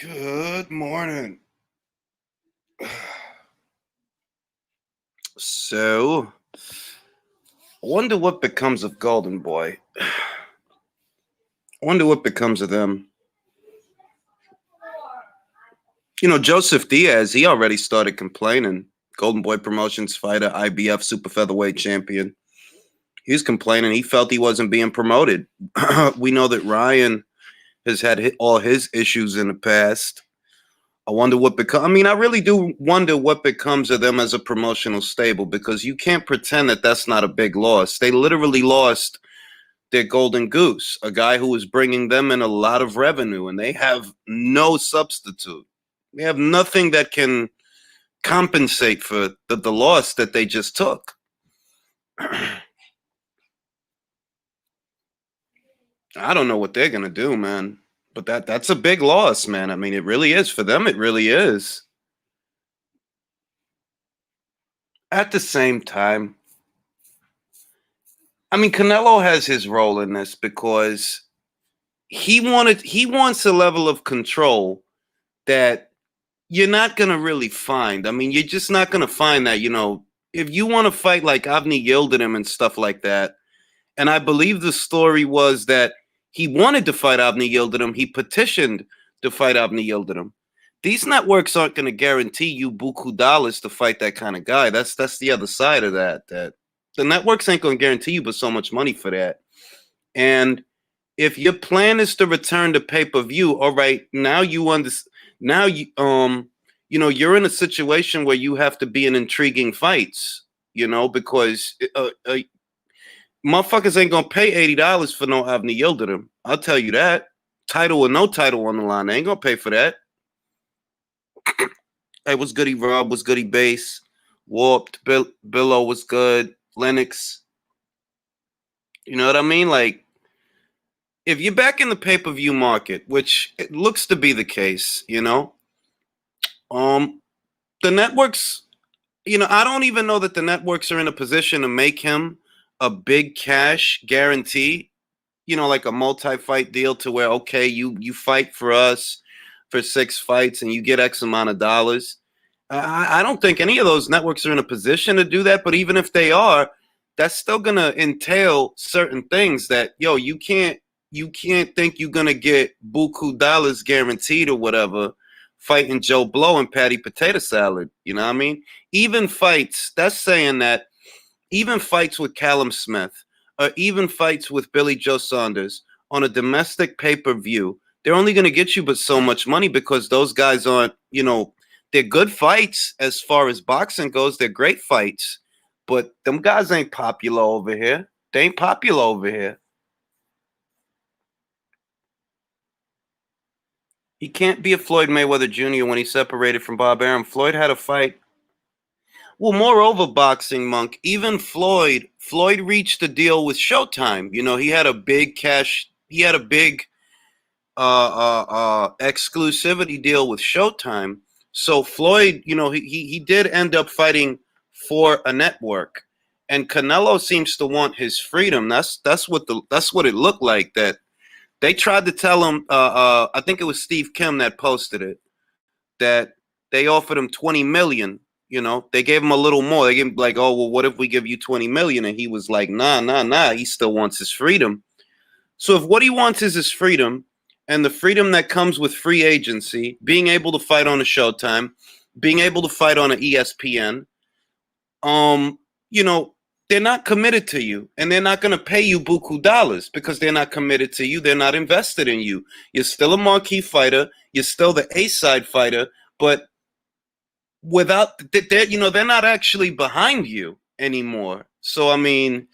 Good morning. So, I wonder what becomes of Golden Boy. I wonder what becomes of them. Joseph Diaz, he already started complaining. Golden Boy Promotions fighter, IBF super featherweight champion. He's complaining. He felt he wasn't being promoted. We know that Ryan has had all his issues in the past. I wonder what becomes. I mean, I really do wonder what becomes of them as a promotional stable, because you can't pretend that that's not a big loss. They literally lost their golden goose, a guy who was bringing them in a lot of revenue, and they have no substitute. They have nothing that can compensate for the loss that they just took. I don't know what they're gonna do, man. But that's a big loss, man. I mean, it really is for them. It really is. At the same time, I mean, Canelo has his role in this because he wants a level of control that you're not gonna really find. I mean, you're just not gonna find that. If you want to fight like Avni Yildirim and stuff like that, and I believe the story was that he wanted to fight Avni Yildirim. He petitioned to fight Avni Yildirim. These networks aren't going to guarantee you buku dollars to fight that kind of guy. That's the other side of that. That the networks ain't going to guarantee you but so much money for that. And if your plan is to return to pay-per-view, all right, now you understand. Now you're in a situation where you have to be in intriguing fights. Because motherfuckers ain't gonna pay $80 for no Avni Yildirim. I'll tell you that. Title or no title on the line, they ain't gonna pay for that. Hey, what's goody Rob? What's goody Base? Warped, Billo was good. Lennox. You know what I mean? Like, if you're back in the pay-per-view market, which it looks to be the case, the networks, I don't even know that the networks are in a position to make him a big cash guarantee, like a multi-fight deal to where, okay, you fight for us for 6 fights and you get X amount of dollars. I don't think any of those networks are in a position to do that. But even if they are, that's still gonna entail certain things that, you can't think you're gonna get buku dollars guaranteed or whatever fighting Joe Blow and patty potato salad. You know what I mean? Even fights, that's saying that even fights with Callum Smith or even fights with Billy Joe Saunders on a domestic pay-per-view, they're only going to get you but so much money, because those guys aren't, they're good fights as far as boxing goes. They're great fights, but them guys ain't popular over here. They ain't popular over here. He can't be a Floyd Mayweather Jr. when he separated from Bob Arum. Floyd had a fight. Well, moreover, boxing monk, even Floyd reached a deal with Showtime. He had a big exclusivity deal with Showtime. So Floyd, he did end up fighting for a network, and Canelo seems to want his freedom. That's what it looked like. That they tried to tell him. I think it was Steve Kim that posted it, that they offered him 20 million. They gave him a little more. They gave him like, oh, well, what if we give you 20 million? And he was like, nah. He still wants his freedom. So if what he wants is his freedom, and the freedom that comes with free agency, being able to fight on a Showtime, being able to fight on an ESPN, they're not committed to you, and they're not going to pay you buku dollars because they're not committed to you. They're not invested in you. You're still a marquee fighter. You're still the A-side fighter, but without they're not actually behind you anymore. So I mean,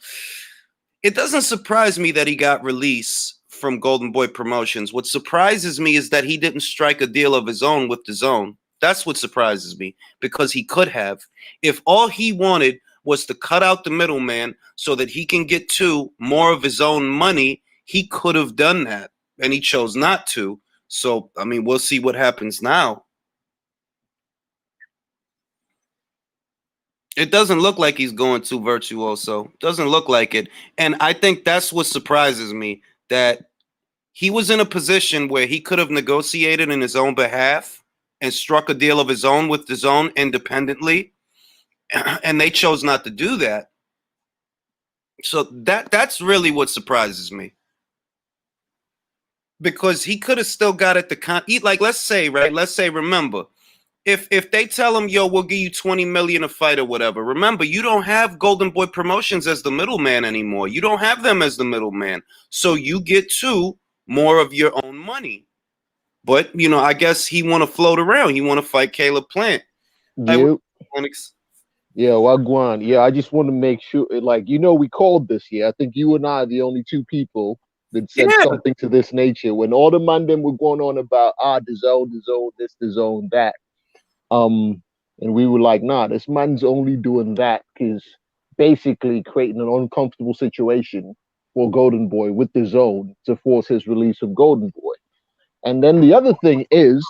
it doesn't surprise me that he got released from Golden Boy Promotions. What surprises me is that he didn't strike a deal of his own with DAZN. That's what surprises me, because he could have. If all he wanted was to cut out the middleman so that he can get to more of his own money, he could have done that, and he chose not to. So I mean, we'll see what happens now. It doesn't look like he's going to virtuoso. Doesn't look like it. And I think that's what surprises me, that he was in a position where he could have negotiated in his own behalf and struck a deal of his own with his own independently, and they chose not to do that. So that's really what surprises me, because he could have still got at the like, let's say, remember, if they tell him, yo, we'll give you 20 million a fight or whatever, remember, you don't have Golden Boy Promotions as the middleman anymore. You don't have them as the middleman, so you get more of your own money. But I guess he want to float around. He want to fight Caleb Plant. Yeah, Wagwan. Yeah, I just want to make sure, like, we called this year. I think you and I are the only two people that said something to this nature when all the man them were going on about the zone, this, the zone, that. And we were like, nah, this man's only doing that because basically creating an uncomfortable situation for Golden Boy with the zone to force his release of Golden Boy. And then the other thing is,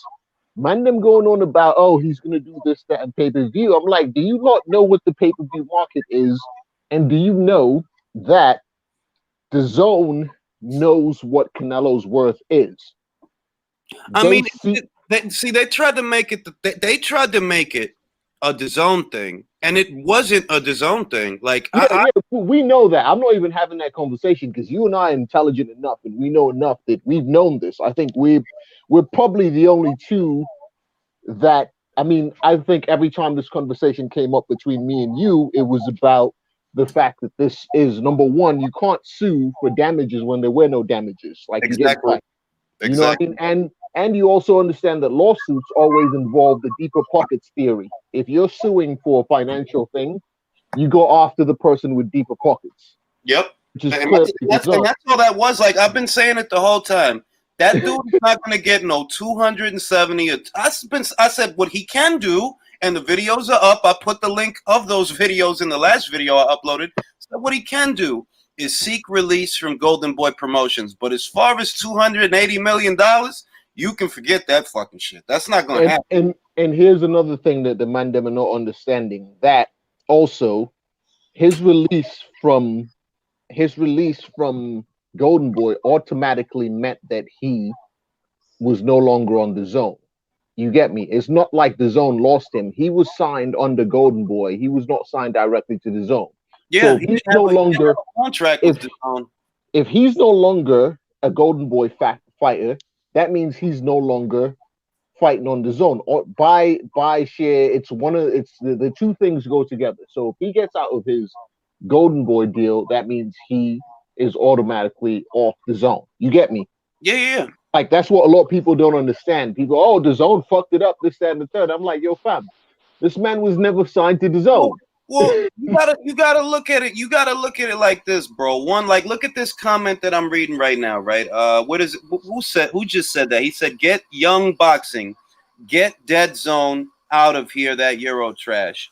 man, them going on about, oh, he's going to do this, that, and pay-per-view. I'm like, do you not know what the pay-per-view market is? And do you know that the zone knows what Canelo's worth is? They tried to make it. They tried to make it a DAZN thing, and it wasn't a DAZN thing. Like, we know that. I'm not even having that conversation because you and I are intelligent enough, and we know enough that we've known this. I think we're probably the only two that. I mean, I think every time this conversation came up between me and you, it was about the fact that this is, number one, you can't sue for damages when there were no damages. Like, exactly. You know what I mean? And you also understand that lawsuits always involve the deeper pockets theory. If you're suing for a financial thing, you go after the person with deeper pockets. Yep. That's all that was. Like, I've been saying it the whole time. That dude is not going to get no 270. I said what he can do, and the videos are up. I put the link of those videos in the last video I uploaded. So what he can do is seek release from Golden Boy Promotions. But as far as $280 million, you can forget that fucking shit. That's not going to happen. And here's another thing that the man them are not understanding. That also, his release from Golden Boy automatically meant that he was no longer on the zone. You get me? It's not like the zone lost him. He was signed under Golden Boy. He was not signed directly to the zone. Yeah, so he's no longer a contract with the zone. If he's no longer a Golden Boy fighter, that means he's no longer fighting on the zone. Or by share, the two things go together. So if he gets out of his Golden Boy deal, that means he is automatically off the zone. You get me? Yeah. Like, that's what a lot of people don't understand. People, oh, the zone fucked it up, this, that, and the third. I'm like, yo, fam, this man was never signed to the zone. Well, you gotta look at it. You gotta look at it like this, bro. One, like, look at this comment that I'm reading right now, right? What is it? Who just said that? He said, "Get Young Boxing, get Dead Zone out of here. That Euro trash."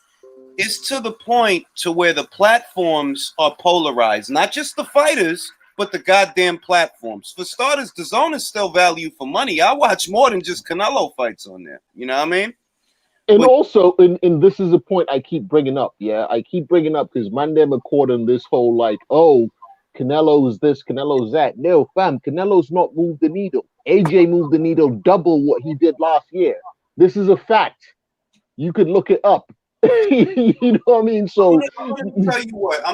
It's to the point to where the platforms are polarized, not just the fighters, but the goddamn platforms. For starters, the zone is still value for money. I watch more than just Canelo fights on there. You know what I mean? And also, and this is a point I keep bringing up. Yeah, I keep bringing up because man, them are caught in this whole like, oh, Canelo's this, Canelo's that. No, fam, Canelo's not moved the needle. AJ moved the needle double what he did last year. This is a fact. You could look it up. You know what I mean? So I'm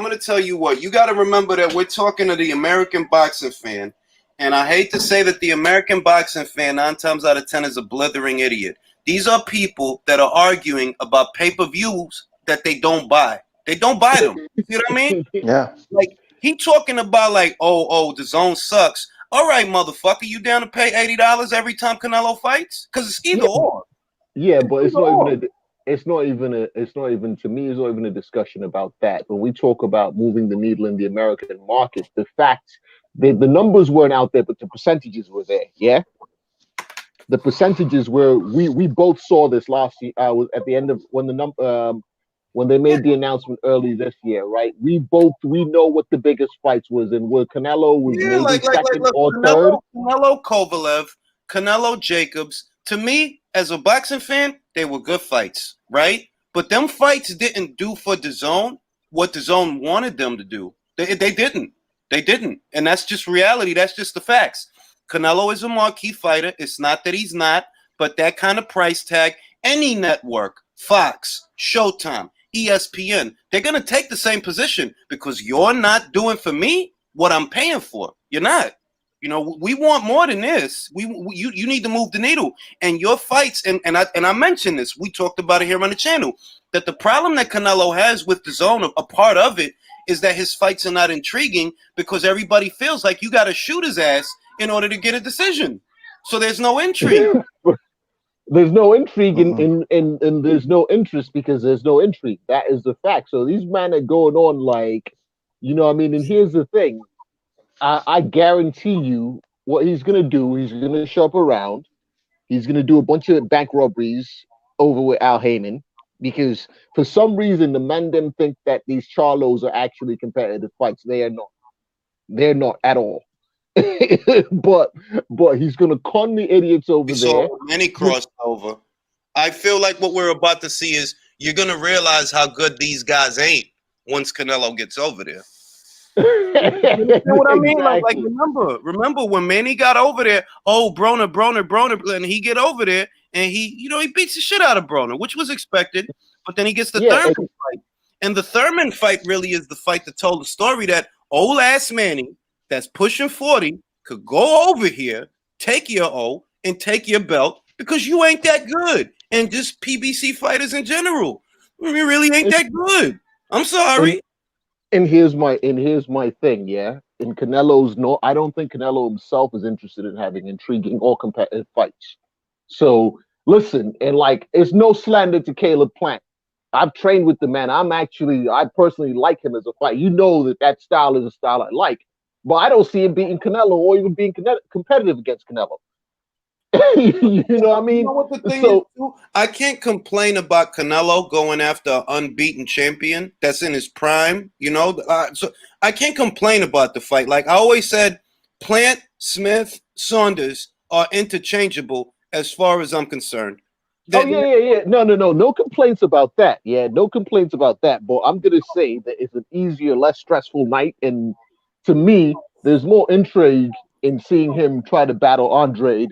gonna tell you what. You got to remember that we're talking to the American boxing fan, and I hate to say that the American boxing fan 9 times out of 10 is a blithering idiot. These are people that are arguing about pay-per-views that they don't buy. They don't buy them. You know what I mean? Yeah. Like, he talking about like, oh, the zone sucks. All right, motherfucker, you down to pay $80 every time Canelo fights? Because it's either or. Yeah, but it's not even to me. It's not even a discussion about that. When we talk about moving the needle in the American market, the fact the numbers weren't out there, but the percentages were there. Yeah. The percentages were we both saw this last year. Was at the end of when they made the announcement early this year, right? We know what the biggest fights was, and where Canelo was maybe second or third. Canelo Kovalev, Canelo Jacobs. To me, as a boxing fan, they were good fights, right? But them fights didn't do for DAZN what DAZN wanted them to do. They didn't, and that's just reality. That's just the facts. Canelo is a marquee fighter. It's not that he's not, but that kind of price tag, any network, Fox, Showtime, ESPN, they're going to take the same position because you're not doing for me what I'm paying for. You're not. You know, we want more than this. You need to move the needle. And your fights, and I mentioned this, we talked about it here on the channel, that the problem that Canelo has with the zone, a part of it, is that his fights are not intriguing because everybody feels like you got to shoot his ass in order to get a decision. So there's no intrigue. There's no intrigue and there's no interest because there's no intrigue. That is the fact. So these men are going on like, you know what I mean? And here's the thing. I guarantee you what he's going to do, he's going to shop around. He's going to do a bunch of bank robberies over with Al Heyman because for some reason, the men them think that these Charlos are actually competitive fights. They are not. They're not at all. but he's going to con the idiots over there. Many crossover. I feel like what we're about to see is you're going to realize how good these guys ain't once Canelo gets over there. You know what I mean? Exactly. Like remember when Manny got over there? Oh, Broner, and he get over there and he beats the shit out of Broner, which was expected. But then he gets the Thurman fight, and the Thurman fight really is the fight that told the story that old ass Manny that's pushing 40 could go over here, take your O, and take your belt because you ain't that good, and just PBC fighters in general, you really ain't that good. I'm sorry. And here's my thing, yeah. In Canelo's I don't think Canelo himself is interested in having intriguing or competitive fights. So listen, and like it's no slander to Caleb Plant. I've trained with the man. I personally like him as a fighter. You know that style is a style I like, but I don't see him beating Canelo or even being competitive against Canelo. You know what I mean? You know what the thing is, too? I can't complain about Canelo going after an unbeaten champion that's in his prime. You know, so I can't complain about the fight. Like I always said, Plant, Smith, Saunders are interchangeable as far as I'm concerned. Yeah. No complaints about that. Yeah, no complaints about that. But I'm gonna say that it's an easier, less stressful night, and to me, there's more intrigue in seeing him try to battle Andre.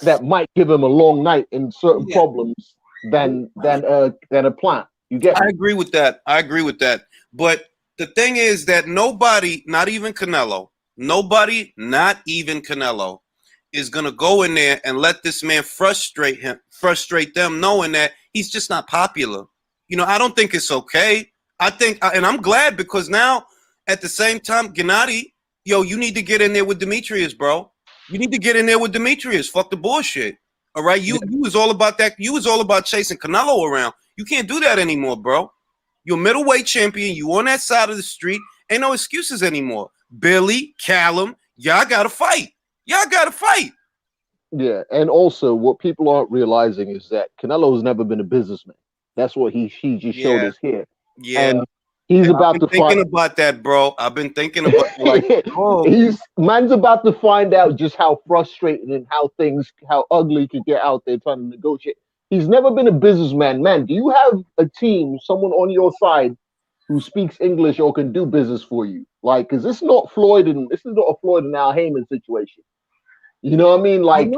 That might give him a long night in certain problems than a Plant. You get me? I agree with that. But the thing is that nobody, not even Canelo, is gonna go in there and let this man frustrate them, knowing that he's just not popular. You know, I don't think it's okay. I think, and I'm glad because now, at the same time, Gennady, you need to get in there with Demetrius, bro. You need to get in there with Demetrius. Fuck the bullshit. All right. You was all about that. You was all about chasing Canelo around. You can't do that anymore, bro. You're middleweight champion. You on that side of the street. Ain't no excuses anymore. Billy, Callum, y'all gotta fight. Yeah, and also what people aren't realizing is that Canelo's never been a businessman. That's what he just showed us here. Yeah. And he's about to thinking about that, bro. I've been thinking about man's about to find out just how frustrating and how ugly could get out there trying to negotiate. He's never been a businessman. Man, do you have a team, someone on your side who speaks English or can do business for you? Like, because this is not a Floyd and Al Heyman situation. You know what I mean? Like,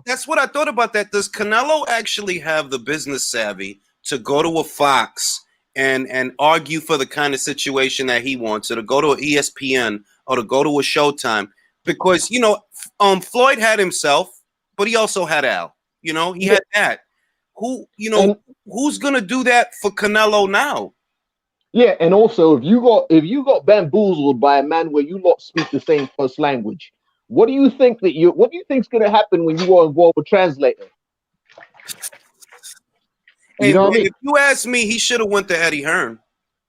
that's what I thought about that. Does Canelo actually have the business savvy to go to a Fox and argue for the kind of situation that he wants, or to go to an ESPN or to go to a Showtime? Because, Floyd had himself, but he also had Al. He had that. Who's going to do that for Canelo now? Yeah, and also if you got bamboozled by a man where you lot speak the same first language, what do you think's going to happen when you are involved with translator? You know what I mean? If you ask me, he should have went to Eddie Hearn,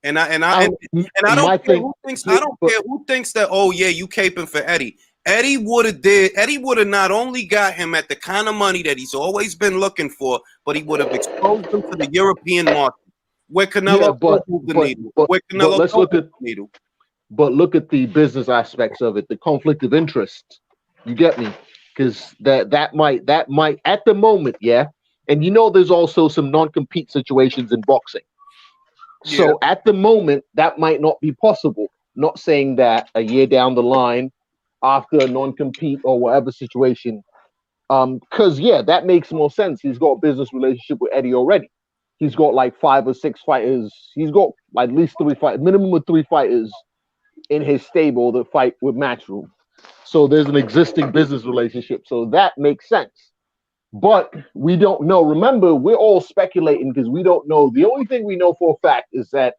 and I don't care who thinks that. Oh yeah, you caping for Eddie. Eddie would have not only got him at the kind of money that he's always been looking for, but he would have exposed him to the European market where Canelo moved the needle. But look at the business aspects of it, the conflict of interest. You get me? Because that might at the moment, yeah. And there's also some non-compete situations in boxing. So at the moment, that might not be possible. Not saying that a year down the line, after a non-compete or whatever situation. Because that makes more sense. He's got a business relationship with Eddie already. He's got like 5 or 6 fighters. He's got like at least 3 fighters, minimum of 3 fighters in his stable that fight with Matchroom. So there's an existing business relationship. So that makes sense. But we don't know. Remember, we're all speculating because we don't know. The only thing we know for a fact is that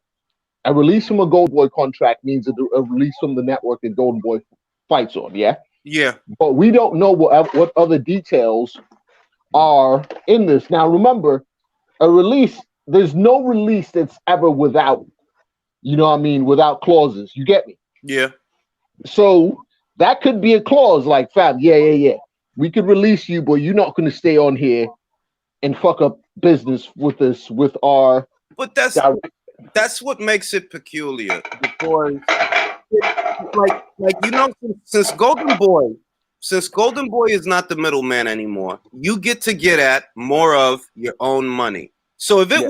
a release from a Golden Boy contract means a release from the network that Golden Boy fights on. Yeah. Yeah. But we don't know what other details are in this. Now, remember, a release, there's no release that's ever without, without clauses. You get me? Yeah. So that could be a clause like, fam, yeah. We could release you, but you're not going to stay on here and fuck up business with us, with our. But that's what makes it peculiar, because since Golden Boy is not the middleman anymore, you get to get at more of your own money. So if it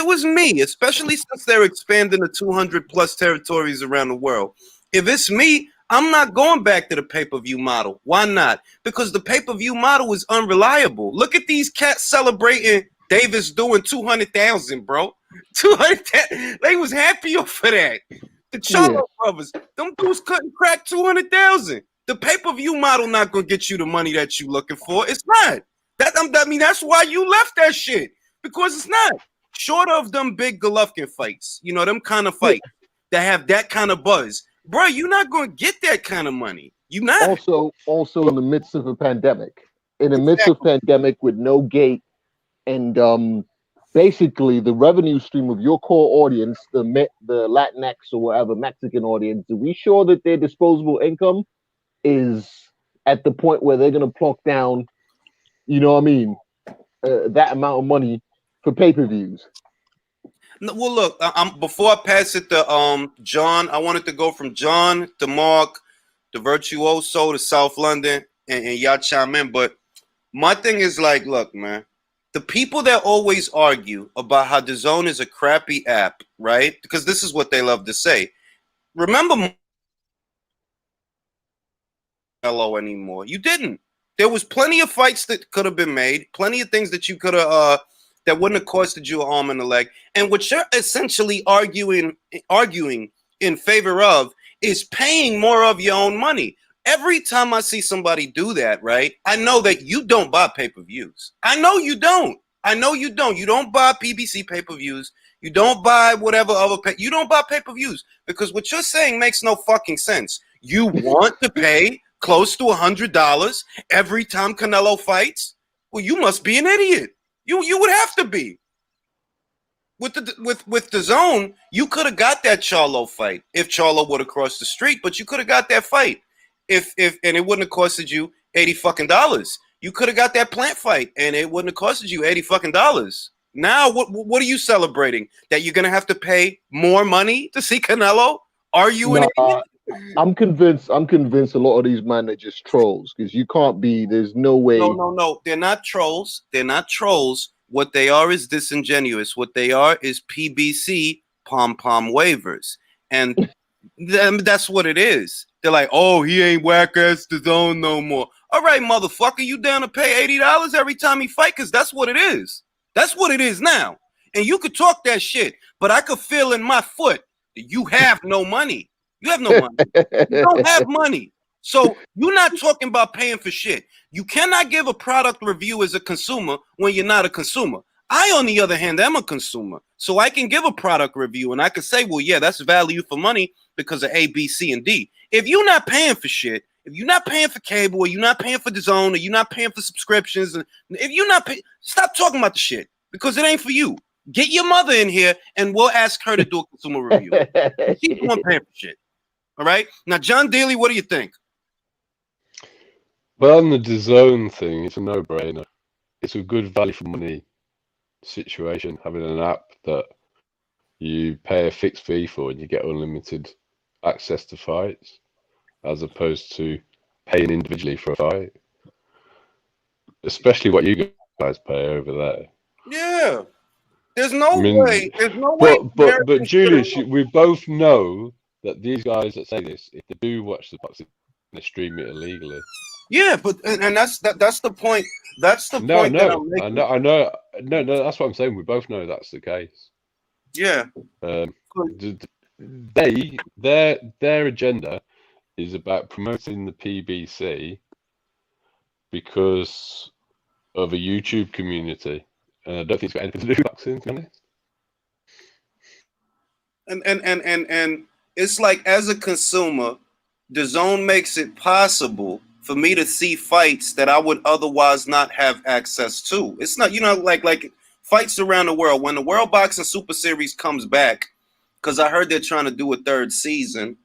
was me, especially since they're expanding to 200 plus territories around the world, if it's me, I'm not going back to the pay-per-view model. Why not? Because the pay-per-view model is unreliable. Look at these cats celebrating Davis doing 200,000, bro. 200,000. They was happy for that. The Charlo brothers, them dudes couldn't crack 200,000. The pay-per-view model not gonna get you the money that you looking for. It's not. That's why you left that shit. Because it's not. Short of them big Golovkin fights, them kind of fights that have that kind of buzz. Bro, you're not going to get that kind of money. You're not. Also in the midst of a pandemic. In the midst of pandemic with no gate and basically the revenue stream of your core audience, the Latinx or whatever Mexican audience, are we sure that their disposable income is at the point where they're going to plunk down, that amount of money for pay-per-views? Well, look, before I pass it to John, I wanted to go from John to Mark, to Virtuoso, to South London, and y'all chime in. But my thing is like, look, man, the people that always argue about how DAZN is a crappy app, right? Because this is what they love to say. Remember, hello anymore. You didn't. There was plenty of fights that could have been made, plenty of things that you could have that wouldn't have costed you an arm and a leg. And what you're essentially arguing in favor of is paying more of your own money. Every time I see somebody do that, right, I know that you don't buy pay-per-views. I know you don't. You don't buy PBC pay-per-views. You don't buy whatever other you don't buy pay-per-views, because what you're saying makes no fucking sense. You want to pay close to $100 every time Canelo fights? Well, you must be an idiot. You would have to be. With DAZN, you could have got that Charlo fight if Charlo would have crossed the street, but you could have got that fight if and it wouldn't have costed you $80 fucking dollars. You could have got that Plant fight and it wouldn't have costed you $80 fucking dollars. Now what are you celebrating? That you're gonna have to pay more money to see Canelo? Are you an idiot? I'm convinced a lot of these men are just trolls, because you can't be, there's no way. No. They're not trolls. What they are is disingenuous. What they are is PBC pom-pom waivers. And that's what it is. They're like, oh, he ain't whack-ass DAZN no more. All right, motherfucker, you down to pay $80 every time he fight? Because that's what it is. That's what it is now. And you could talk that shit, but I could feel in my foot that you have no money. You have no money. You don't have money. So you're not talking about paying for shit. You cannot give a product review as a consumer when you're not a consumer. I, on the other hand, am a consumer. So I can give a product review and I can say, well, yeah, that's value for money because of A, B, C, and D. If you're not paying for shit, if you're not paying for cable, or you're not paying for DAZN, or you're not paying for subscriptions, and if you're not paying, stop talking about the shit, because it ain't for you. Get your mother in here and we'll ask her to do a consumer review. She's the one paying for shit. All right. Now, John Daly, what do you think? Well, on the DAZN thing, it's a no-brainer. It's a good value for money situation, having an app that you pay a fixed fee for and you get unlimited access to fights, as opposed to paying individually for a fight. Especially what you guys pay over there. Yeah. There's no way. There's no way. But Julius, we both know that these guys that say this, if they do watch the boxing they stream it illegally. Yeah, but and that's the point. That's the point that I'm making. I know. No, that's what I'm saying. We both know that's the case. Yeah. Their agenda is about promoting the PBC because of a YouTube community, and I don't think it's got anything to do with boxing, to be honest. And it's like, as a consumer, DAZN makes it possible for me to see fights that I would otherwise not have access to. It's not, like fights around the world. When the World Boxing Super Series comes back, because I heard they're trying to do a third season,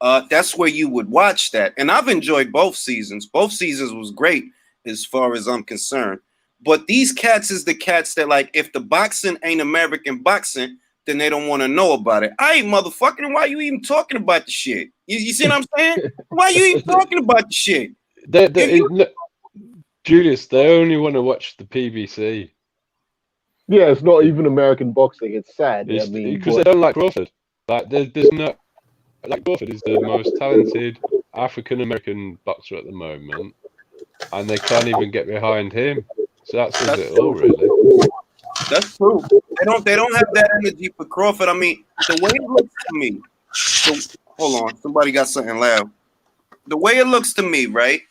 that's where you would watch that. And I've enjoyed both seasons. Both seasons was great as far as I'm concerned. But these cats is the cats that, like, if the boxing ain't American boxing, then they don't want to know about it. I ain't motherfucking. Why you even talking about the shit? You see what I'm saying? Why you even talking about the shit? Julius, they only want to watch the PBC. Yeah, it's not even American boxing. It's sad. It's, because they don't like Crawford. Like, there's no, like, Crawford is the most talented African American boxer at the moment, and they can't even get behind him. So that says it all, really. That's true. They don't have that energy for Crawford. I mean, the way it looks to me. Hold on, somebody got something loud. The way it looks to me, right?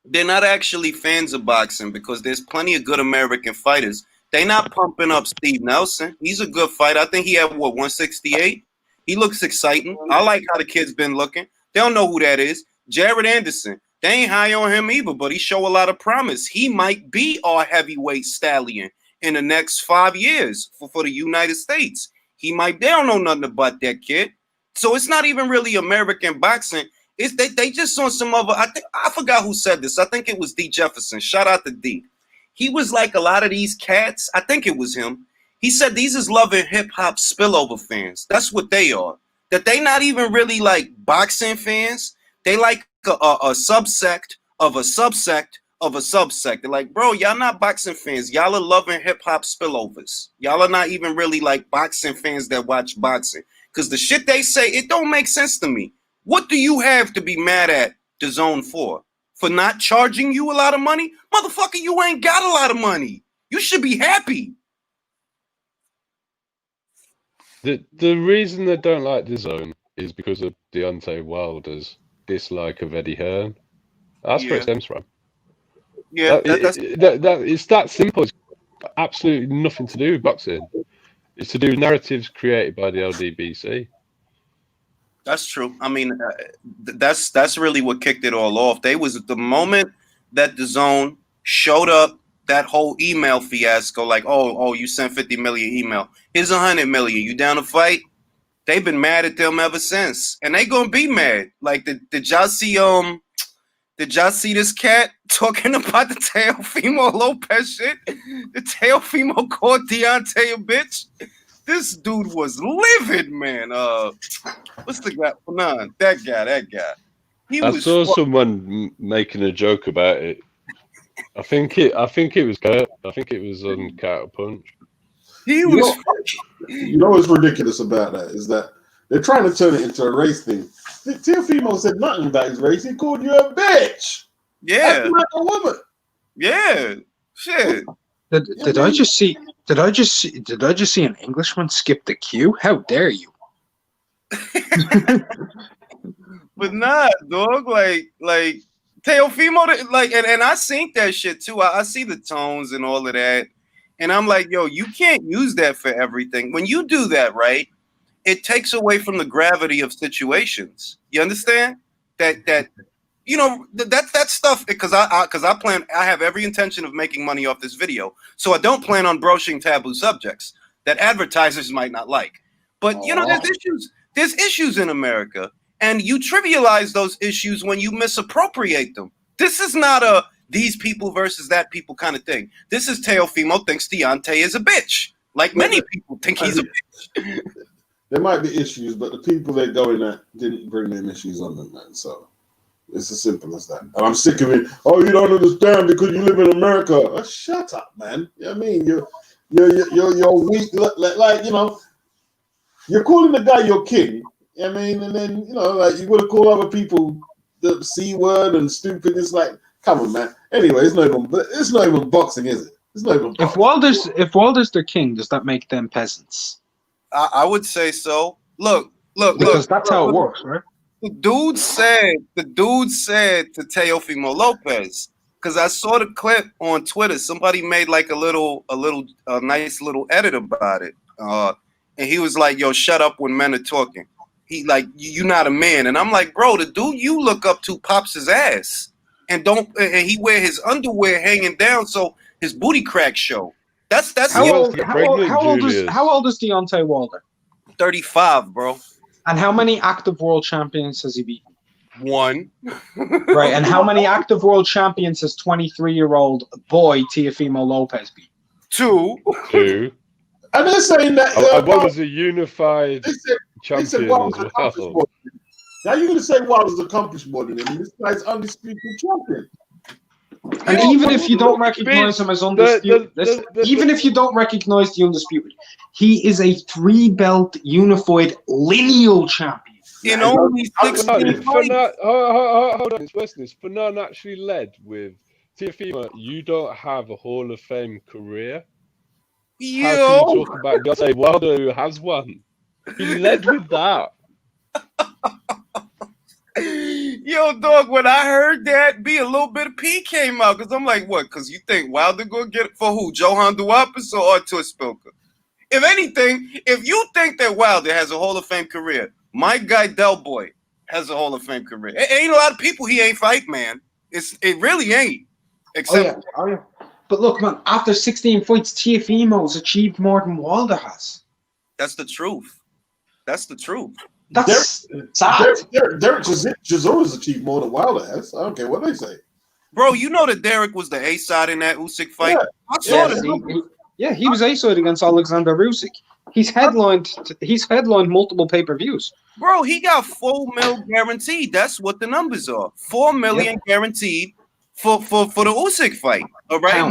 They're not actually fans of boxing because there's plenty of good American fighters. They're not pumping up Steve Nelson. He's a good fighter. I think he had 168. He looks exciting. I like how the kid's been looking. They don't know who that is. Jared Anderson. They ain't high on him either, but he show a lot of promise. He might be our heavyweight stallion in the next 5 years for the United States. He might. They don't know nothing about that kid. So it's not even really American boxing. It's they just on some other. I forgot who said this. I think it was D. Jefferson. Shout out to D. He was like, a lot of these cats, I think it was him. He said these is loving hip hop spillover fans. That's what they are. That they not even really like boxing fans. They like a subsect of a subsect of a subsect. They're like, bro, y'all not boxing fans. Y'all are loving hip hop spillovers. Y'all are not even really like boxing fans that watch boxing. Because the shit they say, it don't make sense to me. What do you have to be mad at DAZN for? For not charging you a lot of money? Motherfucker, you ain't got a lot of money. You should be happy. The reason they don't like DAZN is because of Deontay Wilder's dislike of Eddie Hearn. That's where it stems from. Yeah, it's that simple. It's absolutely nothing to do with boxing. It's to do with narratives created by the LDBC. That's true. I mean, that's really what kicked it all off. They was, at the moment that DAZN showed up, that whole email fiasco, like, oh, you sent 50 million email. Here's 100 million. You down to fight? They've been mad at them ever since, and they gonna be mad. Like, did y'all see this cat talking about the Teofimo Lopez shit? The Teofimo called Deontay a bitch. This dude was livid, man. What's the guy? Nah, that guy. I saw someone making a joke about it. I think it was Kurt. I think it was on Counter Punch. He was. You know what's ridiculous about that is that they're trying to turn it into a race thing. Teofimo said nothing about his race. He called you a bitch. Yeah, like a woman. Yeah, shit. Did I just see an Englishman skip the queue? How dare you? But nah, dog. Like Teofimo, like, and I seen that shit too. I see the tones and all of that, and I'm like, yo, you can't use that for everything. When you do that, right, it takes away from the gravity of situations. You understand that. You know, that stuff, because I have every intention of making money off this video, so I don't plan on broaching taboo subjects that advertisers might not like. But you know, there's issues in America, and you trivialize those issues when you misappropriate them. This is not a these people versus that people kind of thing. This is Teofimo thinks Deontay is a bitch, like many people think he's a bitch. There might be issues, but the people they're going at didn't bring them issues on them, man. So. It's as simple as that. And I'm sick of it. Oh, you don't understand because you live in America. Oh, shut up, man. You know what I mean? You're weak. Like, you know, you're calling the guy your king. You know what I mean? And then, you know, like, you would have called other people the C word and stupid. It's like, come on, man. Anyway, it's not even boxing, is it? It's not even boxing. If Walder's the king, does that make them peasants? I would say so. Look. Because that's how it works, right? The dude said to Teofimo Lopez, because I saw the clip on Twitter. Somebody made like a nice little edit about it. And he was like, yo, shut up when men are talking. He like, you're not a man. And I'm like, bro, the dude you look up to pops his ass. And he wear his underwear hanging down so his booty crack show. That's How the old is Deontay Wilder? 35, bro. And how many active world champions has he beaten? 1. Right, and how many active world champions has 23-year-old boy Teofimo Lopez beaten? 2. And they're saying that one was a unified champion as well. Now you're gonna say Wilder's accomplished more than him. This guy's undisputed champion. And even if you don't recognize him as undisputed, even if you don't recognize the undisputed, he is a 3-belt unified lineal champion. In only 16 fights. Hold on, it's worse than this. Fanon actually led with Teofimo. You don't have a Hall of Fame career. How can you talk about Deontay Wilder who has one? He led with that. Yo, dog, when I heard that, a little bit of pee came out because I'm like, what? Because you think Wilder gonna get it for who? Johan Duapis or Artur Spilka? If anything, if you think that Wilder has a Hall of Fame career, my guy Del Boy has a Hall of Fame career. It ain't a lot of people he ain't fight, man. It really ain't. Except, yeah. But look, man, after 16 fights, Teofimo's achieved more than Wilder has. That's the truth. That's the truth. That's sad. Derek Chisora's achieved more than Wilder has. I don't care what they say. Bro, you know that Derek was the A-side in that Usyk fight? Yeah. I saw that. He was A-side against Alexander Usyk. He's headlined multiple pay-per-views. Bro, he got $4 million guaranteed. That's what the numbers are. $4 million guaranteed for the Usyk fight. All right.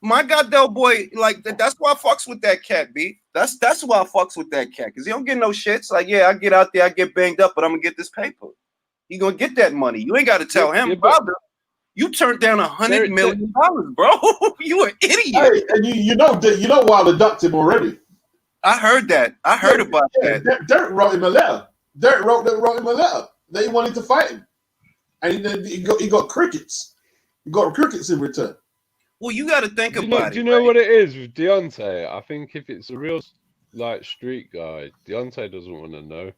My God, Del Boy, like that's why I fucks with that cat, B. That's why I fucks with that cat, because he don't get no shits. Like, yeah, I get out there, I get banged up, but I'm gonna get this paper. He gonna get that money. You ain't gotta tell him, brother. You turned down $100 million, bro. You an idiot. Hey, and you know Wilder ducked him already. I heard that. I heard about that. Derek wrote him a letter. Derek wrote him a letter. They wanted to fight him, and then he got crickets. He got crickets in return. Well, you got to think about it. Do you know what it is with Deontay? I think if it's a real street guy, Deontay doesn't want to know.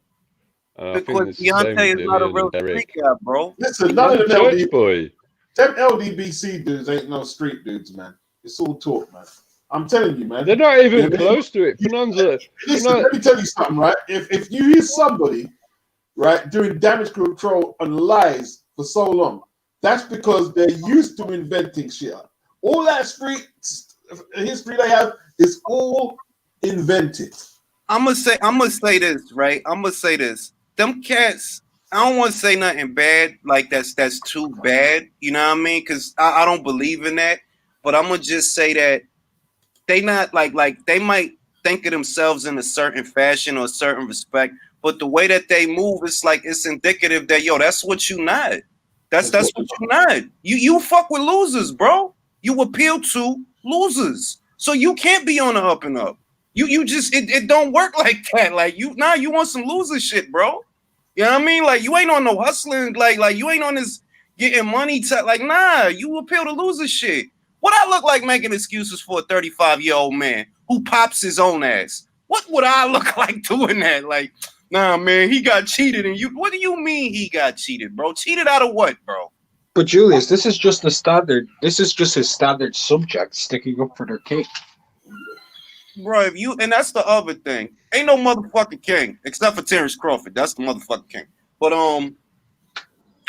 Because Deontay is not a real street guy, bro. Listen, none of them LDBC dudes ain't no street dudes, man. It's all talk, man. I'm telling you, man. They're not even close to it. Listen, let me tell you something, right? If you hear somebody, right, doing damage control and lies for so long, that's because they're used to inventing shit. All that street history they have is all invented. I'm gonna say this, right? I'm gonna say this. Them cats, I don't want to say nothing bad, like that's too bad, you know what I mean? Because I don't believe in that. But I'm gonna just say that they not like they might think of themselves in a certain fashion or a certain respect, but the way that they move, it's like it's indicative that that's what you not. That's what you not. You fuck with losers, bro. You appeal to losers, so you can't be on the up and up. You just it don't work like that. Like you want some loser shit, bro. You know what I mean? Like you ain't on no hustling. Like you ain't on this getting money. You appeal to loser shit. What I look like making excuses for a 35-year-old man who pops his own ass? What would I look like doing that? Like, nah, man, he got cheated, and you. What do you mean he got cheated, bro? Cheated out of what, bro? But Julius, this is just the standard. This is just his standard subject sticking up for their king. Bro, and that's the other thing. Ain't no motherfucking king except for Terrence Crawford. That's the motherfucking king. But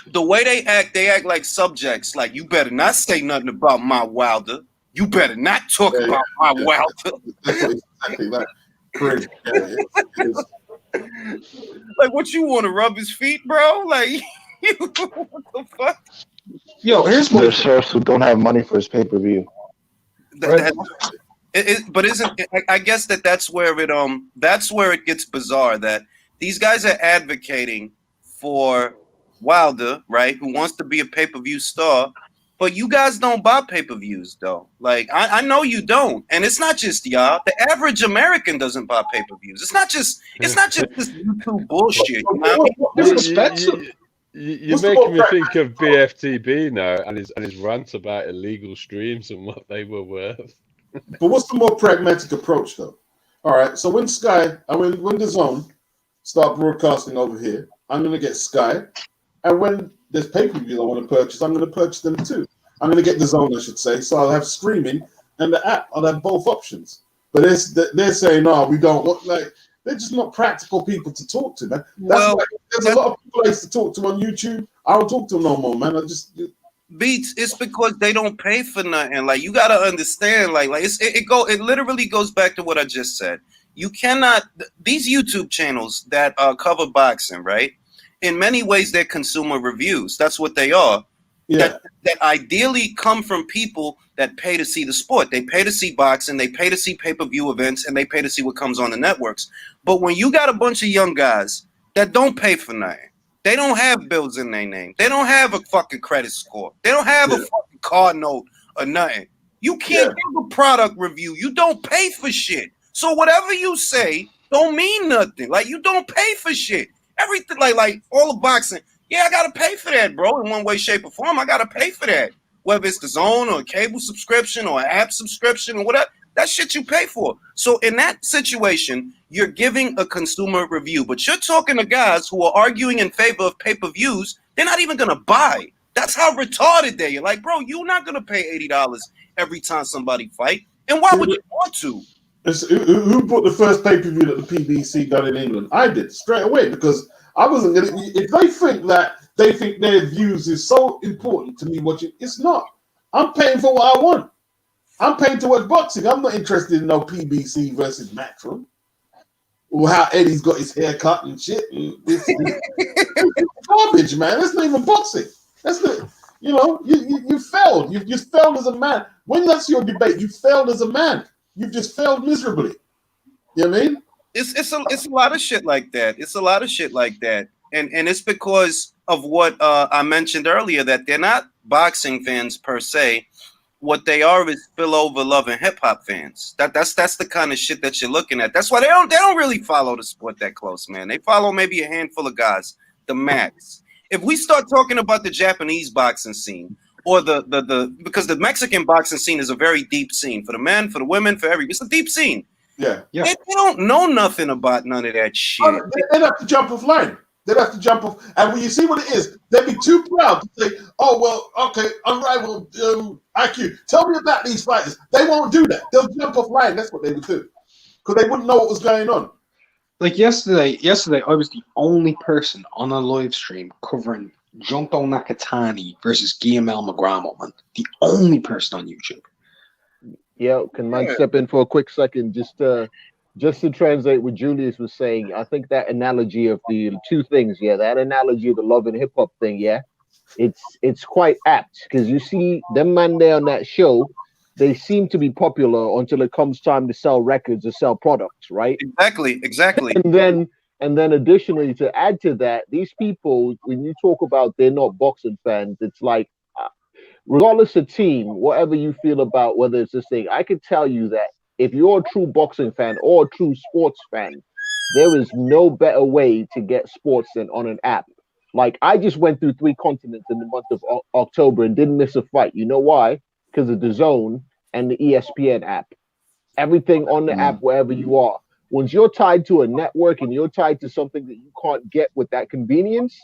the way they act like subjects. Like, you better not say nothing about my Wilder. You better not talk about my Wilder. Exactly that. Crazy. Like, what you want to rub his feet, bro? Like, what the fuck? Yo, here's there's sheriffs who don't have money for his pay-per-view. But isn't I guess that's where it gets bizarre, that these guys are advocating for Wilder, right, who wants to be a pay-per-view star, but you guys don't buy pay-per-views though. Like I know you don't, and it's not just y'all. The average American doesn't buy pay-per-views. It's not just this YouTube bullshit. You know what I mean? You're What's the making more me think of BFTB now and his rant about illegal streams and what they were worth. But what's the more pragmatic approach, though? All right, so when the Zone start broadcasting over here, I'm going to get Sky, and when there's pay-per-views I want to purchase, I'm going to purchase them too. I'm going to get the Zone, I should say, so I'll have streaming and the app. I'll have both options. But they're saying, no, we don't want, like, they're just not practical people to talk to, man. There's a lot of people I used to talk to on YouTube. I don't talk to them no more, man. Beats, it's because they don't pay for nothing. Like, you gotta understand, it literally goes back to what I just said. You cannot, these YouTube channels that cover boxing, right? In many ways, they're consumer reviews. That's what they are. Yeah. That ideally come from people that pay to see the sport. They pay to see boxing, they pay to see pay-per-view events, and they pay to see what comes on the networks. But when you got a bunch of young guys that don't pay for nothing, they don't have bills in their name. They don't have a fucking credit score. They don't have a fucking car note or nothing. You can't give a product review. You don't pay for shit. So whatever you say don't mean nothing. Like, you don't pay for shit. Everything, like all of boxing. Yeah, I gotta pay for that, bro. In one way, shape, or form, I gotta pay for that. Whether it's the Zone or a cable subscription or an app subscription or whatever, that shit you pay for. So in that situation, you're giving a consumer review, but you're talking to guys who are arguing in favor of pay-per-views. They're not even gonna buy. That's how retarded they are. Like, bro, you're not gonna pay $80 every time somebody fight. And why would you want to? Who bought the first pay-per-view that the PBC done in England? I did, straight away, because I wasn't gonna. If they think their views is so important to me watching, it's not. I'm paying for what I want. I'm paying to watch boxing. I'm not interested in no PBC versus Matchroom, or how Eddie's got his hair cut and shit. And it's garbage, man. That's not even boxing. That's not. You failed. You failed as a man. When that's your debate, you failed as a man. You've just failed miserably. You know what I mean? It's a lot of shit like that. It's a lot of shit like that. And it's because of what I mentioned earlier, that they're not boxing fans per se. What they are is spillover loving hip hop fans. That's the kind of shit that you're looking at. That's why they don't really follow the sport that close, man. They follow maybe a handful of guys, the max. If we start talking about the Japanese boxing scene, or because the Mexican boxing scene is a very deep scene for the men, for the women, for everybody. It's a deep scene. Yeah. They don't know nothing about none of that shit. They'd have to jump off line. They'd have to jump off. And when you see what it is, they'd be too proud to say, oh, well, okay, unrivaled IQ. Tell me about these fighters. They won't do that. They'll jump off line. That's what they would do. Because they wouldn't know what was going on. Like yesterday, I was the only person on a live stream covering Junto Nakatani versus Guillermo Magramo, man. The only person on YouTube. Yeah, can Mike step in for a quick second just to translate what Julius was saying? I think that analogy of the two things, that analogy of the love and hip hop thing, it's quite apt, because you see them man there on that show, they seem to be popular until it comes time to sell records or sell products, right? Exactly. And then additionally, to add to that, these people, when you talk about they're not boxing fans, it's like, regardless of team, whatever you feel about whether it's this thing, I can tell you that if you're a true boxing fan or a true sports fan, there is no better way to get sports than on an app. Like, I just went through 3 continents in the month of October and didn't miss a fight. You know why? Because of the Zone and the ESPN app. Everything on the app, wherever you are. Once you're tied to a network and you're tied to something that you can't get with that convenience,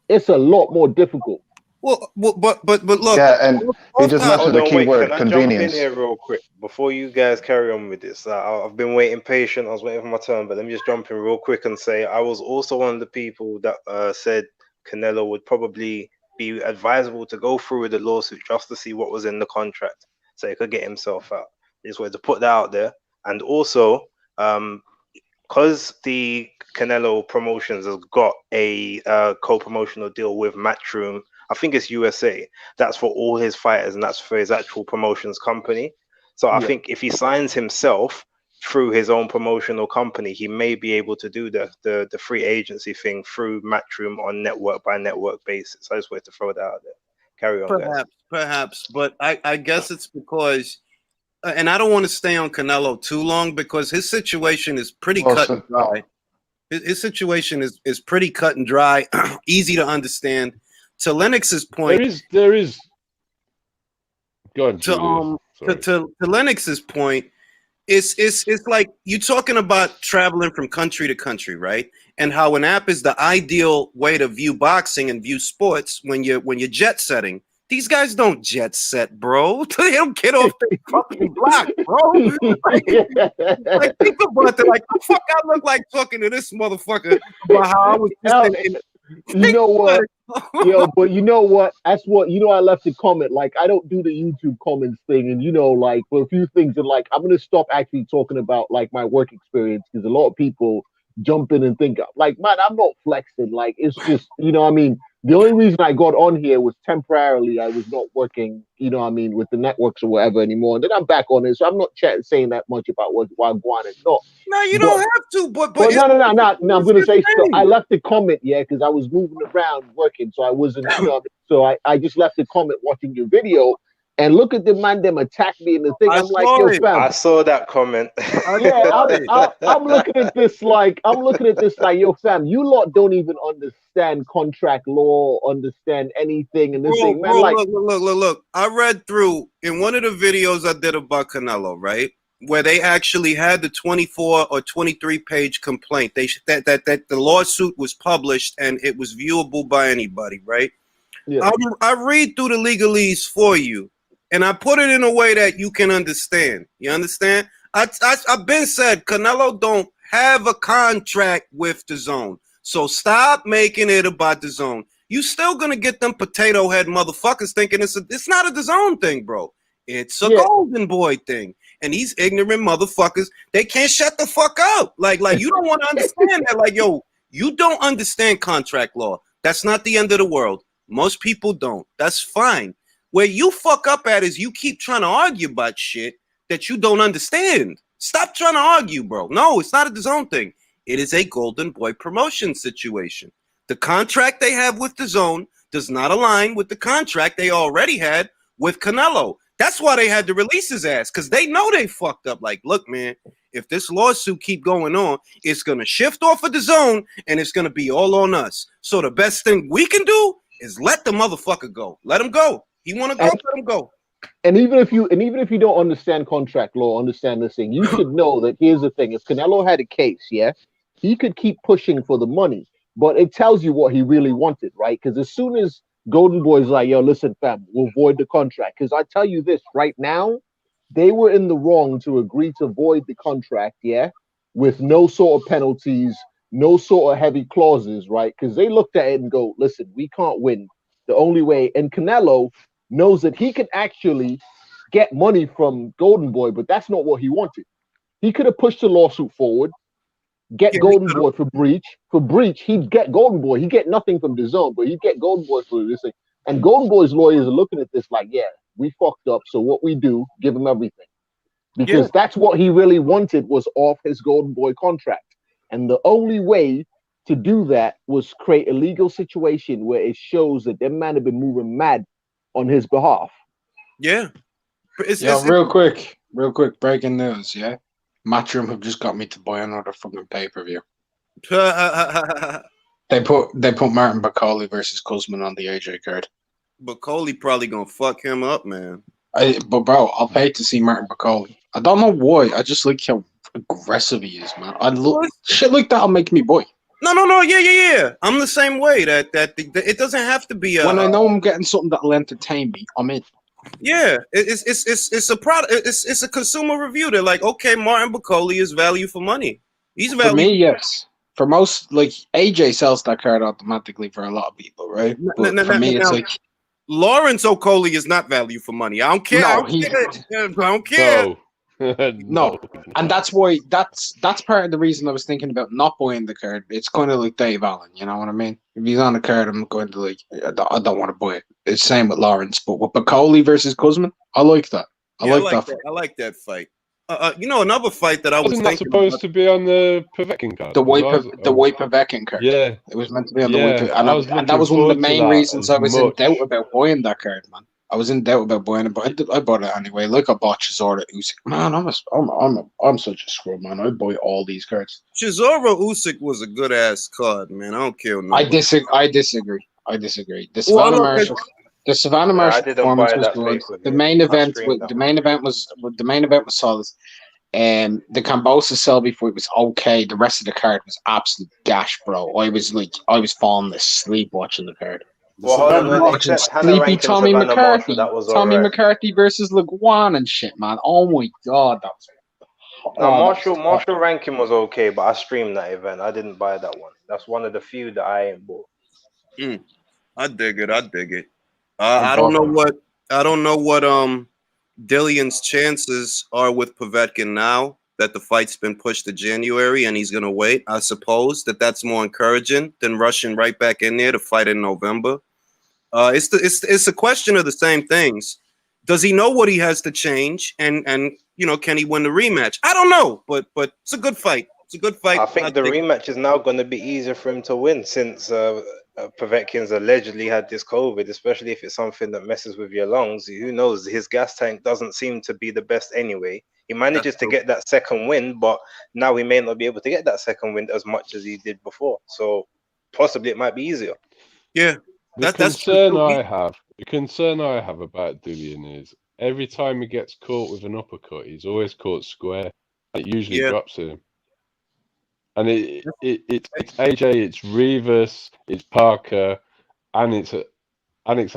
it's a lot more difficult. Well, but look. Yeah, and he just mentioned the key word, convenience. Can I jump in here real quick before you guys carry on with this? I've been waiting patient. I was waiting for my turn, but let me just jump in real quick and say I was also one of the people that said Canelo would probably be advisable to go through with the lawsuit just to see what was in the contract, so he could get himself out. I just wanted to put that out there. And also, because the Canelo Promotions has got a co-promotional deal with Matchroom, I think it's USA. That's for all his fighters, and that's for his actual promotions company. So I think if he signs himself, through his own promotional company, he may be able to do the free agency thing through Matchroom on network by network basis. I just wanted to throw that out there. Carry on, guys. Perhaps, but I guess it's because, and I don't want to stay on Canelo too long because his situation is pretty cut and dry. His situation is pretty cut and dry, easy to understand. To Lennox's point, there is. Go on, to Lennox's point, it's like you're talking about traveling from country to country, right? And how an app is the ideal way to view boxing and view sports when you're jet setting. These guys don't jet set, bro. They don't get off the fucking block, bro. Like think about it. Like, the fuck I look like talking to this motherfucker about how I was just you know what? Yo, but you know what? That's what, I left a comment. Like, I don't do the YouTube comments thing. And, like, for a few things, and like, I'm going to stop actually talking about, like, my work experience because a lot of people jump in and think, like, man, I'm not flexing. Like, it's just, what I mean? The only reason I got on here was temporarily I was not working, with the networks or whatever anymore. And then I'm back on it. So I'm not saying that much about why I'm going and not. No, you don't have to. But no. I'm going to say, so I left a comment, because I was moving around working. So I wasn't, so I just left a comment watching your video. And look at the man, them attack me in the thing. I'm like, yo, fam. I saw that comment. I'm looking at this like, yo, fam, you lot don't even understand contract law, understand anything. And this thing, man, like, look. I read through in one of the videos I did about Canelo, right, where they actually had the 24 or 23 page complaint. That the lawsuit was published and it was viewable by anybody, right? Yeah. I read through the legalese for you. And I put it in a way that you can understand. You understand? I've been said Canelo don't have a contract with the zone. So stop making it about the zone. You still gonna get them potato head motherfuckers thinking it's not a DAZN thing, bro. It's a Golden Boy thing. And these ignorant motherfuckers, they can't shut the fuck up. Like you don't want to understand that. Like, yo, you don't understand contract law. That's not the end of the world. Most people don't. That's fine. Where you fuck up at is you keep trying to argue about shit that you don't understand. Stop trying to argue, bro. No, it's not a DAZN thing. It is a Golden Boy promotion situation. The contract they have with DAZN does not align with the contract they already had with Canelo. That's why they had to release his ass, because they know they fucked up. Like, look, man, if this lawsuit keep going on, it's going to shift off of DAZN and it's going to be all on us. So the best thing we can do is let the motherfucker go. Let him go. He want to go, let him go. And even if you don't understand contract law, understand this thing, you should know that here's the thing. If Canelo had a case, he could keep pushing for the money, but it tells you what he really wanted, right? Because as soon as Golden Boy's like, yo, listen, fam, we'll void the contract. Because I tell you this, right now, they were in the wrong to agree to void the contract, with no sort of penalties, no sort of heavy clauses, right? Because they looked at it and go, listen, we can't win. The only way, and Canelo knows that he can actually get money from Golden Boy, but that's not what he wanted. He could have pushed the lawsuit forward, get Golden Boy for breach. For breach, he'd get Golden Boy. He'd get nothing from DAZN, but he'd get Golden Boy for this thing. And Golden Boy's lawyers are looking at this like, we fucked up, so what we do, give him everything. Because that's what he really wanted was off his Golden Boy contract. And the only way to do that was create a legal situation where it shows that them man have been moving mad on his behalf. Real quick, breaking news, Matchroom have just got me to buy another fucking pay-per-view. They put Martin Bakoli versus Kuzman on the AJ card. Bakoli probably gonna fuck him up, man. But bro, I'll pay to see Martin Bakoli. I don't know why. I just like how aggressive he is, man. Shit like that'll make me boy. No, yeah. I'm the same way. That it doesn't have to be. When I know I'm getting something that'll entertain me, I'm in. Yeah, it's a product. It's a consumer review. They're like, okay, Martin Bakoli is value for money. He's value. For me, yes. For most, like AJ sells that card automatically for a lot of people, right? But for me, it's like Lawrence Okolie is not value for money. I don't care. I don't care. No. No, and that's why that's part of the reason I was thinking about not buying the card. It's kind of like Dave Allen, you know what I mean? If he's on the card, I'm going to like I don't want to buy it. It's same with Lawrence, but with Bakoli versus Kuzman, I like that. I like that. I like that fight. You know, another fight that I was Wasn't that thinking supposed about. to be on the Povetkin card? The white, I white Povetkin card. Yeah, It was meant to be on the white, yeah. I was and that looking was one of the forward to main that reasons as I was in much. doubt about buying that card, man. I was in doubt about buying it, but I bought it anyway. Like I bought Chisora Usyk. Man, I'm such a scrub, man. I buy all these cards. Chisora Usyk was a good ass card, man. I don't care. What I nobody. disagree. The Well, Savannah look, Marshall. The Savannah I Marshall didn't performance buy was that good. pay-per-view. The main I event, streamed the main event was solid. The Cambosa Selby fight was okay. The rest of the card was absolute gash, bro. I was falling asleep watching the card. Well, hold on, man. Watching Except Hannah sleepy ranking Tommy Savannah McCarthy, Marshall, that was Tommy alright. McCarthy versus Leguan and shit, man. Oh my god, that was. Now, That was Marshall ranking was okay, but I streamed that event. I didn't buy that one. That's one of the few that I ain't bought. I dig it. I don't know what Dillian's chances are with Povetkin now that the fight's been pushed to January and he's gonna wait. I suppose that's more encouraging than rushing right back in there to fight in November. It's a question of the same things. Does he know what he has to change, and you know, can he win the rematch? I don't know, but it's a good fight. It's a good fight. I think the rematch is now going to be easier for him to win since Povetkin's allegedly had this COVID, especially if it's something that messes with your lungs. Who knows? His gas tank doesn't seem to be the best anyway. He manages to get that second win, but now he may not be able to get that second win as much as he did before. So possibly it might be easier. Yeah. The concern I have about Dillian is every time he gets caught with an uppercut, he's always caught square. It usually drops him. And it's AJ, it's Rivas, it's Parker, and it's Alex,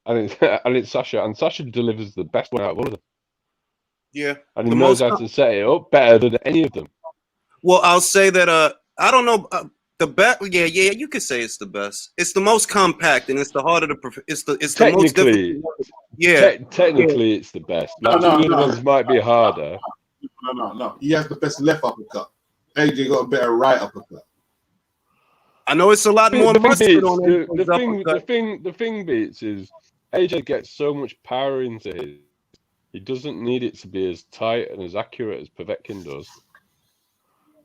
and it's Sasha, and Sasha delivers the best one out of all of them. Yeah, and he knows how to set it up better than any of them. Well, I'll say that I don't know the best. Yeah, you could say it's the best. It's the most compact, and it's the harder to. It's the most difficult. Yeah, technically, it's the best. Like, some of the ones might be harder. No. He has the best left uppercut. AJ got a better right uppercut. I know it's a lot more mustard on the thing beats is AJ gets so much power into his. He doesn't need it to be as tight and as accurate as Povetkin does.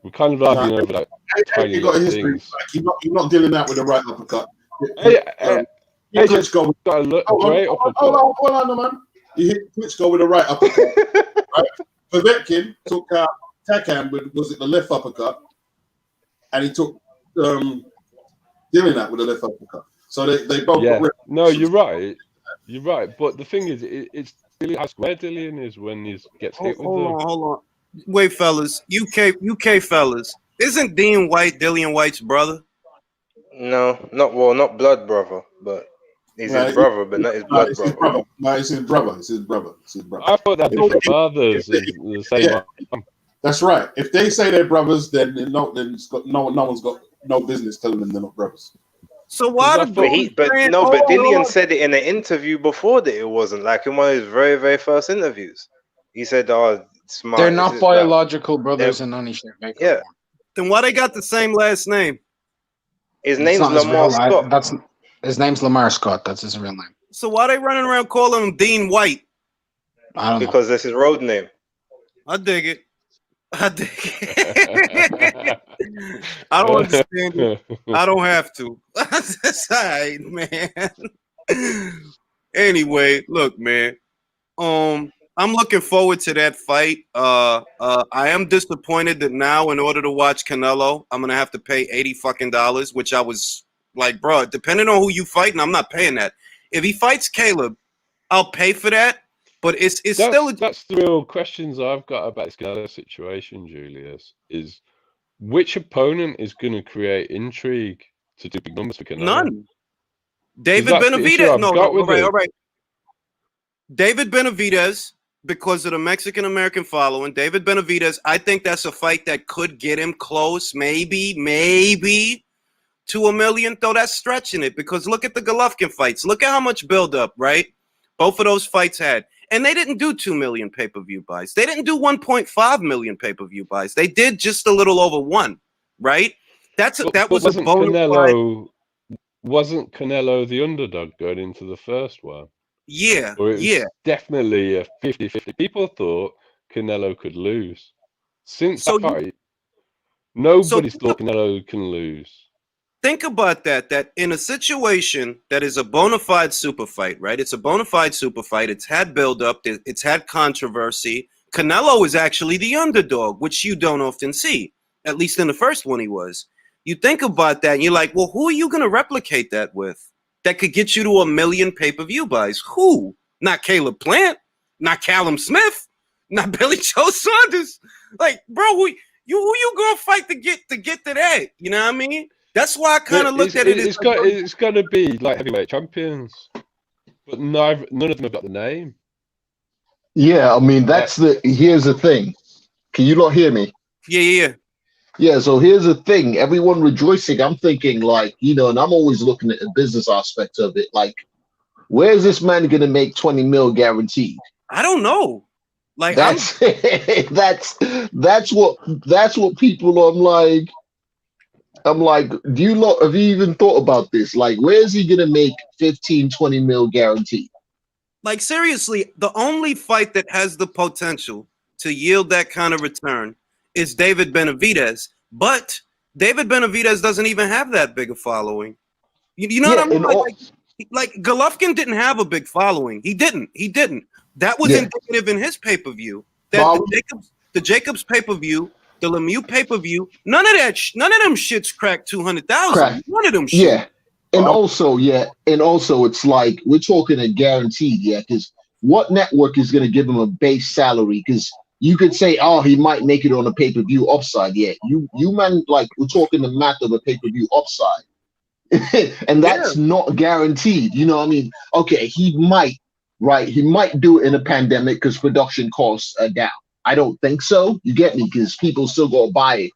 We're kind of arguing over that tiny things. You're not dealing that with the right uppercut. AJ's got a great uppercut. Hold on, man. He hit Klitschko with the right uppercut. Right? Povetkin took out Takam with, was it the left uppercut? And he took Dillian out with the left uppercut. So they both got No, you're right. You're right. But the thing is, it's really how square Dillian is when he gets hit with them. Hold on. Wait, fellas. UK fellas. Isn't Dean White Dillian White's brother? No, not blood brother, but he's his brother, but not his blood brother. No, it's his brother. It's his brother. I thought that different fathers is the same. That's right. If they say they're brothers, then no one's got no business telling them they're not brothers. So why? But Dillian said it in an interview before that it wasn't, like in one of his very, very first interviews. He said, "Oh, smart. They're not biological brothers in any shape." Yeah. Then why they got the same last name? His name's Lamar Scott. His name's Lamar Scott. That's his real name. So why they running around calling him Dean White? I don't know. Because that's his road name. I dig it. I don't understand it. I don't have to. That's all right, man. Anyway, look, man. I'm looking forward to that fight. I am disappointed that now, in order to watch Canelo, I'm gonna have to pay $80 which I was like, bro, depending on who you fighting, I'm not paying that. If he fights Caleb, I'll pay for that. But that's the real questions I've got about this Canelo situation, Julius. Is which opponent is going to create intrigue to do big numbers for Canelo? None. David Benavidez. All right. David Benavidez, because of the Mexican American following. David Benavidez, I think that's a fight that could get him close, maybe to $1 million. Though that's stretching it, because look at the Golovkin fights. Look at how much buildup, right? Both of those fights had. And they didn't do 2 million pay-per-view buys. They didn't do 1.5 million pay-per-view buys. They did just a little over 1, right? That was a bonus. Wasn't Canelo the underdog going into the first one? Yeah, Or it was definitely a 50-50. People thought Canelo could lose. Since So that you- fight, nobody's thought Canelo can lose. Think about that. That in a situation that is a bona fide super fight, right? It's a bona fide super fight. It's had buildup. It's had controversy. Canelo is actually the underdog, which you don't often see. At least in the first one, he was. You think about that, and you're like, well, who are you going to replicate that with? That could get you to 1 million pay-per-view buys. Who? Not Caleb Plant. Not Callum Smith. Not Billy Joe Saunders. Like, bro, who you gonna fight to get to that? You know what I mean? That's why I kind of looked at it. It's got to be like heavyweight champions, but none of them have got the name. Yeah, I mean here's the thing. Can you not hear me? Yeah. Yeah, so here's the thing. Everyone rejoicing. I'm thinking like, and I'm always looking at the business aspect of it. Like, where's this man gonna make 20 mil guaranteed? I don't know. Like that's what people. I'm like, have you even thought about this? Like, where's he gonna make 15, 20 mil guaranteed? Like, seriously, the only fight that has the potential to yield that kind of return is David Benavidez. But David Benavidez doesn't even have that big a following. You know what I mean? Like Golovkin didn't have a big following. He didn't. That was indicative in his pay-per-view. That the Jacobs pay-per-view, the Lemieux pay-per-view, none of them shits cracked 200,000. None of them shit. Yeah. And also, it's like we're talking a guaranteed, because what network is going to give him a base salary? Because you could say, oh, he might make it on a pay-per-view upside. Yeah, you man, like we're talking the math of a pay-per-view upside, and that's not guaranteed. You know what I mean? Okay, he might do it in a pandemic because production costs are down. I don't think so. You get me? Because people still go buy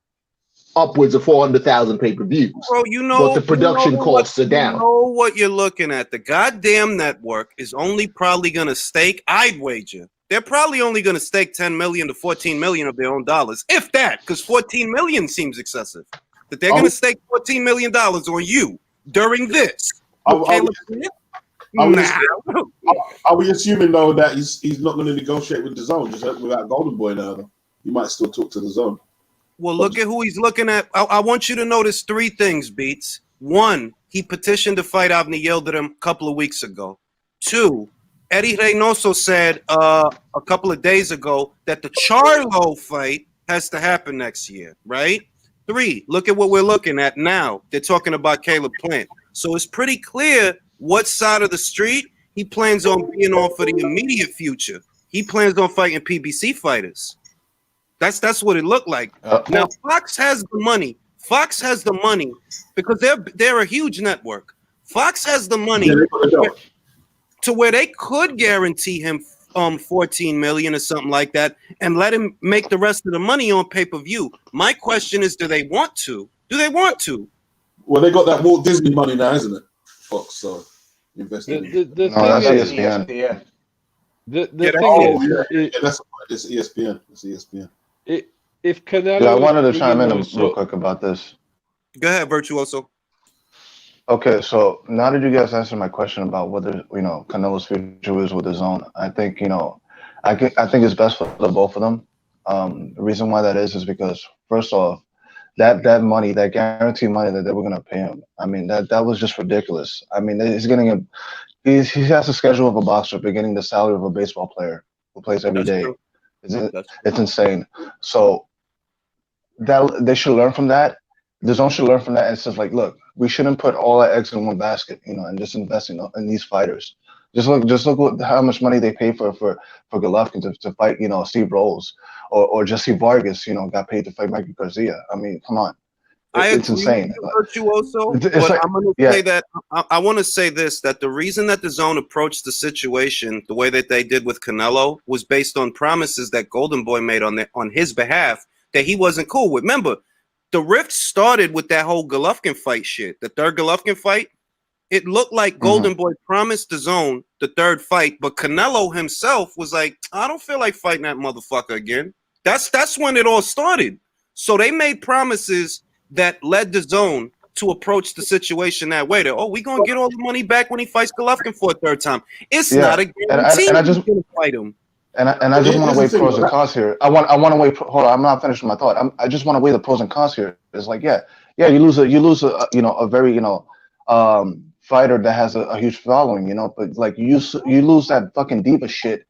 upwards of 400,000 pay-per-views. Bro, but the production costs are down. You know what you're looking at. The goddamn network is only probably going to stake, I'd wager, they're probably only going to stake 10 million to 14 million of their own dollars, if that, because 14 million seems excessive. That they're going to stake $14 million on you during this. Are we assuming though that he's not going to negotiate with the zone just without Golden Boy now? Though he might still talk to the zone. Well, look at who he's looking at. I want you to notice 3 things, Beats. 1, he petitioned to fight Avni Yildirim a couple of weeks ago. 2, Eddie Reynoso said a couple of days ago that the Charlo fight has to happen next year, right? 3, look at what we're looking at now. They're talking about Caleb Plant. So it's pretty clear what side of the street he plans on being on for the immediate future. He plans on fighting PBC fighters. That's what it looked like. Now Fox has the money. Fox has the money because they're a huge network. Fox has the money to where they could guarantee him 14 million or something like that and let him make the rest of the money on pay-per-view. My question is, do they want to? Well, they got that Walt Disney money now, isn't it? Fox, so invested. No, that's ESPN. It's ESPN. It's ESPN. If Canelo, I wanted to chime in real quick about this. Go ahead, Virtuoso. Okay, so now that you guys answered my question about whether Canelo's future is with the zone, I think I think it's best for the both of them. The reason why that is because first off, that money, that guaranteed money that they were gonna pay him, I mean that was just ridiculous. I mean he has a schedule of a boxer, but getting the salary of a baseball player who plays every day. It's insane. So that they should learn from that. The zone should learn from that. It's just like, look, we shouldn't put all our eggs in one basket, and just invest in these fighters. Just look how much money they pay for Golovkin to fight, Steve Rolls or Jesse Vargas, got paid to fight Mikey Garcia. I mean, come on. It's insane. Virtuoso, but I'm going to say that I want to say this, that the reason that the zone approached the situation the way that they did with Canelo was based on promises that Golden Boy made on his behalf that he wasn't cool with. Remember, the rift started with that whole Golovkin fight shit. The third Golovkin fight, it looked like Golden Boy promised the zone the third fight, but Canelo himself was like, I don't feel like fighting that motherfucker again. That's when it all started. So they made promises that led the zone to approach the situation that way. That, we're going to get all the money back when he fights Golovkin for a third time. It's not a guarantee he's going to fight him. I just want to weigh Here's the pros thing, and cons here. I want to weigh. Hold on, I'm not finished my thought. I just want to weigh the pros and cons here. It's like, yeah, you lose a a very fighter that has a huge following, but like you lose that fucking diva shit,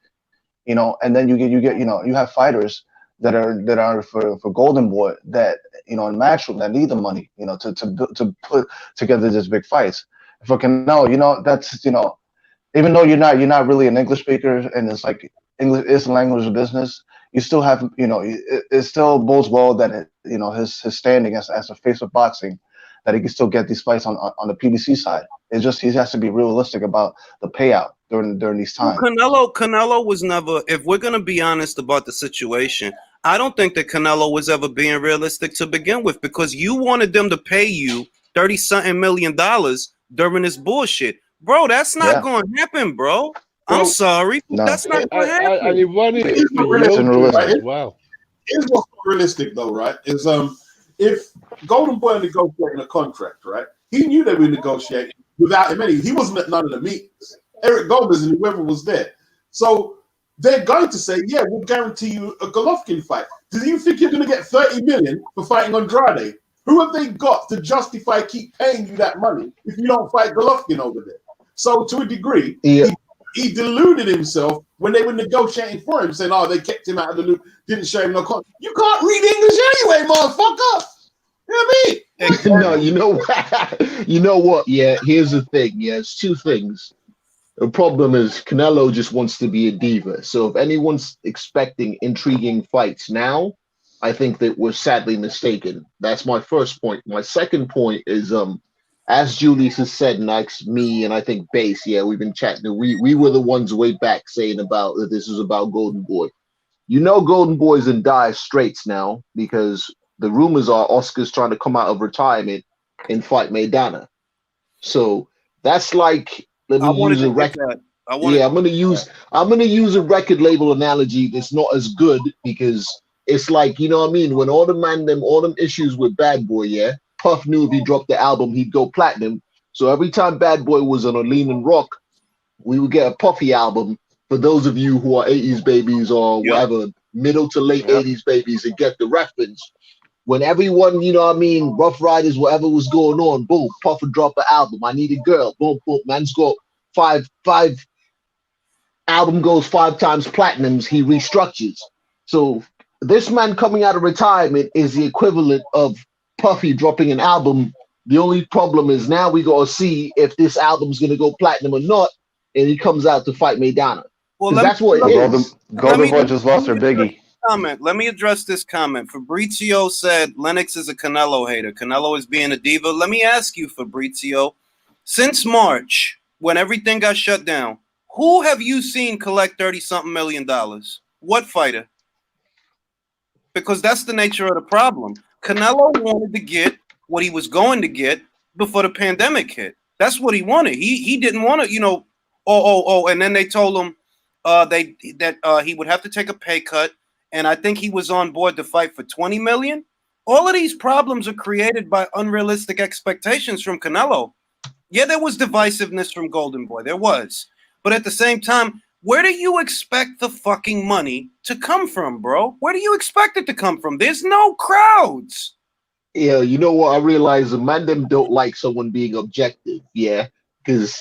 and then you get you have fighters that are for Golden Boy that in matchroom that need the money, to put together these big fights. For Canelo, that's even though you're not really an English speaker and it's like English is the language of business, you still have it still bodes well that his standing as a face of boxing, that he can still get these fights on the PBC side. It's just he has to be realistic about the payout during these times. Canelo was never. If we're gonna be honest about the situation, I don't think that Canelo was ever being realistic to begin with, because you wanted them to pay you $30-something million during this bullshit, bro. That's not going to happen, bro. I'm sorry, that's not going to happen. And he won it It's for realistic, Yogi as well. Here's what's not realistic though, right? Is if Golden Boy negotiating a contract, right? He knew they were negotiating without him. He wasn't at none of the meetings. Eric Gomez and whoever was there. So they're going to say, yeah, we'll guarantee you a Golovkin fight. Do you think you're going to get 30 million for fighting Andrade? Who have they got to justify keep paying you that money if you don't fight Golovkin over there? So to a degree, he deluded himself when they were negotiating for him, saying, oh, they kept him out of the loop, didn't show him no contract. You can't read English anyway, motherfucker. You know what I mean? No, you know what? Yeah, here's the thing. Yeah, it's two things. The problem is Canelo just wants to be a diva. So if anyone's expecting intriguing fights now, I think that we're sadly mistaken. That's my first point. My second point is, as Julius has said, next me and I think Base, yeah, we've been chatting. We were the ones way back saying about that this is about Golden Boy. Golden Boy's in dire straits now because the rumors are Oscar's trying to come out of retirement and fight Maidana. So that's like, let me use a record. I'm gonna use a record label analogy that's not as good, because it's like, you know what I mean, when all them issues with Bad Boy, yeah, Puff knew if he dropped the album he'd go platinum. So every time Bad Boy was on a Lean and Rock, we would get a Puffy album. For those of you who are 80s babies or whatever, middle to late 80s babies, and get the reference. When everyone, you know what I mean, Rough Riders, whatever was going on, boom, Puff would drop an album. I Need a Girl, boom, boom, man's got five album goes 5 times platinums, he restructures. So this man coming out of retirement is the equivalent of Puffy dropping an album. The only problem is now we got to see if this album's going to go platinum or not, and he comes out to fight Maidana. Well, that's what it is. Golden Boy just lost her Biggie. Let me address this comment. Fabrizio said Lennox is a Canelo hater. Canelo is being a diva. Let me ask you, Fabrizio, since March, when everything got shut down, who have you seen collect $30-something million? What fighter? Because that's the nature of the problem. Canelo wanted to get what he was going to get before the pandemic hit. That's what he wanted. He didn't want to, and then they told him he would have to take a pay cut. And I think he was on board to fight for 20 million. All of these problems are created by unrealistic expectations from Canelo. Yeah, there was divisiveness from Golden Boy. There was. But at the same time, where do you expect the fucking money to come from, bro? Where do you expect it to come from? There's no crowds. Yeah, you know what? I realize the man them don't like someone being objective. Yeah, because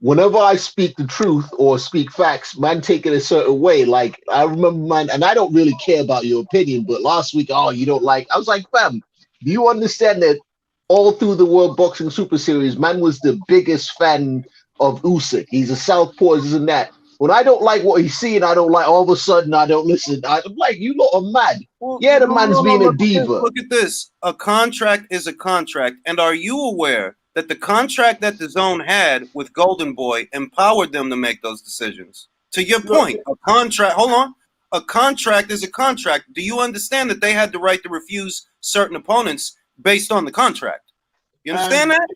whenever I speak the truth or speak facts, man take it a certain way. Like, I remember, man, and I don't really care about your opinion, but last week, you don't like, I was like, fam, do you understand that all through the World Boxing Super Series, man was the biggest fan of Usyk. He's a southpaw, this and that. When I don't like what he's seeing, I don't like, all of a sudden, I don't listen. I'm like, you lot are mad. Well, the man's being a diva. Look at this. A contract is a contract. And are you aware that the contract that the Zone had with Golden Boy empowered them to make those decisions? To your point, a contract, hold on, a contract is a contract. Do you understand that they had the right to refuse certain opponents based on the contract? You understand that?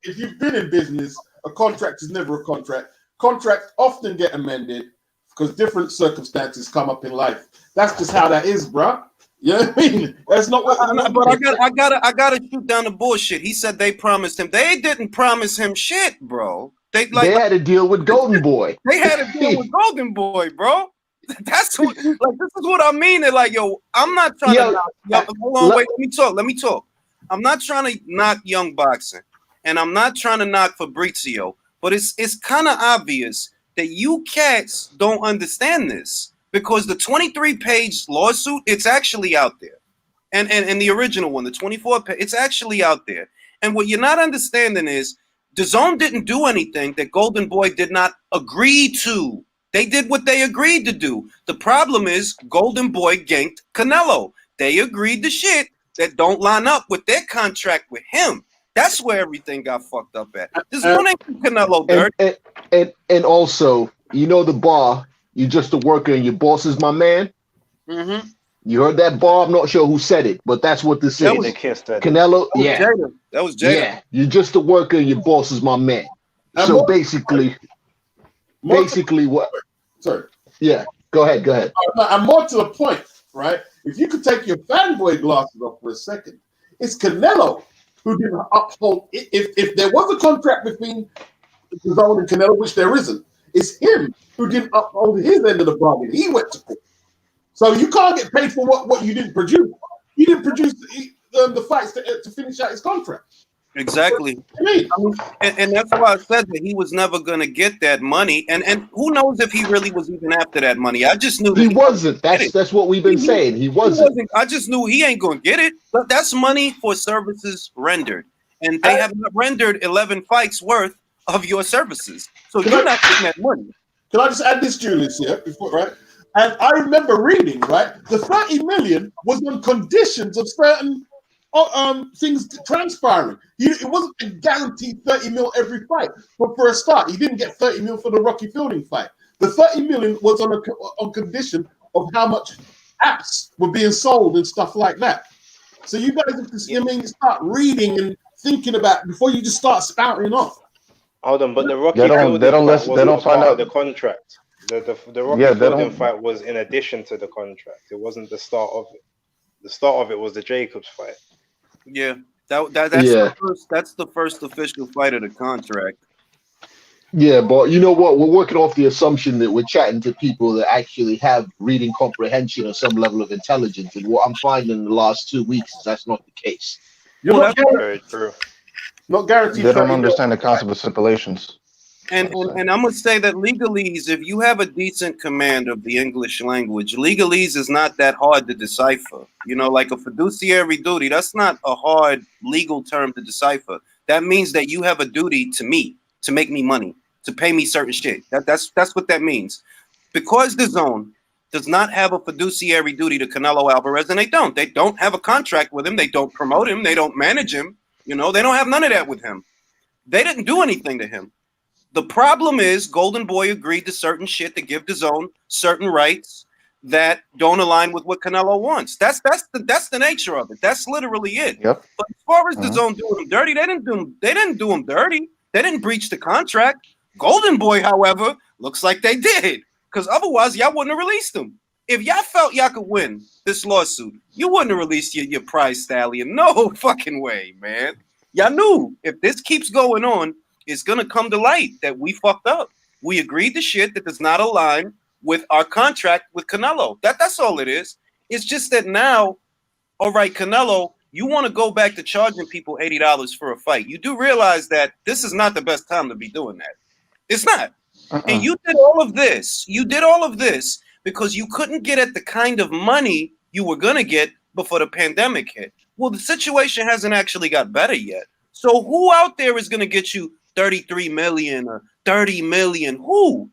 If you've been in business, a contract is never a contract. Contracts often get amended because different circumstances come up in life. That's just how that is, bro. You know what I mean? That's not what. But I gotta shoot down the bullshit. He said they promised him. They didn't promise him shit, bro. They had a deal with Golden Boy. They had a deal with Golden Boy, bro. That's what, like, this is what I mean. And like, yo, I'm not trying to knock. Hold on, wait, let me talk. I'm not trying to knock young boxing, and I'm not trying to knock Fabrizio, but it's kind of obvious that you cats don't understand this because the 23-page lawsuit, it's actually out there, and the original one, the 24-page, it's actually out there. And what you're not understanding is DAZN didn't do anything that Golden Boy did not agree to. They did what they agreed to do. The problem is Golden Boy ganked Canelo. They agreed to shit that don't line up with their contract with him. That's where everything got fucked up at. This one ain't Canelo dirt. And also, you know the bar, you're just a worker and your boss is my man. Mm-hmm. You heard that bar? I'm not sure who said it, but that's what this is. Canelo, That was Jada. Yeah, you're just a worker and your boss is my man. So basically what? Sorry. Yeah, go ahead. I'm more to the point, right? If you could take your fanboy glasses off for a second, it's Canelo who didn't uphold. If there was a contract between DAZN and Canelo, which there isn't, it's him who didn't uphold his end of the bargain. He went to court. So you can't get paid for what you didn't produce. You didn't produce the fights to finish out his contract. Exactly. And that's why I said that he was never going to get that money. And who knows if he really was even after that money. I just knew that he wasn't. That's what we've been saying. He wasn't. I just knew he ain't going to get it. But that's money for services rendered. And they have not rendered 11 fights worth of your services. So you're not getting that money. Can I just add this, Julius, here, before, right? And I remember reading, right, the 30 million was on conditions of certain things transpiring. It wasn't a guaranteed 30 mil every fight. But for a start, he didn't get 30 mil for the Rocky Fielding fight. The 30 million was on condition of how much apps were being sold and stuff like that. So you guys have to start reading and thinking about before you just start spouting off. Hold on, but the Rocky Fielding fight wasn't find part out of the contract. The Rocky Fielding fight was in addition to the contract. It wasn't the start of it. The start of it was the Jacobs fight. Yeah, that's the first official fight of the contract. Yeah, but you know what? We're working off the assumption that we're chatting to people that actually have reading comprehension or some level of intelligence. And what I'm finding in the last 2 weeks is that's not the case. You're very true. Not guaranteed. They don't understand the concept of stipulations. And I'm gonna say that legalese, if you have a decent command of the English language, legalese is not that hard to decipher. You know, like a fiduciary duty, that's not a hard legal term to decipher. That means that you have a duty to me, to make me money, to pay me certain shit. That's what that means. Because DAZN does not have a fiduciary duty to Canelo Alvarez, and they don't have a contract with him, they don't promote him, they don't manage him, you know, they don't have none of that with him. They didn't do anything to him. The problem is Golden Boy agreed to certain shit to give DAZN certain rights that don't align with what Canelo wants. That's the nature of it. That's literally it. Yep. But as far as DAZN doing him dirty, they didn't do him dirty. They didn't breach the contract. Golden Boy, however, looks like they did. Because otherwise, y'all wouldn't have released him. If y'all felt y'all could win this lawsuit, you wouldn't have released your prize stallion. No fucking way, man. Y'all knew if this keeps going on, it's going to come to light that we fucked up. We agreed to shit that does not align with our contract with Canelo. That's all it is. It's just that now, all right, Canelo, you want to go back to charging people $80 for a fight. You do realize that this is not the best time to be doing that. It's not. And you did all of this. You did all of this because you couldn't get at the kind of money you were going to get before the pandemic hit. Well, the situation hasn't actually got better yet. So who out there is going to get you 33 million or 30 million? Who?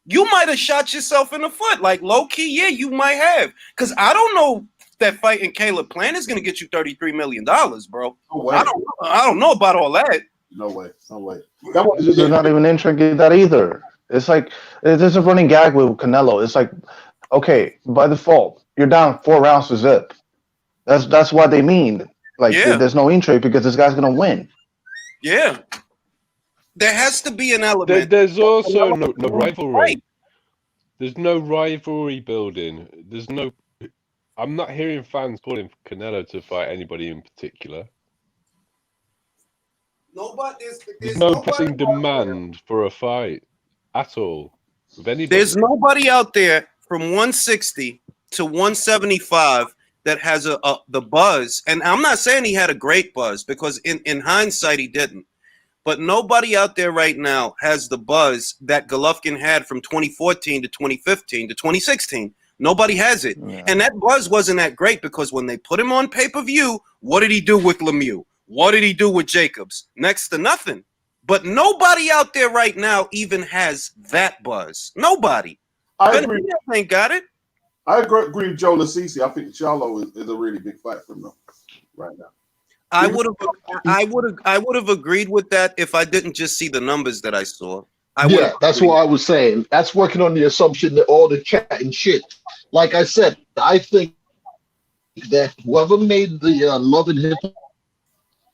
You might have shot yourself in the foot. Like low key, yeah, you might have. Because I don't know that fighting Caleb Plant is going to get you $33 million, bro. No way. I don't know about all that. No way. They're not even interested in that either. It's like there's a running gag with Canelo. It's like, okay, by default, you're down 4 rounds to zip. That's what they mean. Like there's no intrigue because this guy's gonna win. Yeah. There has to be an element. There's also no rivalry. Right. There's no rivalry building. I'm not hearing fans calling for Canelo to fight anybody in particular. There's no pressing demand for a fight at all. with anybody. There's nobody out there from 160 to 175 that has the buzz. And I'm not saying he had a great buzz, because in hindsight he didn't. But nobody out there right now has the buzz that Golovkin had from 2014 to 2015 to 2016. Nobody has it. Yeah. And that buzz wasn't that great, because when they put him on pay-per-view, what did he do with Lemieux? What did he do with Jacobs? Next to nothing. But nobody out there right now even has that buzz. Nobody. I agree. Benavidez ain't got it. I agree with Joe Lasisi. I think Charlo is a really big fight for him though, right now. I would have agreed with that if I didn't just see the numbers that I saw. That's what I was saying. That's working on the assumption that all the chat and shit. Like I said, I think that whoever made the love and hip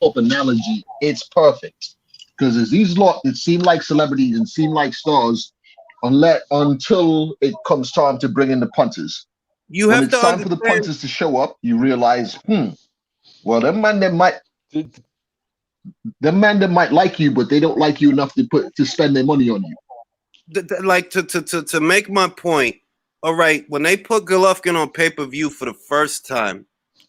hop analogy, it's perfect. Because as these lot that seem like celebrities and seem like stars, until it comes time to bring in the punters. When it's time for the punters to show up, you realize, well, them man that might like you, but they don't like you enough to spend their money on you. Like to make my point. All right, when they put Golovkin on pay-per-view for the first time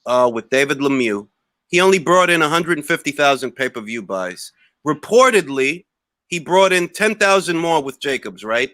with David Lemieux, he only brought in 150,000 pay-per-view buys. Reportedly, he brought in 10,000 more with Jacobs, right?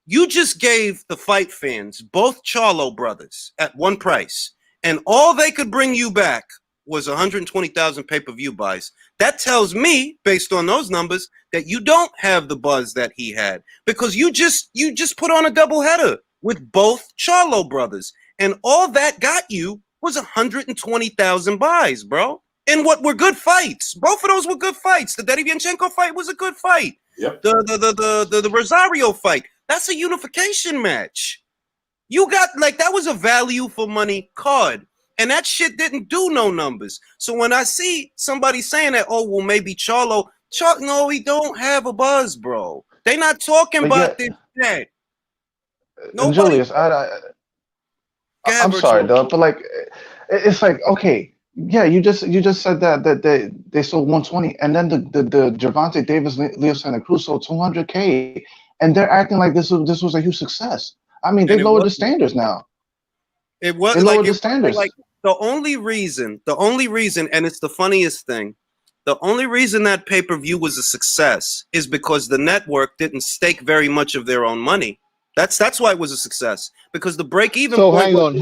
You just gave the fight fans, both Charlo brothers, at one price, and all they could bring you back was 120,000 pay-per-view buys. That tells me, based on those numbers, that you don't have the buzz that he had, because you just put on a doubleheader with both Charlo brothers, and all that got you was 120,000 buys, bro. And what were good fights? Both of those were good fights. The Derevyanchenko fight was a good fight. Yep. The Rosario fight, that's a unification match. You got, like, that was a value for money card. And that shit didn't do no numbers. So when I see somebody saying that, oh, well, maybe Charlo, no, he don't have a buzz, bro. They not talking about this shit. Julius, I'm sorry, though, but like, it's like, okay, yeah, you just said that they sold 120, and then the Gervonta Davis, Leo Santa Cruz sold 200K, and they're acting like this was a huge success. I mean, they lowered the standards now. It was they lowered the standards. Like the only reason, and it's the funniest thing, the only reason that pay-per-view was a success is because the network didn't stake very much of their own money. That's why it was a success, because the break-even. So hang on.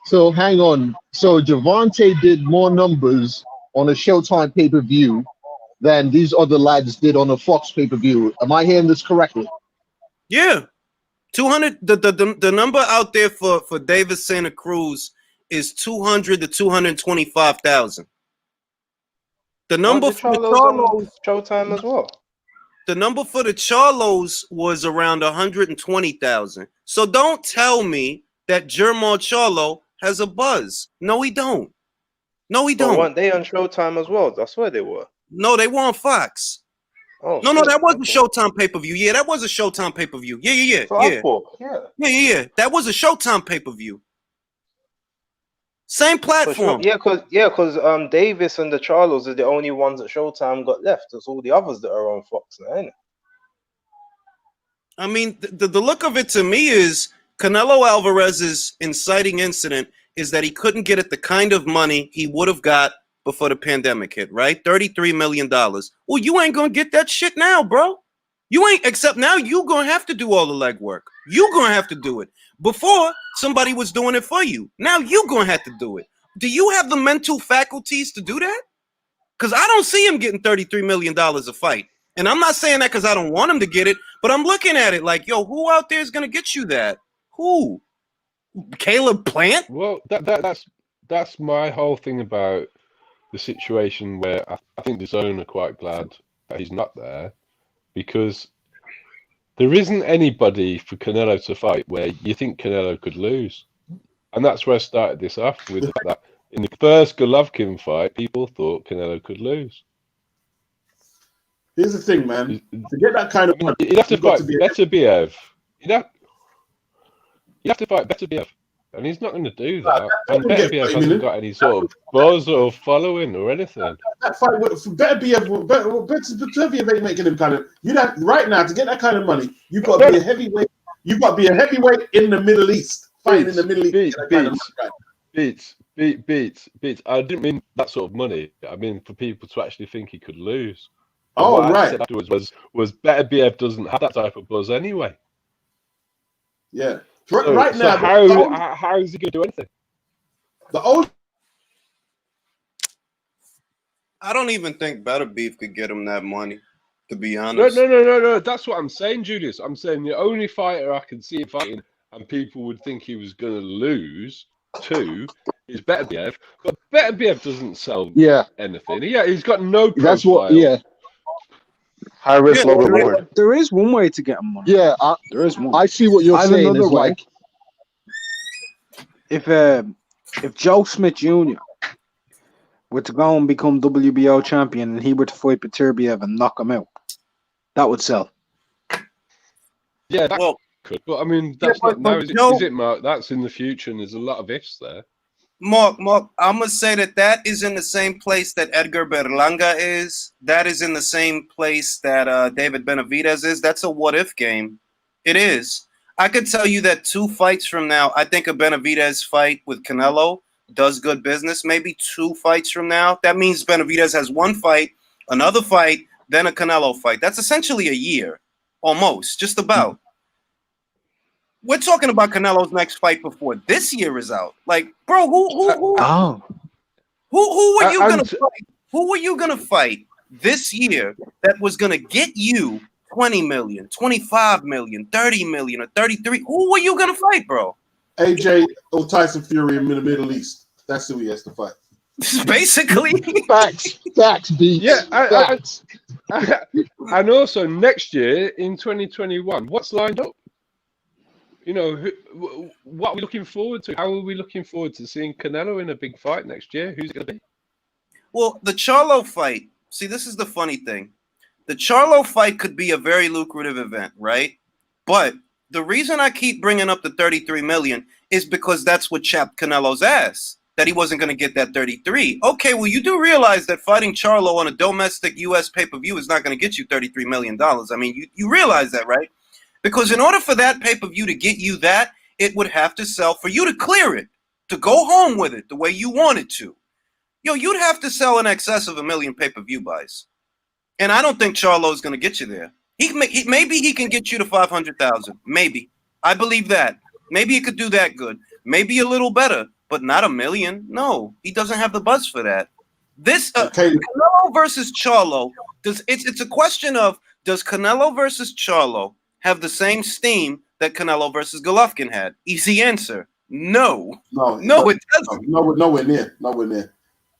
So hang on. So Gervonta did more numbers on a Showtime pay-per-view than these other lads did on a Fox pay-per-view. Am I hearing this correctly? Yeah. 200. The number out there for Davis Santa Cruz is 200 to 225,000. The number for the Charlos, Showtime as well. The number for the Charlos was around 120,000. So don't tell me that Jermall Charlo has a buzz. No, he don't. No, he don't. Weren't they on Showtime as well? That's where they were. No, they were on Fox. Oh, no, that was a Showtime pay-per-view. Yeah, that was a Showtime pay-per-view. Yeah. That was a Showtime pay-per-view. Same platform. Because Davis and the Charlos are the only ones that Showtime got left. It's all the others that are on Fox now, ain't it? I mean, the look of it to me is Canelo Alvarez's inciting incident is that he couldn't get at the kind of money he would have got before the pandemic hit, right? $33 million. Well, you ain't going to get that shit now, bro. You ain't, except now you going to have to do all the legwork. You going to have to do it. Before, somebody was doing it for you. Now you going to have to do it. Do you have the mental faculties to do that? Because I don't see him getting $33 million a fight. And I'm not saying that because I don't want him to get it, but I'm looking at it like, yo, who out there is going to get you that? Who? Caleb Plant? Well, that's my whole thing about the situation where I think the zone are quite glad that he's not there, because there isn't anybody for Canelo to fight where you think Canelo could lose. And that's where I started this off with the fact that in the first Golovkin fight, people thought Canelo could lose. Here's the thing, man. To get that kind of money, you'd have to fight Beterbiev. You'd have to fight Beterbiev. and he's not going to do that. And He'll get Beterbiev 30 hasn't million. got any sort of buzz or following or anything. That fight Beterbiev ain't making him kind of. You know, right now to get that kind of money, you've got to be a heavyweight. You've got to be a heavyweight in the Middle East, fighting in the Middle East. To get that kind of money, right? Beats. I didn't mean that sort of money. I mean for people to actually think he could lose. And Oh, what I right. said afterwards was Beterbiev doesn't have that type of buzz anyway. Yeah. So, Right so now, how is he going to do anything? the old. I don't even think Better Beef could get him that money, to be honest. No. That's what I'm saying, Julius. I'm saying the only fighter I can see him fighting and people would think he was going to lose to is Beterbiev. But Beterbiev doesn't sell anything. Yeah, he's got no profile. That's what. High risk, low reward. There is one way to get him money. Yeah, There is one. I see what you're I have saying. another Is way. like, If Joe Smith Jr. were to go and become WBO champion and he were to fight Beterbiev and knock him out, that would sell. Yeah, that could. But I mean, that's not now, is it, Mark? That's in the future, and there's a lot of ifs there. Mark, I'm going to say that is in the same place that Edgar Berlanga is. That is in the same place that David Benavidez is. That's a what-if game. It is. I could tell you that 2 fights from now, I think a Benavidez fight with Canelo does good business. Maybe 2 fights from now. That means Benavidez has 1 fight, another fight, then a Canelo fight. That's essentially a year, almost, just about. We're talking about Canelo's next fight before this year is out. Like, bro, who were you gonna fight? Who were you gonna fight this year that was gonna get you 20 million, 25 million, 30 million, or 33? Who were you gonna fight, bro? AJ or Tyson Fury in the Middle East. That's who he has to fight. Basically. facts, B. Yeah, facts. And also next year in 2021, what's lined up? You know, what are we looking forward to? How are we looking forward to seeing Canelo in a big fight next year? Who's it going to be? Well, the Charlo fight, see, this is the funny thing. The Charlo fight could be a very lucrative event, right? But the reason I keep bringing up the 33 million is because that's what chapped Canelo's ass, that he wasn't going to get that 33. Okay, well, you do realize that fighting Charlo on a domestic U.S. pay-per-view is not going to get you $33 million. I mean, you realize that, right? Because in order for that pay-per-view to get you that, it would have to sell for you to clear it, to go home with it the way you wanted to. Yo, you'd have to sell in excess of 1 million pay-per-view buys. And I don't think Charlo's going to get you there. Maybe he can get you to 500,000. Maybe. I believe that. Maybe he could do that good. Maybe a little better, but not 1 million. No, he doesn't have the buzz for that. This Canelo versus Charlo, it's a question of, does Canelo versus Charlo have the same steam that Canelo versus Golovkin had? Easy answer. No, it doesn't. Nowhere near.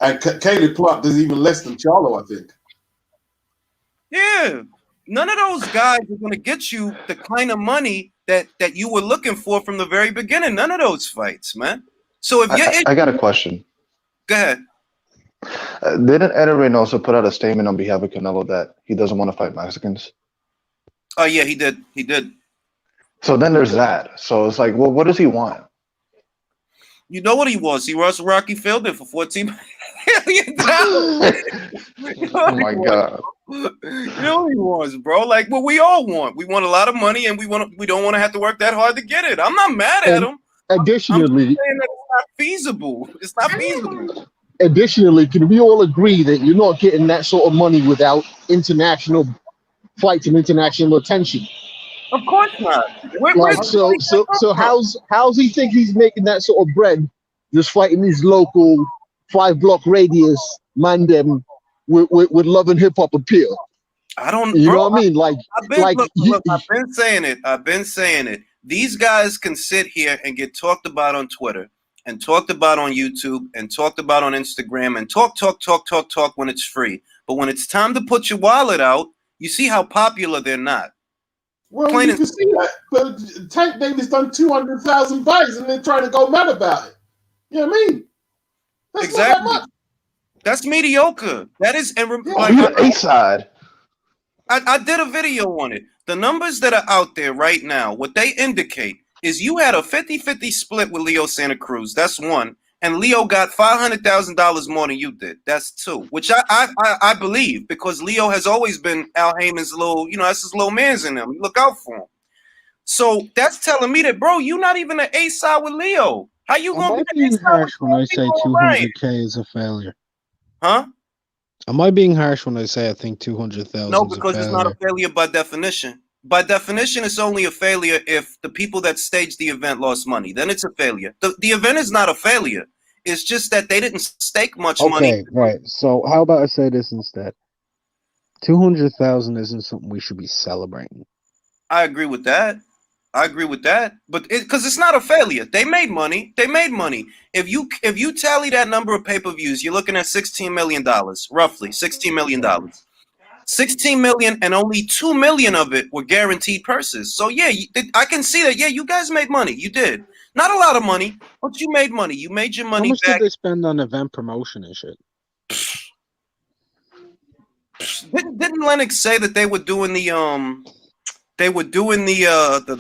And Caleb Plant is even less than Charlo, I think. Yeah, none of those guys are going to get you the kind of money that you were looking for from the very beginning. None of those fights, man. So if I got a question. Go ahead. Didn't Ed Reynoso put out a statement on behalf of Canelo that he doesn't want to fight Mexicans? Oh yeah, he did. He did. So then there's that. So it's like, well, what does he want? You know what he was? He was Rocky Fielding for $14 million. Oh my god. You know what he was, bro? Like what we all want. We want a lot of money, and we don't want to have to work that hard to get it. I'm not mad at him. Additionally, I'm saying that it's not feasible. It's not feasible. Additionally, can we all agree that you're not getting that sort of money without international fights and international attention? Of course not. So how's he think he's making that sort of bread just fighting these local 5-block radius man them with love and hip hop appeal? I don't. You know what I mean? Like, look, I've been saying it. These guys can sit here and get talked about on Twitter and talked about on YouTube and talked about on Instagram and talk when it's free. But when it's time to put your wallet out, you see how popular they're not. Well, you can see that. But Tank Davis done 200,000 buys and they're trying to go mad about it. You know what I mean? That's exactly. Not that much. That's mediocre. That is, and A-side. I did a video on it. The numbers that are out there right now, what they indicate is you had a 50-50 split with Leo Santa Cruz. That's one. And Leo got $500,000 more than you did. That's two, which I believe, because Leo has always been Al Heyman's little, that's his little man's in him. You look out for him. So that's telling me that, bro, you're not even an A side with Leo. How you Am gonna I be an A being side harsh with when I say Leo Ryan? 200K is a failure? Huh? Am I being harsh when I say I think 200,000 No, is a because it's not a failure? failure by definition. By definition, it's only a failure if the people that staged the event lost money. Then it's a failure. The event is not a failure. It's just that they didn't stake much money. Okay, right. So how about I say this instead? 200,000 isn't something we should be celebrating. I agree with that. But because it's not a failure. They made money. If you tally that number of pay-per-views, you're looking at $16 million, roughly $16 million. 16 million, and only 2 million of it were guaranteed purses. So yeah, I can see that. Yeah, you guys made money. You did. Not a lot of money, but you made money. You made your How money much back. did they spend on event promotion and shit? Didn't Lennox say that they were doing the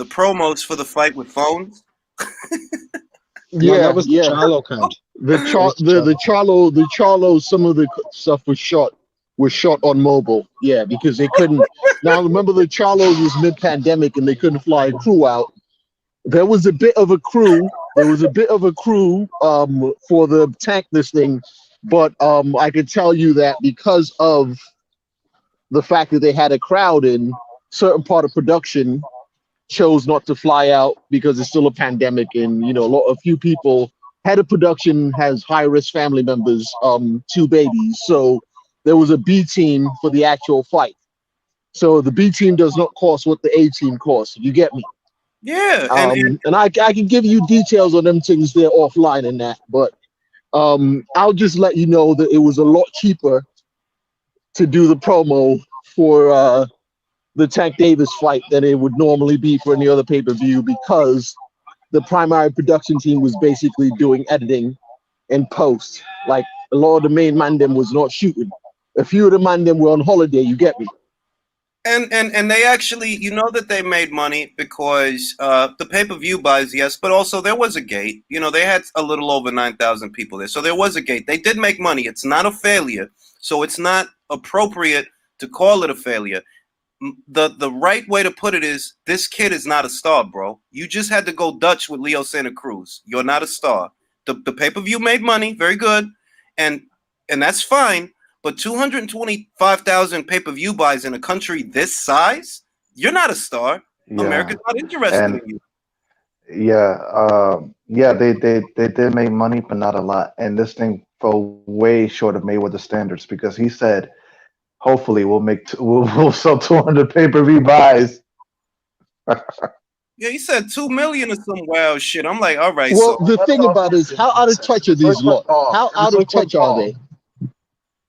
promos for the fight with phones? No, that was the Charlo count. The Charlo, some of the stuff was shot on mobile. Yeah, because they couldn't. Now remember, the Charlos was mid-pandemic and they couldn't fly a crew out. There was a bit of a crew. For the tank this thing, but I could tell you that because of the fact that they had a crowd in, certain part of production chose not to fly out because it's still a pandemic, and a few people. Head of production has high-risk family members, 2 babies, so there was a B team for the actual fight. So the B team does not cost what the A team costs. You get me? Yeah, and I can give you details on them things there offline and that, but I'll just let you know that it was a lot cheaper to do the promo for the Tank Davis fight than it would normally be for any other pay-per-view, because the primary production team was basically doing editing and post. Like, a lot of the main man them was not shooting. A few of the man them were on holiday, you get me? And they actually, that they made money because the pay-per-view buys, yes, but also there was a gate. They had a little over 9,000 people there, so there was a gate. They did make money. It's not a failure, so it's not appropriate to call it a failure. The right way to put it is, this kid is not a star, bro. You just had to go Dutch with Leo Santa Cruz. You're not a star. The pay-per-view made money, very good, and that's fine. But 225,000 pay-per-view buys in a country this size, you're not a star. Yeah. America's not interested in you. They did make money, but not a lot. And this thing fell way short of Mayweather standards, because he said, hopefully we'll sell 200 pay-per-view buys. Yeah, he said 2 million or some wild shit. I'm like, all right. Well, the thing about it is, how out of touch are these lot? How out of touch are they?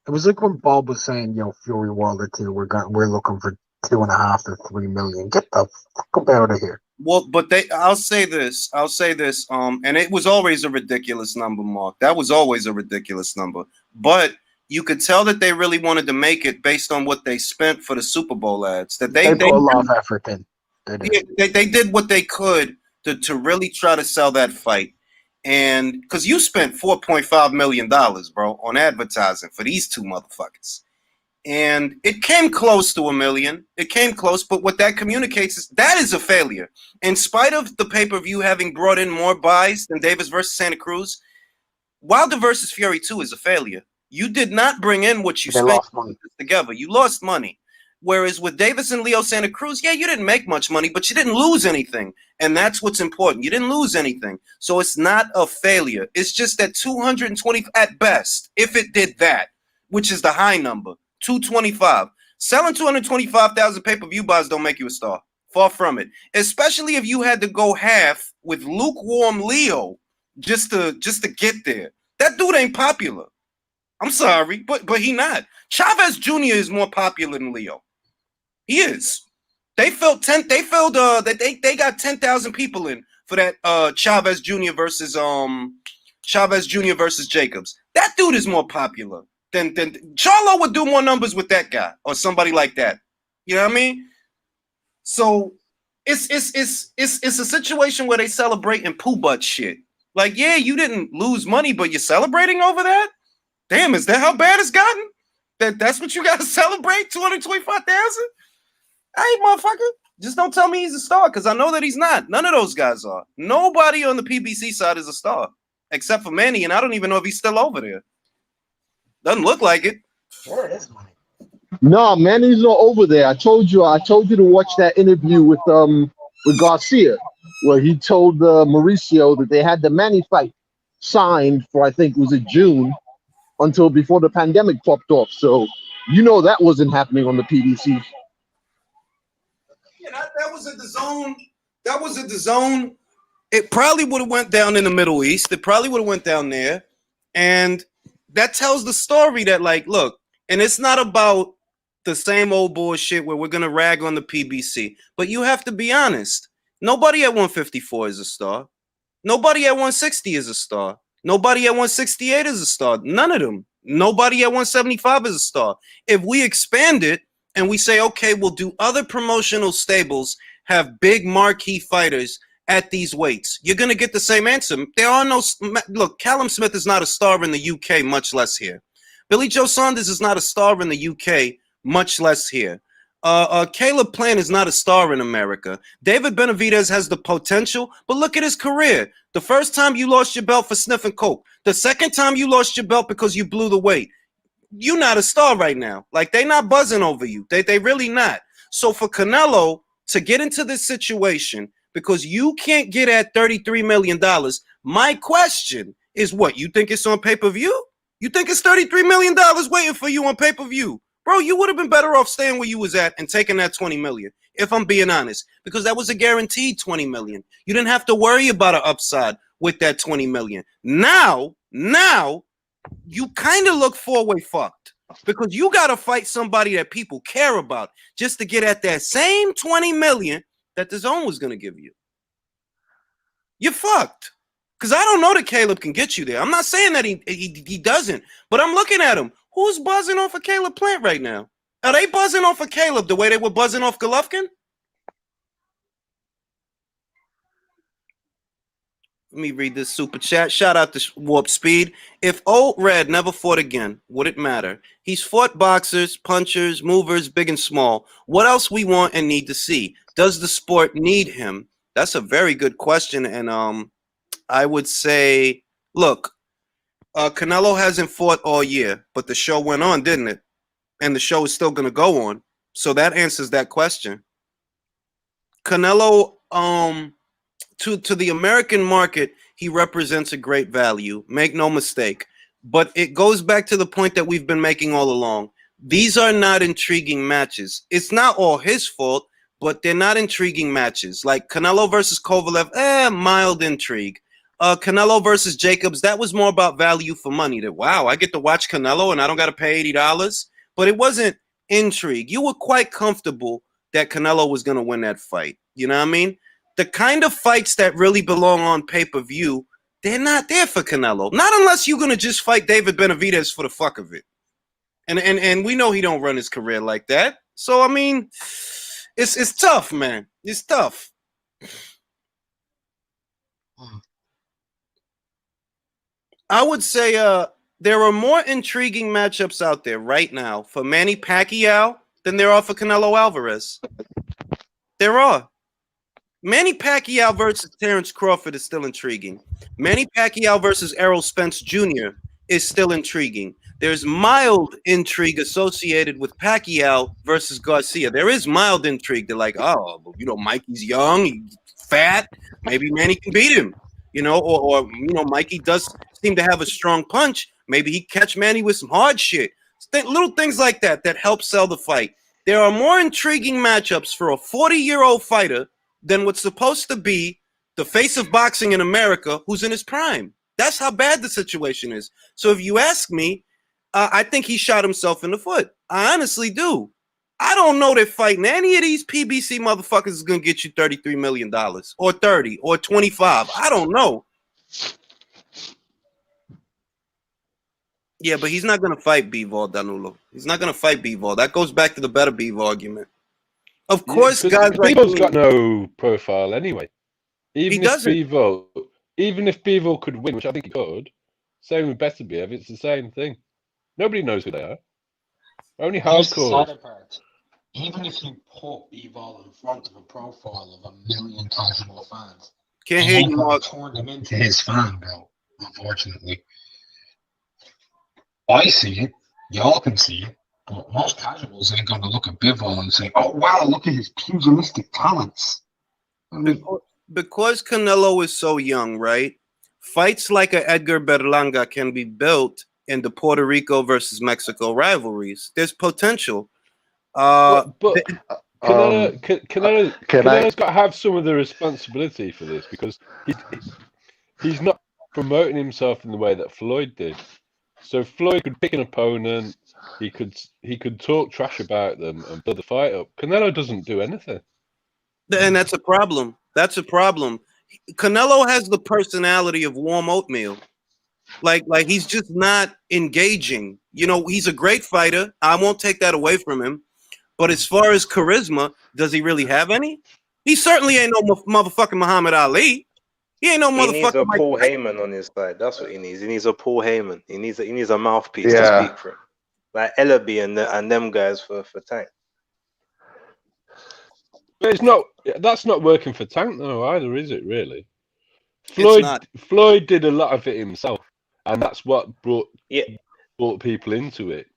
It was like when Bob was saying, Fury Wilder 2, we're looking for 2.5 to 3 million. Get the fuck out of here. Well, but I'll say this, and it was always a ridiculous number, Mark. That was always a ridiculous number. But you could tell that they really wanted to make it based on what they spent for the Super Bowl ads. That they put a lot of effort in. They did what they could to really try to sell that fight. And because you spent $4.5 million, bro, on advertising for these two motherfuckers. And it came close to $1 million. It came close, but what that communicates is that is a failure. In spite of the pay-per-view having brought in more buys than Davis versus Santa Cruz, Wilder versus Fury 2 is a failure. You did not bring in what you spent together. You lost money. Whereas with Davis and Leo Santa Cruz, yeah, you didn't make much money, but you didn't lose anything. And that's what's important. You didn't lose anything. So it's not a failure. It's just that 220 at best, if it did that, which is the high number, 225. Selling 225,000 pay-per-view buys don't make you a star. Far from it. Especially if you had to go half with lukewarm Leo just to get there. That dude ain't popular. I'm sorry, but he not. Chavez Jr. is more popular than Leo. He is. They that they got 10,000 people in for that Chavez Jr. versus Jacobs. That dude is more popular than Charlo would do more numbers with that guy or somebody like that. You know what I mean? So it's a situation where they celebrating poo butt shit. Like, yeah, you didn't lose money, but you're celebrating over that? Damn, is that how bad it's gotten? That's what you gotta celebrate? 225,000? Hey, motherfucker. Just don't tell me he's a star, because I know that he's not. None of those guys are. Nobody on the PBC side is a star. Except for Manny, and I don't even know if he's still over there. Doesn't look like it. Where is money? No, Manny's not over there. I told you to watch that interview with Garcia, where he told Mauricio that they had the Manny fight signed for, I think it was in June, until before the pandemic popped off. So you know that wasn't happening on the PDC. Yeah, that was at the zone. That was at the zone. It probably would have went down in the Middle East. It probably would have went down there. And that tells the story that, like, look, and it's not about the same old bullshit where we're going to rag on the PBC. But you have to be honest. Nobody at 154 is a star. Nobody at 160 is a star. Nobody at 168 is a star. None of them. Nobody at 175 is a star. If we expand it and we say, okay, we'll do other promotional stables, have big marquee fighters at these weights, you're going to get the same answer. There are no, look, Callum Smith is not a star in the UK, much less here. Billy Joe Saunders is not a star in the UK, much less here. Caleb Plant is not a star in America. David Benavidez has the potential, but look at his career. The first time you lost your belt for sniffing coke. The second time you lost your belt because you blew the weight. You're not a star right now. Like, they not buzzing over you. They really not. So for Canelo to get into this situation because you can't get at $33 million, my question is, what, you think it's on pay-per-view? You think it's $33 million waiting for you on pay-per-view? Bro, you would have been better off staying where you was at and taking that $20 million, if I'm being honest, because that was a guaranteed $20 million. You didn't have to worry about an upside with that $20 million. Now, you kind of look four-way fucked because you got to fight somebody that people care about just to get at that same $20 million that the zone was going to give you. You're fucked. Because I don't know that Caleb can get you there. I'm not saying that he doesn't, but I'm looking at him. Who's buzzing off of Caleb Plant right now? Are they buzzing off of Caleb the way they were buzzing off Golovkin? Let me read this super chat. Shout out to Warp Speed. If Old Red never fought again, would it matter? He's fought boxers, punchers, movers, big and small. What else we want and need to see? Does the sport need him? That's a very good question. And I would say, look, Canelo hasn't fought all year, but the show went on, didn't it? And the show is still going to go on. So that answers that question. Canelo, to the American market, he represents a great value. Make no mistake. But it goes back to the point that we've been making all along. These are not intriguing matches. It's not all his fault, but they're not intriguing matches. Like Canelo versus Kovalev, mild intrigue. Canelo versus Jacobs, that was more about value for money. That, wow, I get to watch Canelo and I don't got to pay $80. But it wasn't intrigue. You were quite comfortable that Canelo was going to win that fight. You know what I mean? The kind of fights that really belong on pay-per-view, they're not there for Canelo. Not unless you're going to just fight David Benavidez for the fuck of it. And we know he don't run his career like that. So, I mean, it's tough, man. It's tough. I would say there are more intriguing matchups out there right now for Manny Pacquiao than there are for Canelo Alvarez. There are. Manny Pacquiao versus Terrence Crawford is still intriguing. Manny Pacquiao versus Errol Spence Jr. is still intriguing. There's mild intrigue associated with Pacquiao versus Garcia. There is mild intrigue. They're like, oh, you know, Mikey's young, he's fat. Maybe Manny can beat him. You know, or you know, Mikey does seem to have a strong punch. Maybe he catch Manny with some hard shit. Little things like that help sell the fight. There are more intriguing matchups for a 40-year-old fighter than what's supposed to be the face of boxing in America who's in his prime. That's how bad the situation is. So if you ask me, I think he shot himself in the foot. I honestly do. I don't know that fighting any of these PBC motherfuckers is going to get you $33 million or 30 or 25. I don't know. Yeah, but he's not going to fight Bivol, Danilo. He's not going to fight Bivol. That goes back to the better Bivol argument. Of course, Because guys like Bevo's got no profile anyway. he Even doesn't. if Bevo could win, which I think he could, same with Beterbiev, it's the same thing. Nobody knows who they are. Only Here's the hardcore. sad part. Even if you put Evil in front of a profile of 1 million casual fans, Can't he hear ain't you, gonna Mark. turn them into his fan, bro. Unfortunately, I see it. Y'all can see it. But most casuals ain't gonna look at Bivol and say, "Oh wow, look at his pugilistic talents." I mean, Because Canelo is so young, right? Fights like a Edgar Berlanga can be built in the Puerto Rico versus Mexico rivalries. There's potential. But Can Canelo's got to have some of the responsibility for this because he's not promoting himself in the way that Floyd did. So Floyd could pick an opponent, he could talk trash about them and build the fight up. Canelo doesn't do anything. And that's a problem. That's a problem. Canelo has the personality of warm oatmeal. Like he's just not engaging. You know, he's a great fighter. I won't take that away from him. But as far as charisma, does he really have any? He certainly ain't no motherfucking Muhammad Ali. He ain't no He needs motherfucking a Mike Paul Tyson. Heyman on his side. That's what he needs. He needs a Paul Heyman. He needs a mouthpiece to Yeah. speak for him, like Ellaby and them guys for Tank. But that's not working for Tank though either, is it really? not. Floyd did a lot of it himself, and that's what brought people into it.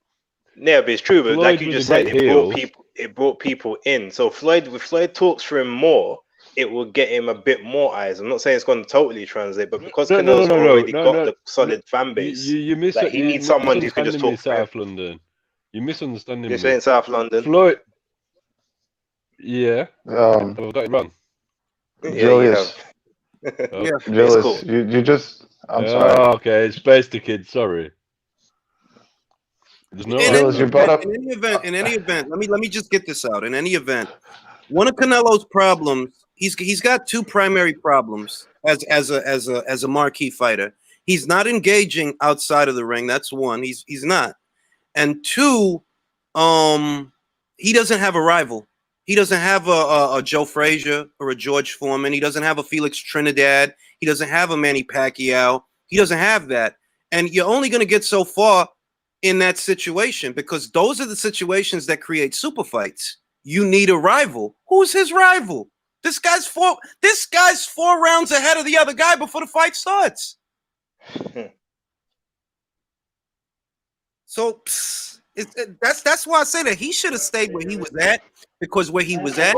Yeah, but it's true. But Floyd like you was just a said, great heel. it brought people in. So if Floyd talks for him more, it will get him a bit more eyes. I'm not saying it's going to totally translate, but because Canelo's already got the solid fan base, he needs someone who can just talk for him. South London. You're misunderstanding You're me. saying South London. Floyd. Yeah. Um, I've got it wrong. Julius. Yeah. Julius, cool. you just. I'm sorry. Oh, okay. It's Space the Kid. Sorry. There's no. Julius, you brought up. In any event, let me just get this out. In any event, one of Canelo's problems, he's got two primary problems as a marquee fighter. He's not engaging outside of the ring. That's one. He's not. And two, he doesn't have a rival. He doesn't have a Joe Frazier or a George Foreman. He doesn't have a Felix Trinidad. He doesn't have a Manny Pacquiao. He doesn't have that. And you're only going to get so far in that situation because those are the situations that create super fights. You need a rival. Who's his rival? This guy's four rounds ahead of the other guy before the fight starts. So that's why I say that he should have stayed where he was at, because where he was at,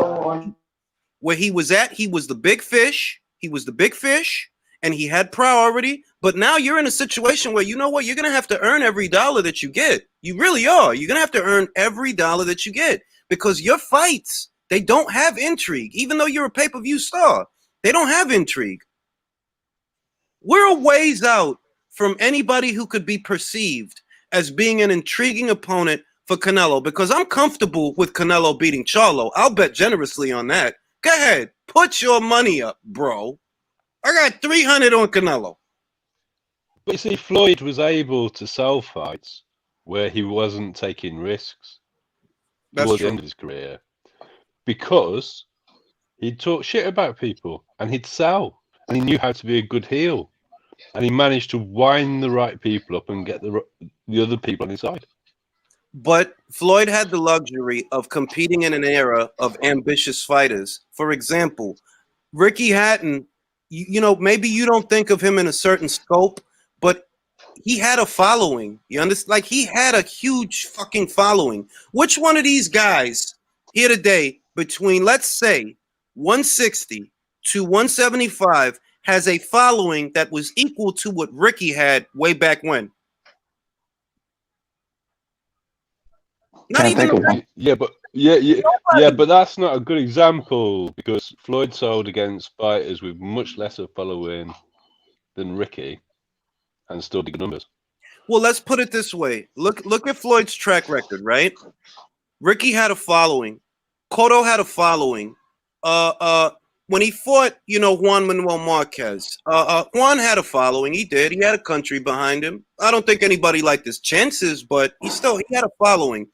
he was the big fish. He was the big fish, and he had priority. But now you're in a situation where, you know what, you're gonna have to earn every dollar that you get. You really are. You're gonna have to earn every dollar that you get because your fights, they don't have intrigue. Even though you're a pay-per-view star, they don't have intrigue. We're a ways out from anybody who could be perceived as being an intriguing opponent for Canelo, because I'm comfortable with Canelo beating Charlo. I'll bet generously on that. Go ahead, put your money up, bro. I got 300 on Canelo. But you see, Floyd was able to sell fights where he wasn't taking risks towards the end of his career because he'd talk shit about people and he'd sell, and he knew how to be a good heel, and he managed to wind the right people up and get the other people on his side. But Floyd had the luxury of competing in an era of ambitious fighters. For example, Ricky Hatton, you know, maybe you don't think of him in a certain scope, but he had a following. You understand? Like, he had a huge fucking following. Which one of these guys here today, between, let's say, 160 to 175, has a following that was equal to what Ricky had way back when? Not Can't even think of one. Yeah, but that's not a good example because Floyd sold against fighters with much lesser following than Ricky and still did good numbers. Well, let's put it this way. Look at Floyd's track record, right? Ricky had a following. Cotto had a following. When he fought, you know, Juan Manuel Marquez, Juan had a following. He did. He had a country behind him. I don't think anybody liked his chances, but he had a following.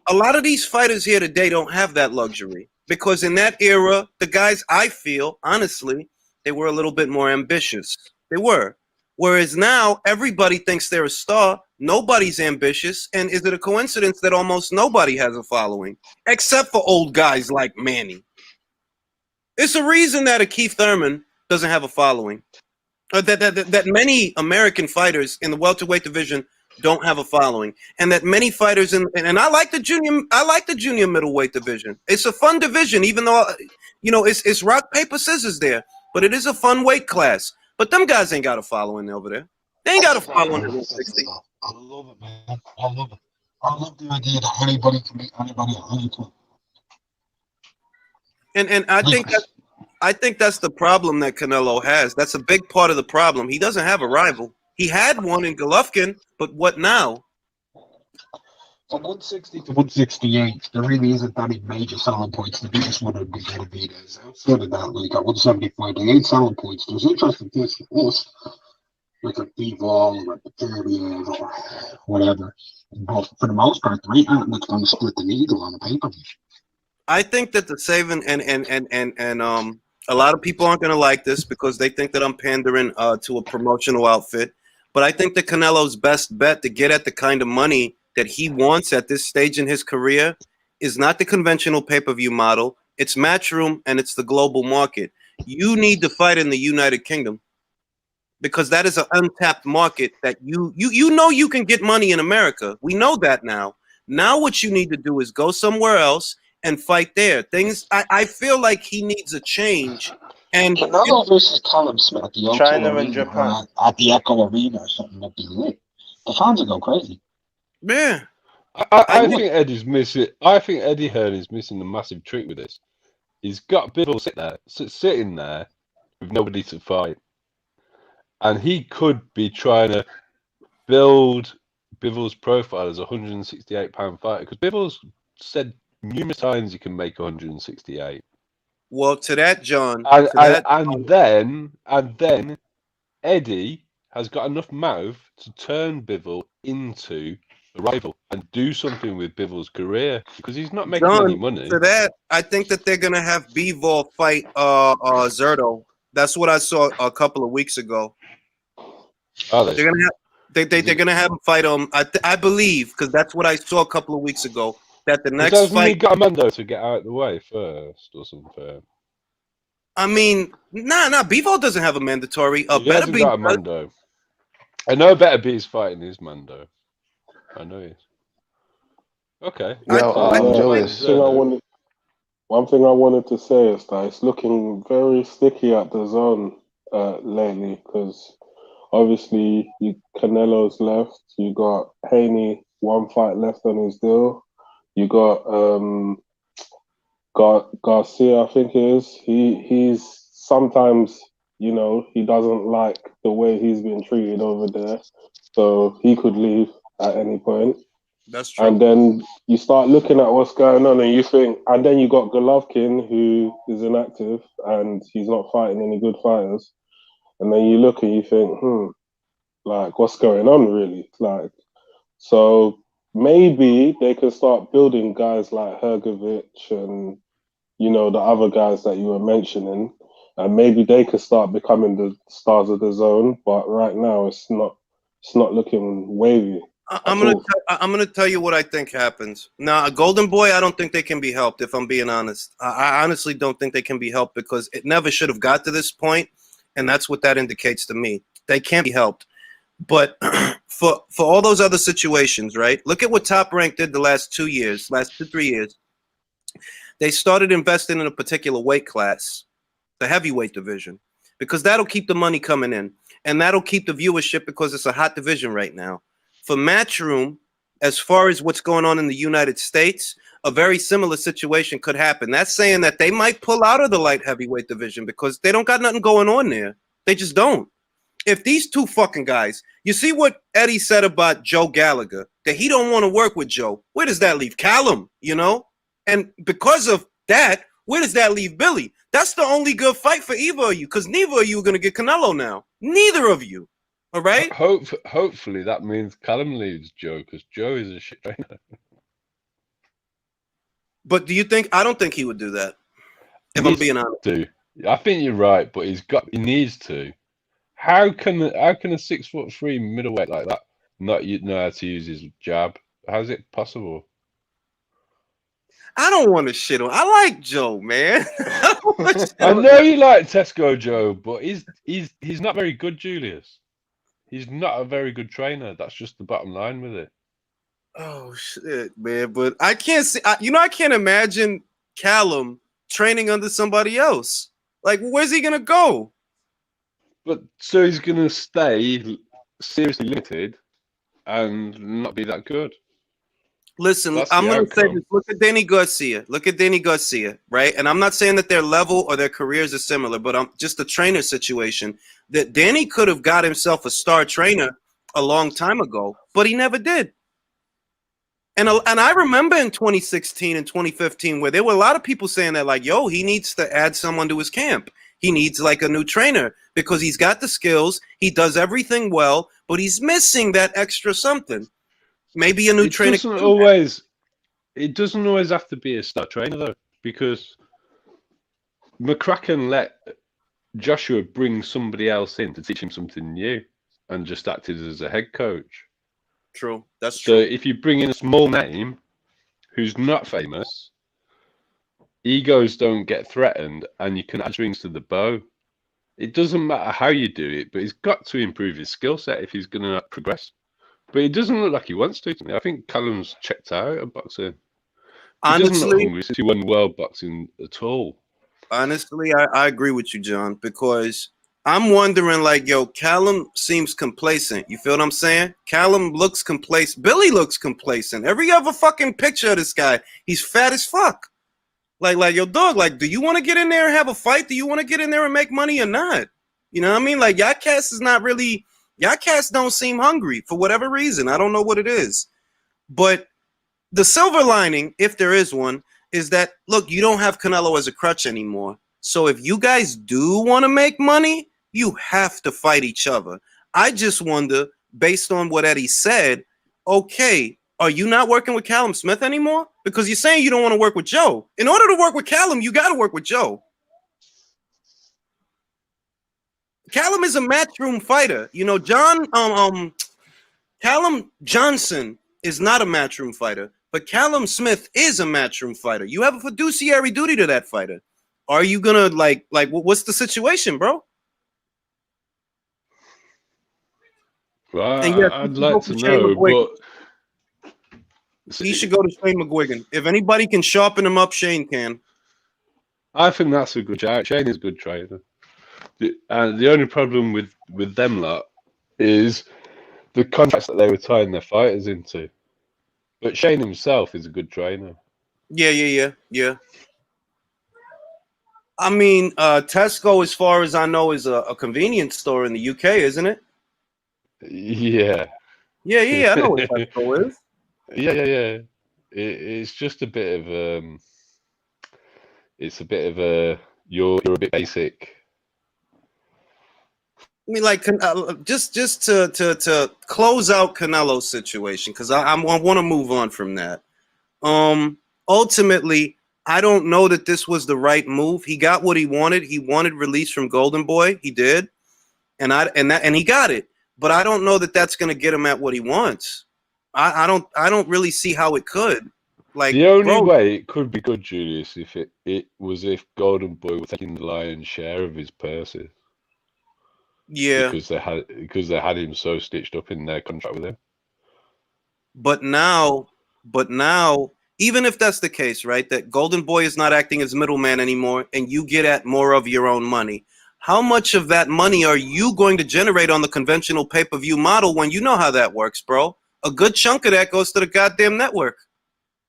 A lot of these fighters here today don't have that luxury because in that era, the guys, I feel, honestly, they were a little bit more ambitious. They were. Whereas now, everybody thinks they're a star. Nobody's ambitious. And is it a coincidence that almost nobody has a following, except for old guys like Manny? It's a reason that a Keith Thurman doesn't have a following. That many American fighters in the welterweight division don't have a following, and that many fighters and I like the junior middleweight division. It's a fun division, even though it's rock paper scissors there, but it is a fun weight class. But them guys ain't got a following over there. They ain't got a following at 160. I love it, man. I love it. I love the idea that anybody can beat anybody at any time. And I think that's the problem that Canelo has. That's a big part of the problem. He doesn't have a rival. He had one in Golovkin, but what now? From 160 to 168, there really isn't any major selling points. The biggest one would be Benavidez. Outside of that, like at 175, there ain't selling points. There's interesting things for us, like a B-Ball or a Bacteria or whatever. But for the most part, there ain't that much going to split the needle on a pay-per-view. I think that the saving and a lot of people aren't going to like this because they think that I'm pandering to a promotional outfit. But I think that Canelo's best bet to get at the kind of money that he wants at this stage in his career is not the conventional pay-per-view model. It's Matchroom and it's the global market. You need to fight in the United Kingdom because that is an untapped market that you know you can get money in America. We know that now. Now what you need to do is go somewhere else and fight there. I feel like he needs a change. And Canelo versus Callum Smith at the China and Japan at the Echo Arena or something would be lit. The fans would go crazy. Yeah, I think Eddie's missing. I think Eddie Hearn is missing the massive trick with this. He's got Bivol sitting there with nobody to fight, and he could be trying to build Bivol's profile as a £168 fighter because Bivol's said numerous times he can make 168. Well, to that, John, and then Eddie has got enough mouth to turn Bivol into a rival and do something with Bivol's career because he's not making any money. To that, I think that they're gonna have Bivol fight Zerto. That's what I saw a couple of weeks ago. Are they? They're gonna have him fight him. I believe because that's what I saw a couple of weeks ago. That the next Doesn't fight. He got Mando to get out of the way first or something. I mean, Bivol doesn't have a mandatory. He hasn't got a Mando. I know Better B's fighting his Mando. I know he is. Okay. One thing I wanted to say is that it's looking very sticky at the zone lately because obviously Canelo's left. You got Haney, one fight left on his deal. You got Garcia, I think it is. He's sometimes, he doesn't like the way he's been treated over there, so he could leave at any point. That's true. And then you start looking at what's going on, and you think, and then you got Golovkin who is inactive and he's not fighting any good fighters. And then you look and you think, like what's going on really? Like, so maybe they can start building guys like Hergovic and, the other guys that you were mentioning, and maybe they could start becoming the stars of the zone. But right now, it's not looking wavy. I'm gonna tell you what I think happens. Now, a Golden Boy, I don't think they can be helped. If I'm being honest, I honestly don't think they can be helped because it never should have got to this point, and that's what that indicates to me. They can't be helped. But for all those other situations, right? Look at what Top Rank did the last 3 years. They started investing in a particular weight class, the heavyweight division, because that'll keep the money coming in, and that'll keep the viewership because it's a hot division right now. For Matchroom, as far as what's going on in the United States, a very similar situation could happen. That's saying that they might pull out of the light heavyweight division because they don't got nothing going on there. They just don't. If these two fucking guys, you see what Eddie said about Joe Gallagher, that he don't want to work with Joe. Where does that leave Callum, And because of that, where does that leave Billy? That's the only good fight for either of you because neither of you are going to get Canelo now. Neither of you. All right? Hopefully that means Callum leaves Joe because Joe is a shit trainer. But do you think? I don't think he would do that. If I'm being honest. I think you're right, but he needs to. How can a 6'3" middleweight like that not know how to use his jab? How's it possible? I don't want to shit on. I like Joe, man. I know you like Tesco Joe, but he's not very good, Julius. He's not a very good trainer. That's just the bottom line with it. Oh shit, man! But I can't see. I can't imagine Callum training under somebody else. Like, where's he gonna go? But so he's gonna stay seriously limited and not be that good. Listen, I'm going to say this. Look at Danny Garcia. Right? And I'm not saying that their level or their careers are similar, but I'm just a trainer situation that Danny could have got himself a star trainer a long time ago, but he never did. And I remember in 2016 and 2015 where there were a lot of people saying that, like, yo, he needs to add someone to his camp. He needs like a new trainer because he's got the skills. He does everything well, but he's missing that extra something. Maybe a new trainer. It doesn't always have to be a star trainer though, because McCracken let Joshua bring somebody else in to teach him something new, and just acted as a head coach. True, that's true. So if you bring in a small name who's not famous, egos don't get threatened, and you can add strings to the bow. It doesn't matter how you do it, but he's got to improve his skill set if he's going to progress. But it doesn't look like he wants to me. I think Callum's checked out of boxing. He doesn't look hungry since he won world boxing at all. Honestly, I agree with you, John, because I'm wondering, like, yo, Callum seems complacent. You feel what I'm saying? Callum looks complacent. Billy looks complacent. Every other fucking picture of this guy, he's fat as fuck. Like, yo, dog, like, do you want to get in there and have a fight? Do you want to get in there and make money or not? You know what I mean? Like, y'all cats is not really... Y'all cats don't seem hungry for whatever reason. I don't know what it is. But the silver lining, if there is one, is that, look, you don't have Canelo as a crutch anymore. So if you guys do want to make money, you have to fight each other. I just wonder, based on what Eddie said, okay, are you not working with Callum Smith anymore? Because you're saying you don't want to work with Joe. In order to work with Callum, you got to work with Joe. Callum is a matchroom fighter. You know, Callum Johnson is not a matchroom fighter, but Callum Smith is a matchroom fighter. You have a fiduciary duty to that fighter. Are you gonna like what's the situation, bro? Well, yes, I'd like to know, but he should go to Shane McGuigan. If anybody can sharpen him up, Shane can. I think that's a good shout. Shane is a good trainer. The only problem with them lot is the contracts that they were tying their fighters into. But Shane himself is a good trainer. Yeah. I mean, Tesco, as far as I know, is a convenience store in the UK, isn't it? Yeah. Yeah. I know what Tesco is. Yeah. It's just a bit of it's a bit of a you're a bit basic. I mean, like, just to close out Canelo's situation, because I want to move on from that. Ultimately, I don't know that this was the right move. He got what he wanted. He wanted release from Golden Boy. He did, and he got it. But I don't know that that's going to get him at what he wants. I don't really see how it could. Like, the only way it could be good, Julius, if it was if Golden Boy were taking the lion's share of his purses. Yeah, because they had him so stitched up in their contract with him. But now, even if that's the case, right, that Golden Boy is not acting as middleman anymore, and you get at more of your own money, how much of that money are you going to generate on the conventional pay-per-view model when you know how that works, bro? A good chunk of that goes to the goddamn network.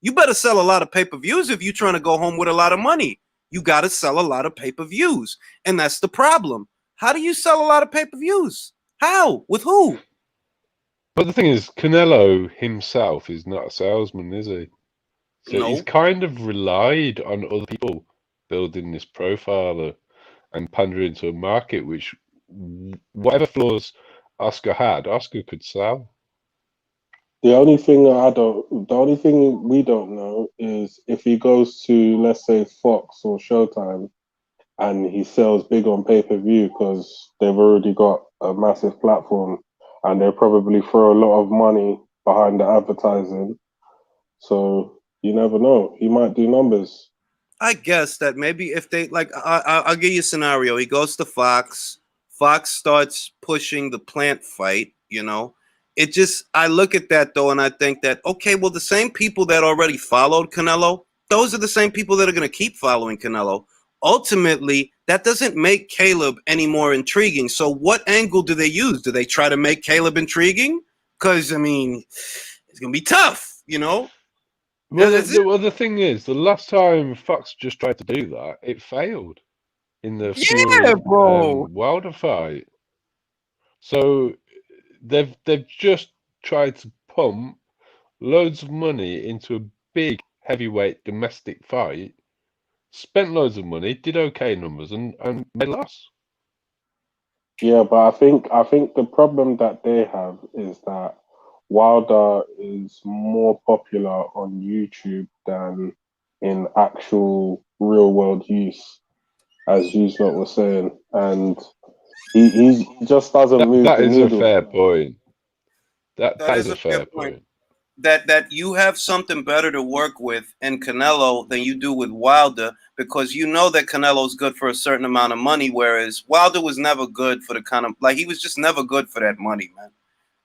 You better sell a lot of pay-per-views if you're trying to go home with a lot of money. You got to sell a lot of pay-per-views, and that's the problem. How do you sell a lot of pay-per-views? How? With who? But the thing is, Canelo himself is not a salesman, is he? So No. He's kind of relied on other people building this profile and pandering to a market which, whatever flaws Oscar had, Oscar could sell. The only thing we don't know is if he goes to, let's say, Fox or Showtime, and he sells big on pay-per-view because they've already got a massive platform, and they probably throw a lot of money behind the advertising. So you never know. He might do numbers. I guess that maybe if they like, I'll give you a scenario. He goes to Fox. Fox starts pushing the Plant fight. You know, it just I look at that though, and I think that okay, well, the same people that already followed Canelo, those are the same people that are going to keep following Canelo. Ultimately, that doesn't make Caleb any more intriguing. So, what angle do they use? Do they try to make Caleb intriguing? Because I mean, it's going to be tough. You know. Well, the thing is, the last time Fox just tried to do that, it failed in the Yeah, bro. Wilder fight. So they've just tried to pump loads of money into a big heavyweight domestic fight, spent loads of money, did okay numbers, and made a loss. Yeah, but I think the problem that they have is that Wilder is more popular on YouTube than in actual real world use, as you lot were saying, and he just doesn't move That the is a needle. fair point. That is is a fair point. That you have something better to work with in Canelo than you do with Wilder, because you know that Canelo's good for a certain amount of money, whereas Wilder was never good for the kind of like he was just never good for that money, man.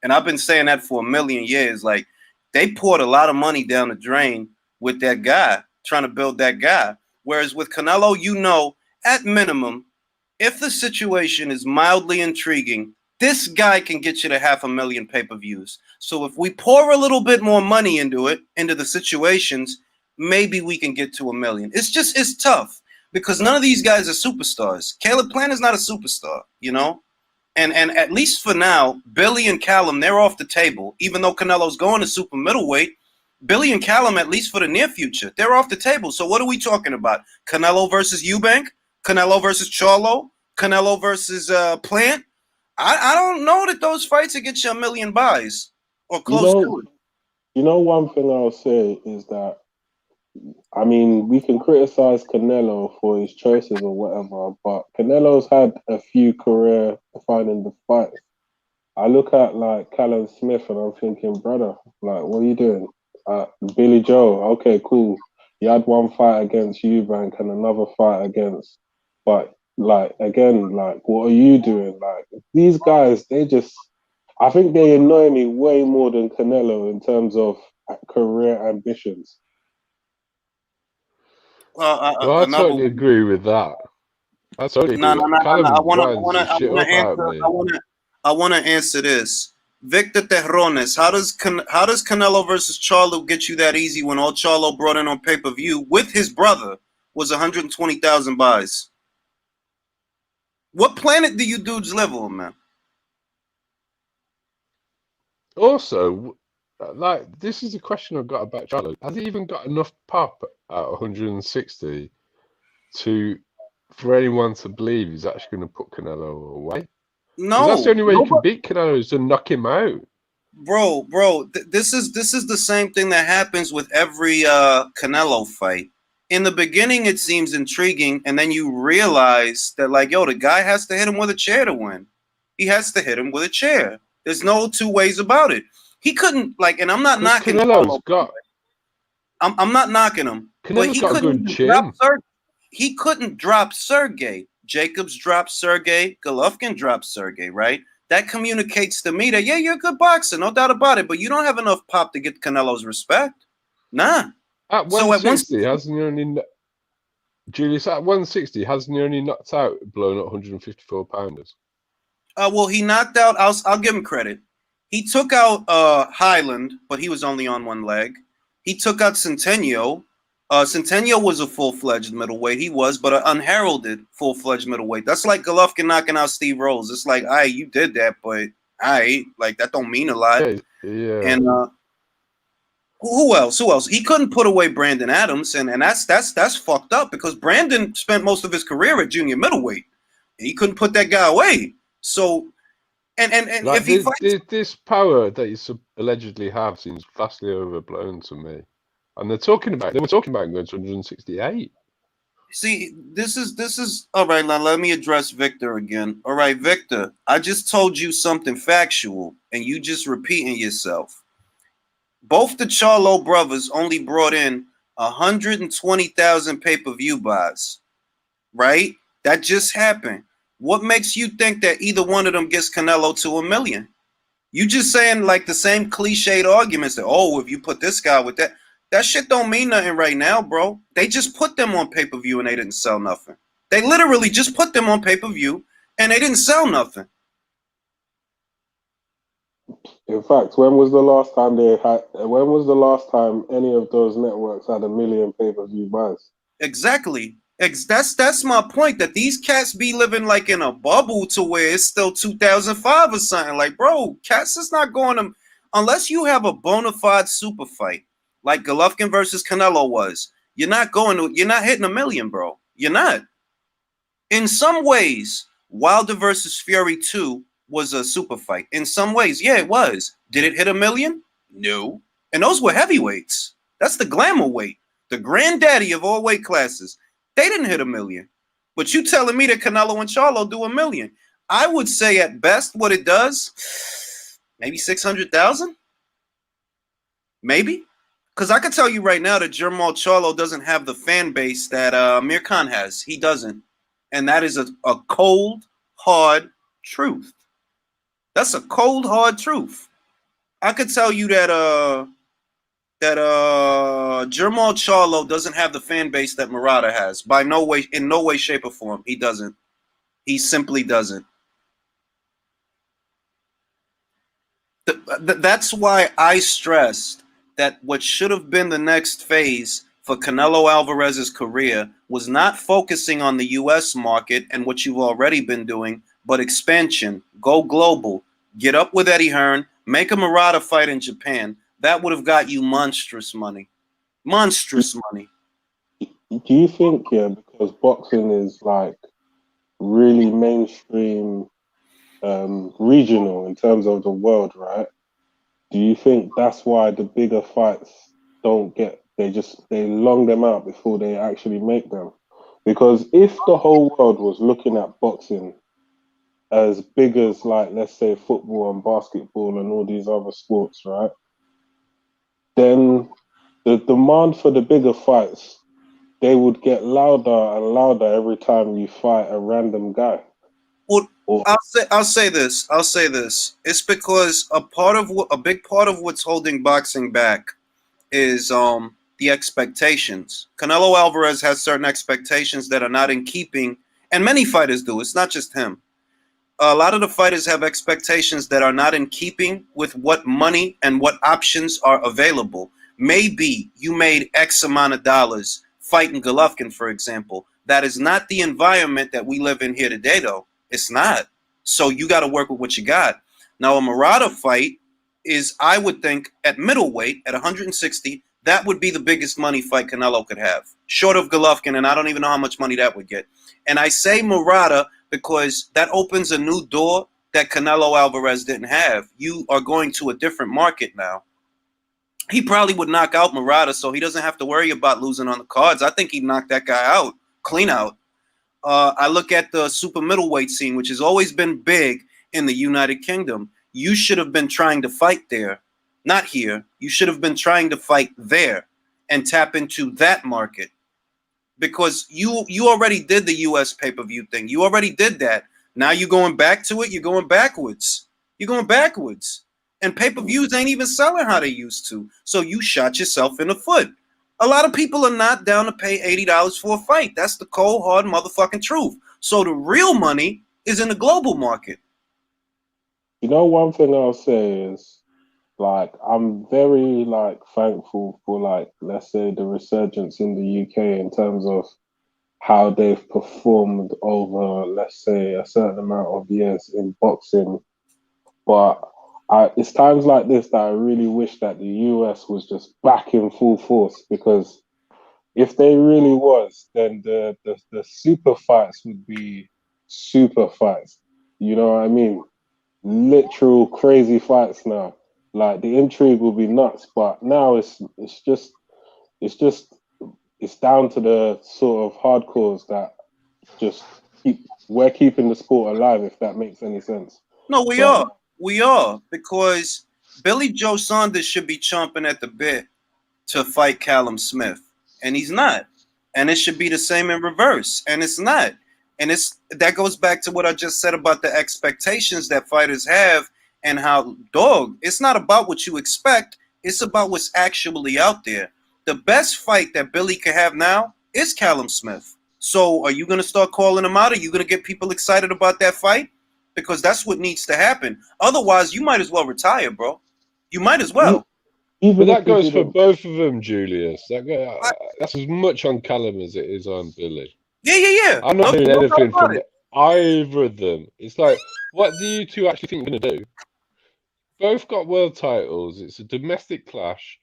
And I've been saying that for a million years. Like they poured a lot of money down the drain with that guy, trying to build that guy. Whereas with Canelo, you know, at minimum, if the situation is mildly intriguing, this guy can get you to 500,000 pay-per-views. So if we pour a little bit more money into the situations, maybe we can get to 1 million. It's tough because none of these guys are superstars. Caleb Plant is not a superstar, you know? And at least for now, Billy and Callum, they're off the table. Even though Canelo's going to super middleweight, Billy and Callum, at least for the near future, they're off the table. So what are we talking about? Canelo versus Eubank? Canelo versus Charlo? Canelo versus Plant? I don't know that those fights will get you 1 million buys or close to it. You know, one thing I'll say is that, I mean, we can criticize Canelo for his choices or whatever, but Canelo's had a few career-defining fights. I look at like Callum Smith and I'm thinking, brother, like, what are you doing? Billy Joe, okay, cool. You had one fight against Eubank and another fight against, but like again, like, what are you doing? Like these guys, I think they annoy me way more than Canelo in terms of career ambitions. Well, I totally agree with that. I totally agree with that. Callum winds the shit up out of me. I want to answer this. Victor Terrones, how does Canelo versus Charlo get you that easy when all Charlo brought in on pay-per-view with his brother was 120,000 buys? What planet do you dudes live on, man? Also, like, this is a question I've got about Charlo. Has he even got enough pop at 160 for anyone to believe he's actually going to put Canelo away? No, that's the only way you can beat Canelo is to knock him out. Bro, this is the same thing that happens with every Canelo fight. In the beginning, it seems intriguing, and then you realize that, like, yo, the guy has to hit him with a chair to win. He has to hit him with a chair. There's no two ways about it. He couldn't, like, and I'm not knocking Canelo. I'm not knocking him, but he couldn't drop he couldn't drop Sergey. Jacobs dropped Sergey. Golovkin dropped Sergey, right? That communicates to me that, yeah, you're a good boxer, no doubt about it, but you don't have enough pop to get Canelo's respect. Nah. At 160, hasn't he only... Julius, at 160, hasn't he only knocked out blown up 154 pounders? Well, he knocked out... I'll give him credit. He took out Highland, but he was only on one leg. He took out Centennial. Centennial was a full-fledged middleweight. He was, but an unheralded full-fledged middleweight. That's like Golovkin knocking out Steve Rose. It's like, you did that, but like that don't mean a lot. Yeah. And who else? He couldn't put away Brandon Adams, and that's fucked up because Brandon spent most of his career at junior middleweight, and he couldn't put that guy away. So, And Like if he fights, this power that you allegedly have seems vastly overblown to me. And they were talking about going to 168. see, this is all right. Now let me address Victor again. All right, Victor, I just told you something factual, and you just repeating yourself. Both the Charlo brothers only brought in 120,000 pay-per-view buys, right? That just happened. What makes you think that either one of them gets Canelo to 1 million? You just saying like the same cliched arguments that, oh, if you put this guy with that shit don't mean nothing right now, bro. They just put them on pay-per-view and they didn't sell nothing. They literally just put them on pay-per-view and they didn't sell nothing. In fact, when was the last time they had? When was the last time any of those networks had 1 million pay-per-view buys? Exactly. That's my point. That these cats be living like in a bubble to where it's still 2005 or something. Like, bro, cats is not going to unless you have a bona fide super fight like Golovkin versus Canelo was. You're not hitting 1 million, bro. You're not. In some ways, Wilder versus Fury 2 was a super fight. In some ways, yeah, it was. Did it hit 1 million? No. And those were heavyweights. That's the glamour weight, the granddaddy of all weight classes. They didn't hit 1 million. But you telling me that Canelo and Charlo do 1 million? I would say at best what it does, maybe 600,000? Maybe. Because I can tell you right now that Jermall Charlo doesn't have the fan base that Amir Khan has. He doesn't. And that is a cold, hard truth. That's a cold, hard truth. I could tell you that Jermall Charlo doesn't have the fan base that Murata has. In no way, shape, or form. He doesn't. He simply doesn't. That's why I stressed that what should have been the next phase for Canelo Alvarez's career was not focusing on the U.S. market and what you've already been doing, but expansion. Go global. Get up with Eddie Hearn. Make a Murata fight in Japan. That would have got you monstrous money. Monstrous money. Do you think, yeah, because boxing is like really mainstream, regional in terms of the world, right? Do you think that's why the bigger fights don't get, they long them out before they actually make them? Because if the whole world was looking at boxing as big as, like, let's say football and basketball and all these other sports, right? Then the demand for the bigger fights, they would get louder and louder every time you fight a random guy. Well, I'll say this. It's because a big part of what's holding boxing back is the expectations. Canelo Alvarez has certain expectations that are not in keeping, and many fighters do. It's not just him. A lot of the fighters have expectations that are not in keeping with what money and what options are available. Maybe you made X amount of dollars fighting Golovkin, for example. That is not the environment that we live in here today, though. It's not. So you got to work with what you got. Now, a Murata fight is, I would think, at middleweight, at 160, that would be the biggest money fight Canelo could have, short of Golovkin, and I don't even know how much money that would get. And I say Murata because that opens a new door that Canelo Alvarez didn't have. You are going to a different market now. He probably would knock out Murata, so he doesn't have to worry about losing on the cards. I think he'd knock that guy out, clean out. I look at the super middleweight scene, which has always been big in the United Kingdom. You should have been trying to fight there, not here. You should have been trying to fight there and tap into that market, because you already did the US pay-per-view thing. You already did that. Now you're going back to it. You're going backwards. And pay-per-views ain't even selling how they used to. So you shot yourself in the foot. A lot of people are not down to pay $80 for a fight. That's the cold, hard motherfucking truth. So the real money is in the global market. You know, one thing I'll say is, like, I'm very, like, thankful for, like, let's say the resurgence in the UK in terms of how they've performed over, let's say, a certain amount of years in boxing. But it's times like this that I really wish that the US was just back in full force, because if they really was, then the super fights would be super fights. You know what I mean? literal crazy fights now. Like the intrigue will be nuts, but now it's down to the sort of hardcores that just we're keeping the sport alive, if that makes any sense. No, we But are because Billy Joe Saunders should be chomping at the bit to fight Callum Smith, and he's not. And it should be the same in reverse, and it's not. And that goes back to what I just said about the expectations that fighters have and how, dog, it's not about what you expect, it's about what's actually out there. The best fight that Billy could have now is Callum Smith. So are you going to start calling him out? Are you going to get people excited about that fight? Because that's what needs to happen. Otherwise, you might as well retire, bro. You might as well. But that goes for both of them, Julius. That's as much on Callum as it is on Billy. Yeah. I'm not hearing anything from either of them. It's like, what do you two actually think you're going to do? Both got world titles. It's a domestic clash.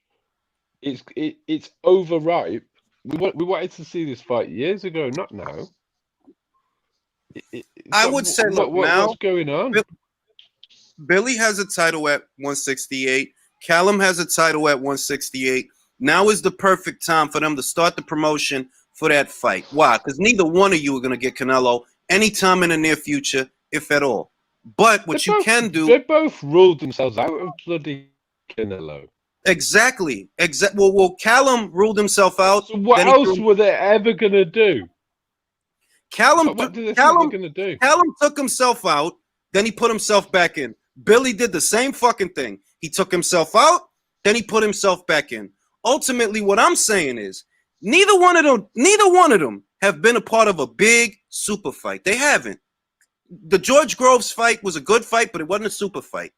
It's overripe. We wanted to see this fight years ago, not now. I would say, look, now what's going on? Billy has a title at 168. Callum has a title at 168. Now is the perfect time for them to start the promotion for that fight. Why? Because neither one of you are going to get Canelo anytime in the near future, if at all. But what you can do... They both ruled themselves out of bloody Canelo. Exactly. Well, Callum ruled himself out. So what else were they ever going to do? Callum took himself out, then he put himself back in. Billy did the same fucking thing. He took himself out, then he put himself back in. Ultimately, what I'm saying is, neither one of them have been a part of a big super fight. They haven't. The George Groves fight was a good fight, but it wasn't a super fight.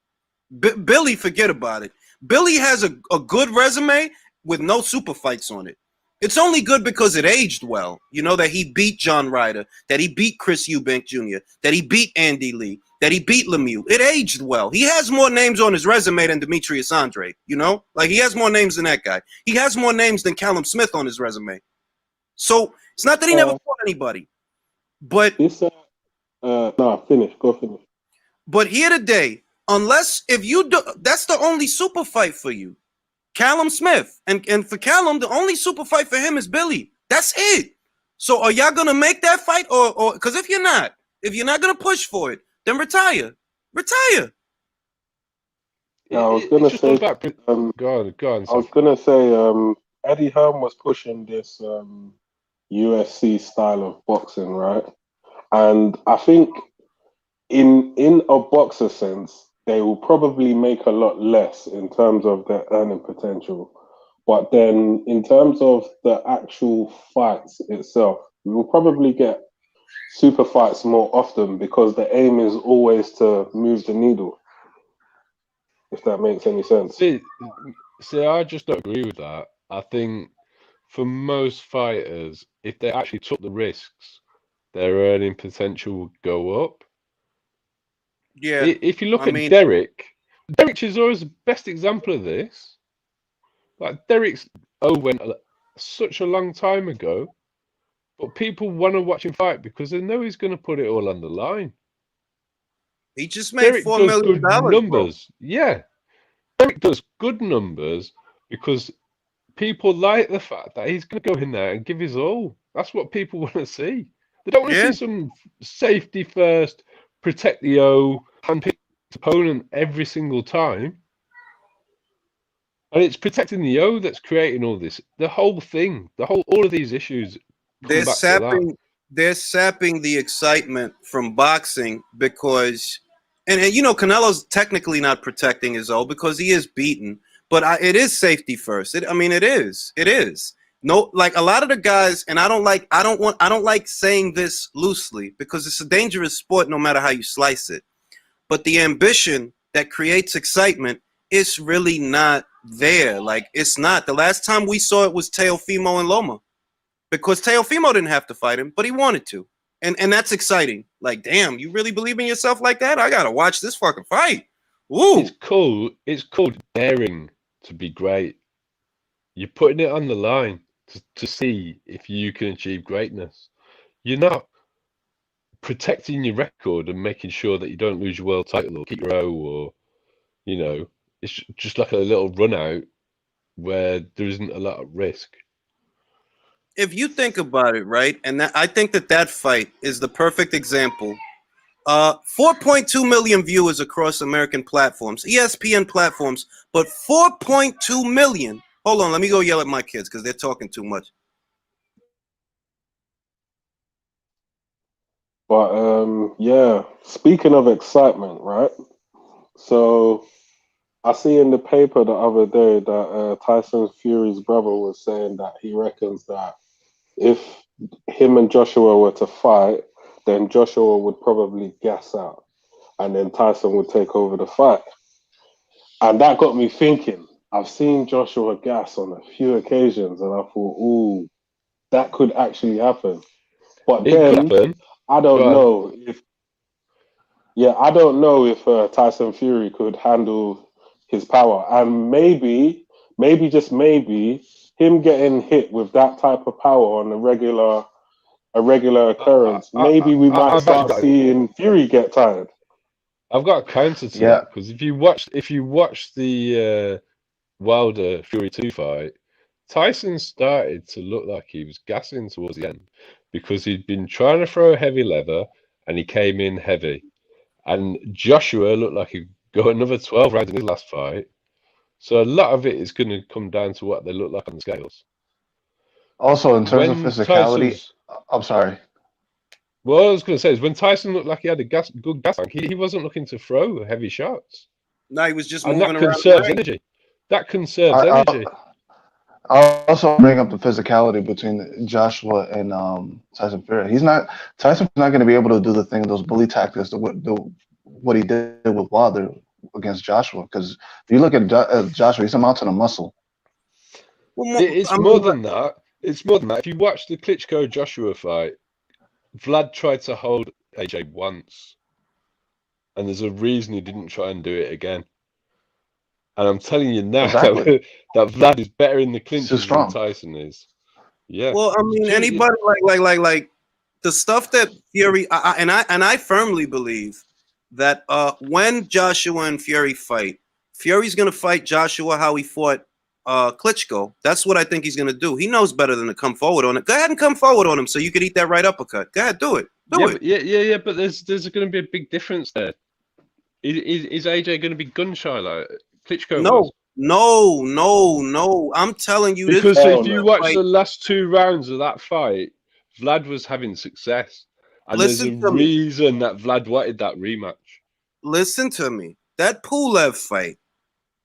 Billy, forget about it. Billy has a good resume with no super fights on it. It's only good because it aged well. You know, that he beat John Ryder, that he beat Chris Eubank Jr., that he beat Andy Lee, that he beat Lemieux. It aged well. He has more names on his resume than Demetrius Andre, you know? Like, he has more names than that guy. He has more names than Callum Smith on his resume. So, it's not that he never fought anybody. But... no, finish. Go finish. But here today, if you do, that's the only super fight for you. Callum Smith. And for Callum, the only super fight for him is Billy. That's it. So are y'all gonna make that fight? Or because if you're not gonna push for it, then retire. Retire. Yeah, I was gonna say go on. I was gonna say Eddie Hearn was pushing this UFC style of boxing, right? And I think in a boxer sense, they will probably make a lot less in terms of their earning potential. But then in terms of the actual fights itself, we will probably get super fights more often because the aim is always to move the needle, if that makes any sense. See, I just don't agree with that. I think for most fighters, if they actually took the risks, their earning potential would go up. Yeah. If you look at Derek Chisora is the best example of this. Like, Derek's went such a long time ago, but people want to watch him fight because they know he's going to put it all on the line. He just made $4 million. Numbers. Bro. Yeah. Derek does good numbers because people like the fact that he's going to go in there and give his all. That's what people want to see. They don't want to see some safety first, protect the O, handpick the opponent every single time. And it's protecting the O that's creating all this. The whole thing, all of these issues. They're sapping the excitement from boxing because, and you know, Canelo's technically not protecting his O because he is beaten, but it is safety first. It is. No, like a lot of the guys, and I don't like saying this loosely because it's a dangerous sport no matter how you slice it. But the ambition that creates excitement is really not there. Like, it's not. The last time we saw it was Teofimo and Loma because Teofimo didn't have to fight him, but he wanted to. And that's exciting. Like, damn, you really believe in yourself like that? I got to watch this fucking fight. Ooh. It's cool. It's called daring to be great. You're putting it on the line to see if you can achieve greatness. You're not protecting your record and making sure that you don't lose your world title or keep your O, or it's just like a little run out where there isn't a lot of risk. If you think about it, right, and I think that fight is the perfect example. 4.2 million viewers across American platforms, ESPN platforms, but 4.2 million. Hold on, let me go yell at my kids because they're talking too much. But yeah, speaking of excitement, right? So I see in the paper the other day that Tyson Fury's brother was saying that he reckons that if him and Joshua were to fight, then Joshua would probably gas out, and then Tyson would take over the fight. And that got me thinking. I've seen Joshua gas on a few occasions, and I thought, ooh, that could actually happen. But then I don't know if, I don't know if Tyson Fury could handle his power, and maybe just maybe, him getting hit with that type of power on a regular occurrence, maybe we might start seeing Fury get tired. I've got a counter to that, because if you watch the Wilder Fury 2 fight, Tyson started to look like he was gassing towards the end because he'd been trying to throw heavy leather and he came in heavy. And Joshua looked like he'd go another 12 rounds in his last fight. So a lot of it is going to come down to what they look like on the scales. Also, in terms of physicality, I'm sorry. Well, I was going to say is when Tyson looked like he had a good gas tank, he wasn't looking to throw heavy shots. No, he was just and moving that around. Conserves energy. That conserves energy. I'll also bring up the physicality between Joshua and Tyson Fury. Tyson's not going to be able to do the thing, those bully tactics, what he did with Wilder against Joshua. Because if you look at Joshua, he's a mountain of muscle. It's more than that. It's more than that. If you watch the Klitschko Joshua fight, Vlad tried to hold AJ once, and there's a reason he didn't try and do it again. And I'm telling you now that Vlad is better in the clinches than Tyson is. Yeah. Well, I mean, anybody like the stuff that Fury and I firmly believe that when Joshua and Fury fight, Fury's gonna fight Joshua how he fought Klitschko. That's what I think he's gonna do. He knows better than to come forward on it. Go ahead and come forward on him so you could eat that right uppercut. Go ahead, do it. Do it. But there's going to be a big difference there. Is AJ going to be gun shy like Klitschko was? No. I'm telling you, because if you watch the last 2 rounds of that fight, Vlad was having success, and there's a reason that Vlad wanted that rematch. Listen to me. That Pulev fight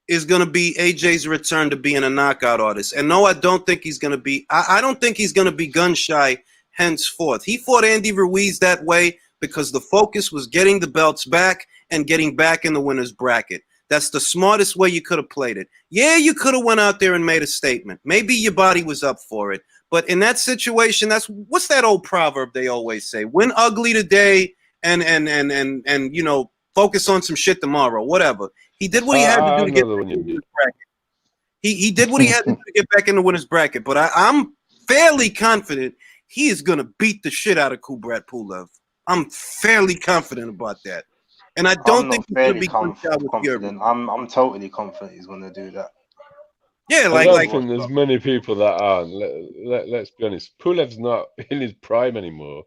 is going to be AJ's return to being a knockout artist. And no, I don't think he's going to be. I don't think he's going to be gun shy henceforth. He fought Andy Ruiz that way because the focus was getting the belts back and getting back in the winner's bracket. That's the smartest way you could have played it. Yeah, you could have went out there and made a statement. Maybe your body was up for it. But in that situation, what's that old proverb they always say? Win ugly today and focus on some shit tomorrow. Whatever. He did what he had to do to get back in the winner's bracket. He did what he had to do to get back in the winner's bracket. But I'm fairly confident he is gonna beat the shit out of Kubrat Pulev. I'm fairly confident about that. And I don't think he's going to be confident. I'm totally confident he's going to do that. Yeah, I don't think there's many people that aren't. Let's be honest. Pulev's not in his prime anymore.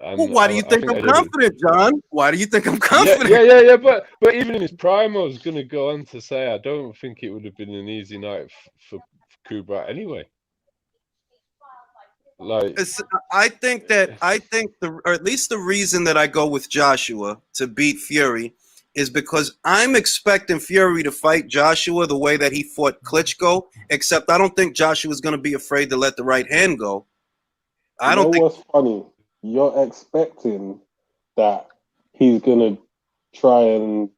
And well, why do you think I'm confident, John? Why do you think I'm confident? Yeah. But even in his prime, I was going to go on to say I don't think it would have been an easy night for Kubrat anyway. I think or at least the reason that I go with Joshua to beat Fury is because I'm expecting Fury to fight Joshua the way that he fought Klitschko, except I don't think Joshua's going to be afraid to let the right hand go. I don't think. What's funny? You're expecting that he's going to try and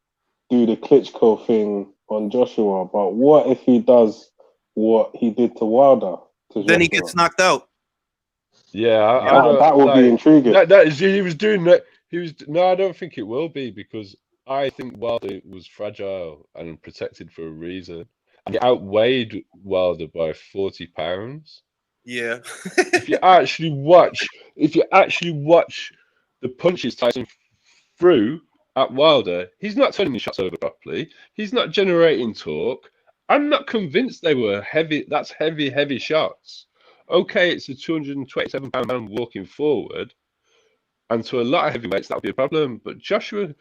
do the Klitschko thing on Joshua, but what if he does what he did to Wilder? Then he gets knocked out. Yeah, that will be intriguing. He was doing that. I don't think it will be, because I think Wilder was fragile and protected for a reason. And he outweighed Wilder by 40 pounds. Yeah. if you actually watch the punches Tyson threw at Wilder, he's not turning his shots over properly. He's not generating torque. I'm not convinced they were heavy. That's heavy shots. Okay, it's a 227-pound man walking forward, and to a lot of heavyweights that would be a problem. But Joshua's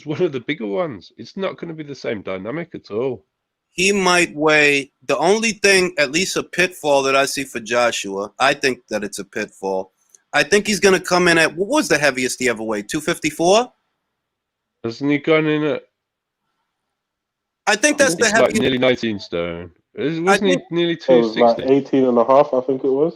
one of the bigger ones. It's not going to be the same dynamic at all. He might weigh. The only thing, at least a pitfall that I see for Joshua, I think that it's a pitfall. I think he's going to come in at, what was the heaviest he ever weighed? 254? Hasn't he gone in at? I think that's the It's heaviest. like nearly 19 stone. Wasn't he nearly It was 260? like 18 and a half, I think it was.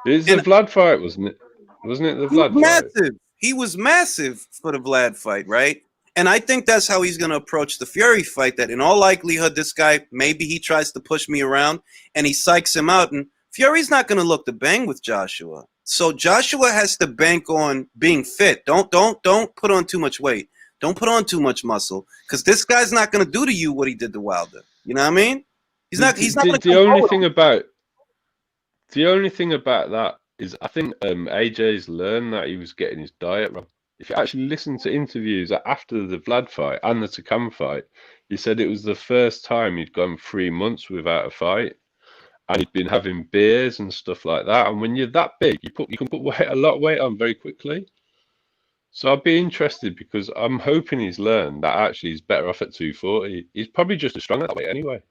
It's the Vlad fight, wasn't it? Wasn't it the He was Vlad fight? massive. He was massive for the Vlad fight, right? And I think that's how he's going to approach the Fury fight, that in all likelihood, this guy, maybe he tries to push me around and he psychs him out. And Fury's not going to look to bang with Joshua. So Joshua has to bank on being fit. Don't put on too much weight. Don't put on too much muscle, because this guy's not going to do to you what he did to Wilder. You know what I mean? He's not. The only thing about that is, I think AJ's learned that he was getting his diet wrong. If you actually listen to interviews after the Vlad fight and the Takam fight, he said it was the first time he'd gone 3 months without a fight, and he'd been having beers and stuff like that. And when you're that big, you can put a lot of weight on very quickly. So I'd be interested, because I'm hoping he's learned that actually he's better off at 240. He's probably just as strong at that weight anyway.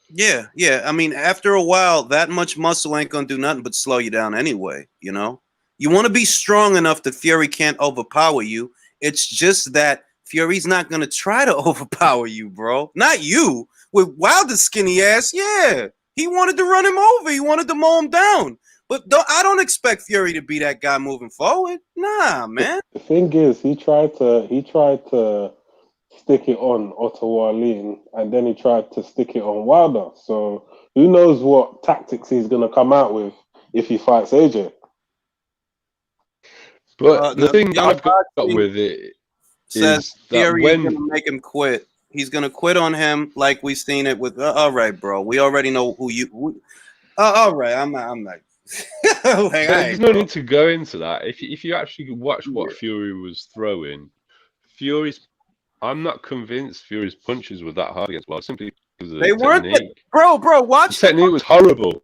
Yeah. I mean, after a while, that much muscle ain't gonna do nothing but slow you down anyway. You know, you want to be strong enough that Fury can't overpower you. It's just that Fury's not gonna try to overpower you, bro. Not you. With Wilder's skinny ass, yeah, he wanted to run him over. He wanted to mow him down. But I don't expect Fury to be that guy moving forward. Nah, man. The thing is, he tried to stick it on Ottawa Lean, and then he tried to stick it on Wilder. So who knows what tactics he's going to come out with if he fights AJ. But the thing that I've got with it says is that Fury is going to make him quit. He's going to quit on him, like we've seen it with. All right, bro. We already know who you. All right, I'm not. There's no need to go into that. If you actually watch what Fury was throwing, I'm not convinced Fury's punches were that hard against Wilder, simply because of the technique. Bro, watch the technique was horrible.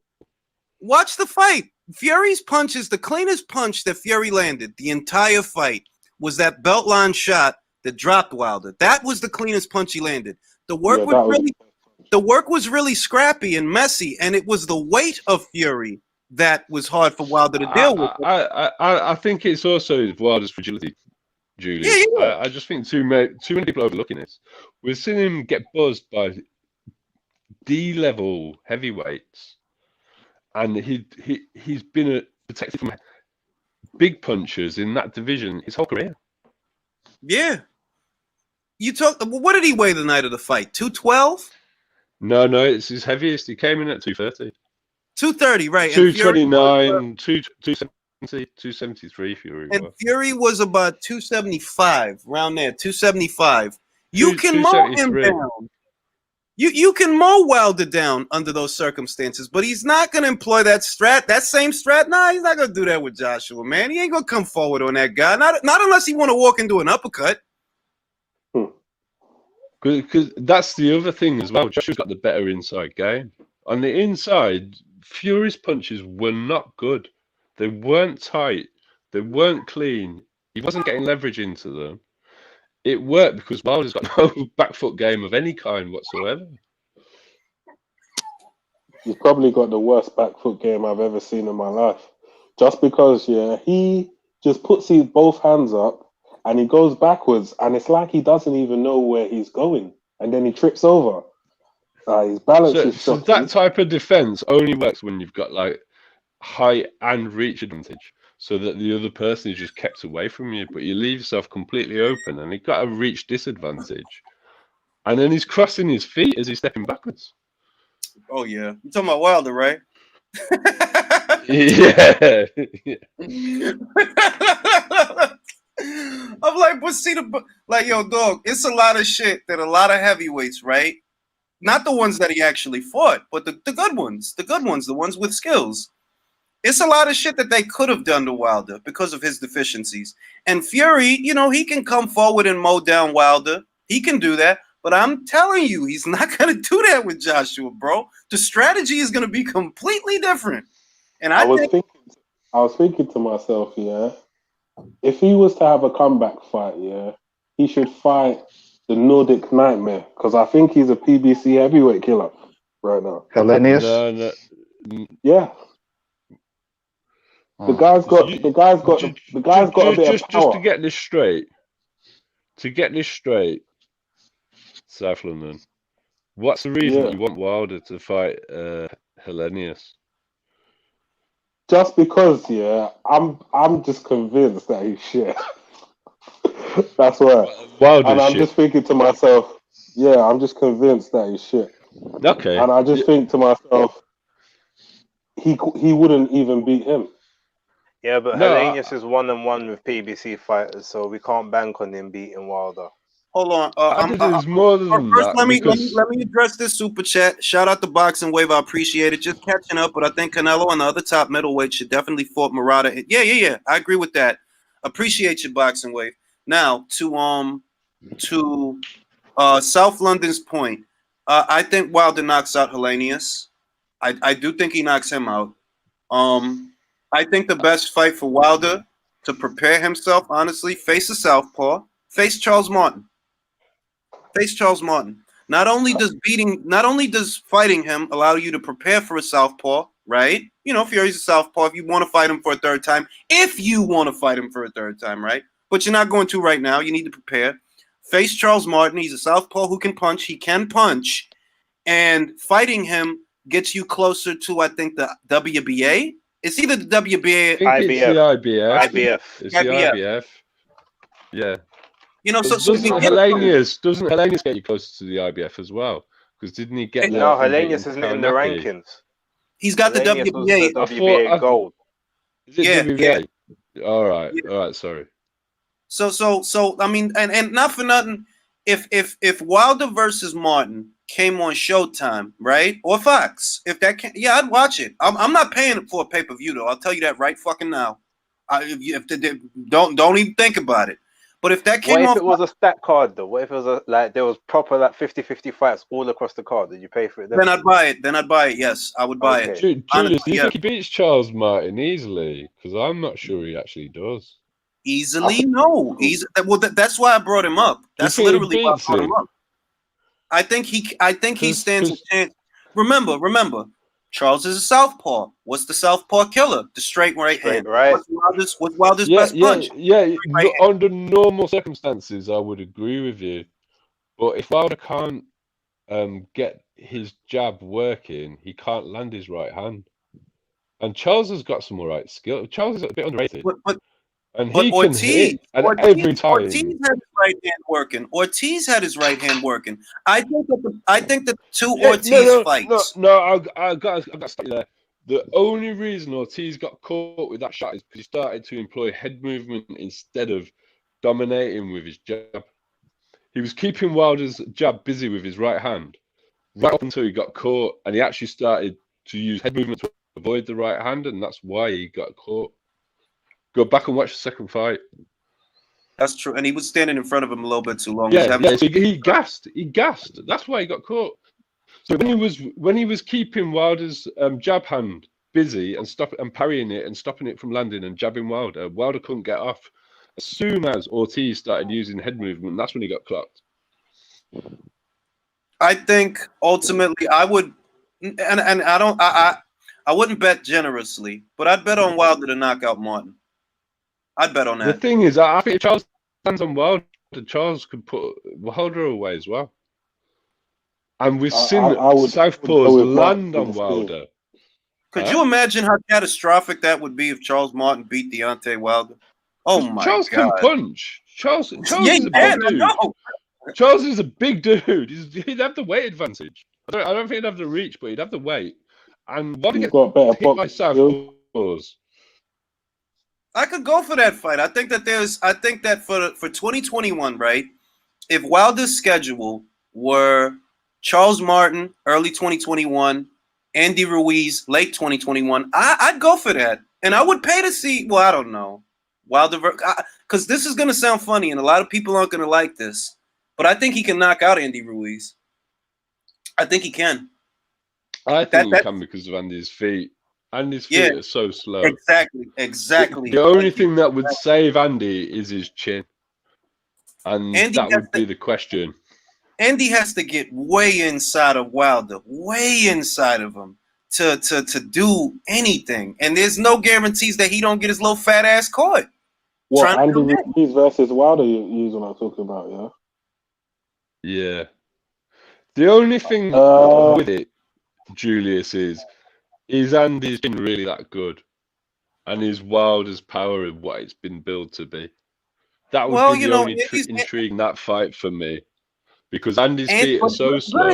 Watch the fight. Fury's punches, the cleanest punch that Fury landed the entire fight was that belt line shot that dropped Wilder. That was the cleanest punch he landed. The work was really scrappy and messy, and it was the weight of Fury that was hard for Wilder to deal with. I think it's also Wilder's fragility, Julie. Yeah. I just think too many people are overlooking this. We've seen him get buzzed by D-level heavyweights, and he's been protected from big punchers in that division his whole career. Yeah. What did he weigh the night of the fight? 212? No, it's his heaviest. He came in at 230. 230, right. 229, 270, 273 Fury. And Fury was about 275, around there, 275. You can mow him down. You can mow Wilder down under those circumstances, but he's not going to employ that same strat. Nah, he's not going to do that with Joshua, man. He ain't going to come forward on that guy. Not unless he want to walk into an uppercut. Because that's the other thing as well. Joshua's got the better inside game. On the inside, Fury's punches were not good. They weren't tight. They weren't clean. He wasn't getting leverage into them. It worked because Wilder's got no back foot game of any kind whatsoever. He's probably got the worst back foot game I've ever seen in my life. Just because, he just puts his both hands up and he goes backwards, and it's like he doesn't even know where he's going, and then he trips over. His balance is so that type of defense only works when you've got like height and reach advantage, so that the other person is just kept away from you, but you leave yourself completely open, and you've got a reach disadvantage. And then he's crossing his feet as he's stepping backwards. Oh yeah, you're talking about Wilder, right? Yeah. I'm like, but see yo, dog, it's a lot of shit that a lot of heavyweights, right? Not the ones that he actually fought, but the good ones, the ones with skills. It's a lot of shit that they could have done to Wilder because of his deficiencies. And Fury, you know, he can come forward and mow down Wilder. He can do that. But I'm telling you, he's not going to do that with Joshua, bro. The strategy is going to be completely different. And I was thinking to myself, yeah, if he was to have a comeback fight, yeah, he should fight the Nordic Nightmare, because I think he's a PBC heavyweight killer right now. Hellenius? No. Yeah. The guy's got a bit of power. Just to get this straight. South London. What's the reason that you want Wilder to fight Hellenius? Just because, yeah, I'm just convinced that he's shit. That's why. And I'm just thinking to myself, yeah, I'm just convinced that he's shit. Okay. And I just think to myself, he wouldn't even beat him. Yeah, but Hellenius is 1-1 with PBC fighters, so we can't bank on him beating Wilder. Hold on. There's more than first, that. Let me address this super chat. Shout out to Boxing Wave. I appreciate it. Just catching up, but I think Canelo and the other top middleweight should definitely fight Murata. Yeah. I agree with that. Appreciate you, Boxing Wave. Now to South London's point. I think Wilder knocks out Hellenius. I do think he knocks him out. I think the best fight for Wilder to prepare himself, honestly, face a southpaw, face Charles Martin. Not only does fighting him allow you to prepare for a southpaw, right? You know, Fury's a southpaw. If you want to fight him for a third time, right? But you're not going to right now. You need to prepare. Face Charles Martin. He's a southpaw who can punch. He can punch, and fighting him gets you closer to, I think, the WBA. It's either the WBA, IBF. It's the IBF. Yeah. You know, so doesn't Hellenius get you closer to the IBF as well? Because didn't he get? No, Hellenius isn't in the rankings. He's got the WBA. WBA gold. Is it WBA? Yeah. All right. Sorry. So I mean, and not for nothing, if Wilder versus Martin came on Showtime, right, or Fox, if that can, I'd watch it. I'm not paying for a pay-per-view though. I'll tell you that right fucking now. Don't even think about it. But if that came What if it was a stat card though? What if it was there was proper 50-50 fights all across the card? Did you pay for it? Then I'd buy it. Yes, I would buy it. Julius, do you think he beats Charles Martin easily? Because I'm not sure he actually does. Easily, no. Well, that's why I brought him up. That's literally why I brought him up. I think he stands a chance. Remember, Charles is a southpaw. What's the southpaw killer? The straight right hand. Right. What's Wilder's best punch? Yeah. Right under normal circumstances, I would agree with you. But if Wilder can't get his jab working, he can't land his right hand. And Charles has got some alright skill. Charles is a bit underrated. And he can hit, and every time Ortiz had his right hand working. I think that two Ortiz fights. No, I got to stop you there. The only reason Ortiz got caught with that shot is because he started to employ head movement instead of dominating with his jab. He was keeping Wilder's jab busy with his right hand right up until he got caught, and he actually started to use head movement to avoid the right hand, and that's why he got caught. Go back and watch the second fight. That's true, and he was standing in front of him a little bit too long. Yeah, so he gassed. That's why he got caught. So when he was keeping Wilder's jab hand busy and parrying it and stopping it from landing and jabbing Wilder couldn't get off. As soon as Ortiz started using head movement, that's when he got clocked. I think ultimately I would, and I wouldn't bet generously, but I'd bet on Wilder to knock out Martin. I'd bet on that. The thing is, I think if Charles stands on Wilder, Charles could put Wilder away as well. And we've seen southpaws land on Wilder. Could you imagine how catastrophic that would be if Charles Martin beat Deontay Wilder? Oh my Charles God! Charles can punch. Charles is a big dude. Charles is a big dude. He'd have the weight advantage. I don't think he'd have the reach, but he'd have the weight. And Wilder gets hit by southpaws. I could go for that fight. I think that for 2021, right? If Wilder's schedule were Charles Martin early 2021 Andy Ruiz, late 2021. I'd go for that. And I would pay to see, well, I don't know. Wilder, because this is going to sound funny and a lot of people aren't going to like this, but I think he can knock out Andy Ruiz. I think he can. I think he can because of Andy's feet. Andy's feet are so slow. Exactly. The only thing that would save Andy is his chin. And that would be the question. Andy has to get way inside of Wilder, way inside of him to do anything. And there's no guarantees that he don't get his little fat ass caught. What, Andy Ruiz versus Wilder you're not talking about, yeah? Yeah. The only thing with it, Julius, is Andy's been really that good? And is Wilder's power of what it's been billed to be? That would be the only intrigue in that fight for me. Because Andy's feet are so slow.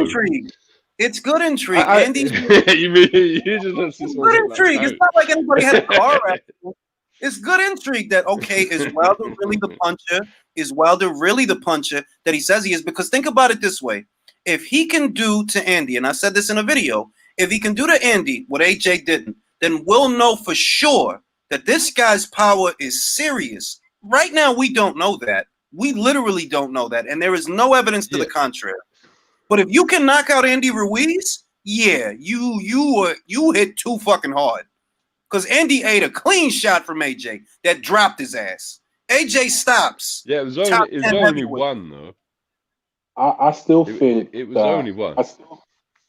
It's good intrigue. Andy's you mean you just good intrigue. It's not like anybody had a car accident. It's good intrigue that, okay, is Wilder really the puncher? Is Wilder really the puncher that he says he is? Because think about it this way. If he can do to Andy, and I said this in a video, if he can do to Andy what AJ didn't, then we'll know for sure that this guy's power is serious. Right now, we don't know that. We literally don't know that. And there is no evidence to the contrary. But if you can knock out Andy Ruiz, yeah, you hit too fucking hard. Because Andy ate a clean shot from AJ that dropped his ass. AJ stops. Yeah, it was only one, though. I still think it was only one.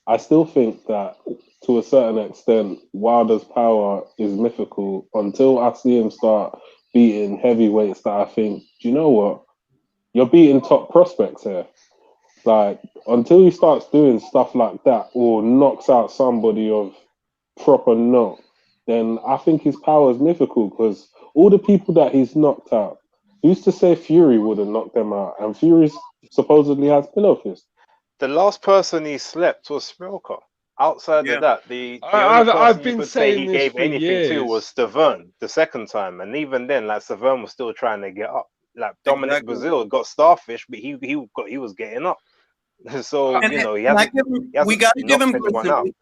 I still think that to a certain extent, Wilder's power is mythical until I see him start beating heavyweights that I think, do you know what? You're beating top prospects here. Like, until he starts doing stuff like that or knocks out somebody of proper note, then I think his power is mythical because all the people that he's knocked out, who's to say Fury would have knocked them out? And Fury supposedly has pillow fist. The last person he slept was Smelker. Outside of that, I've been saying he gave anything to was Stavern the second time, and even then, like Stavern was still trying to get up. Like Dominic Brazil got starfish, but he was getting up. So we got to give him credit.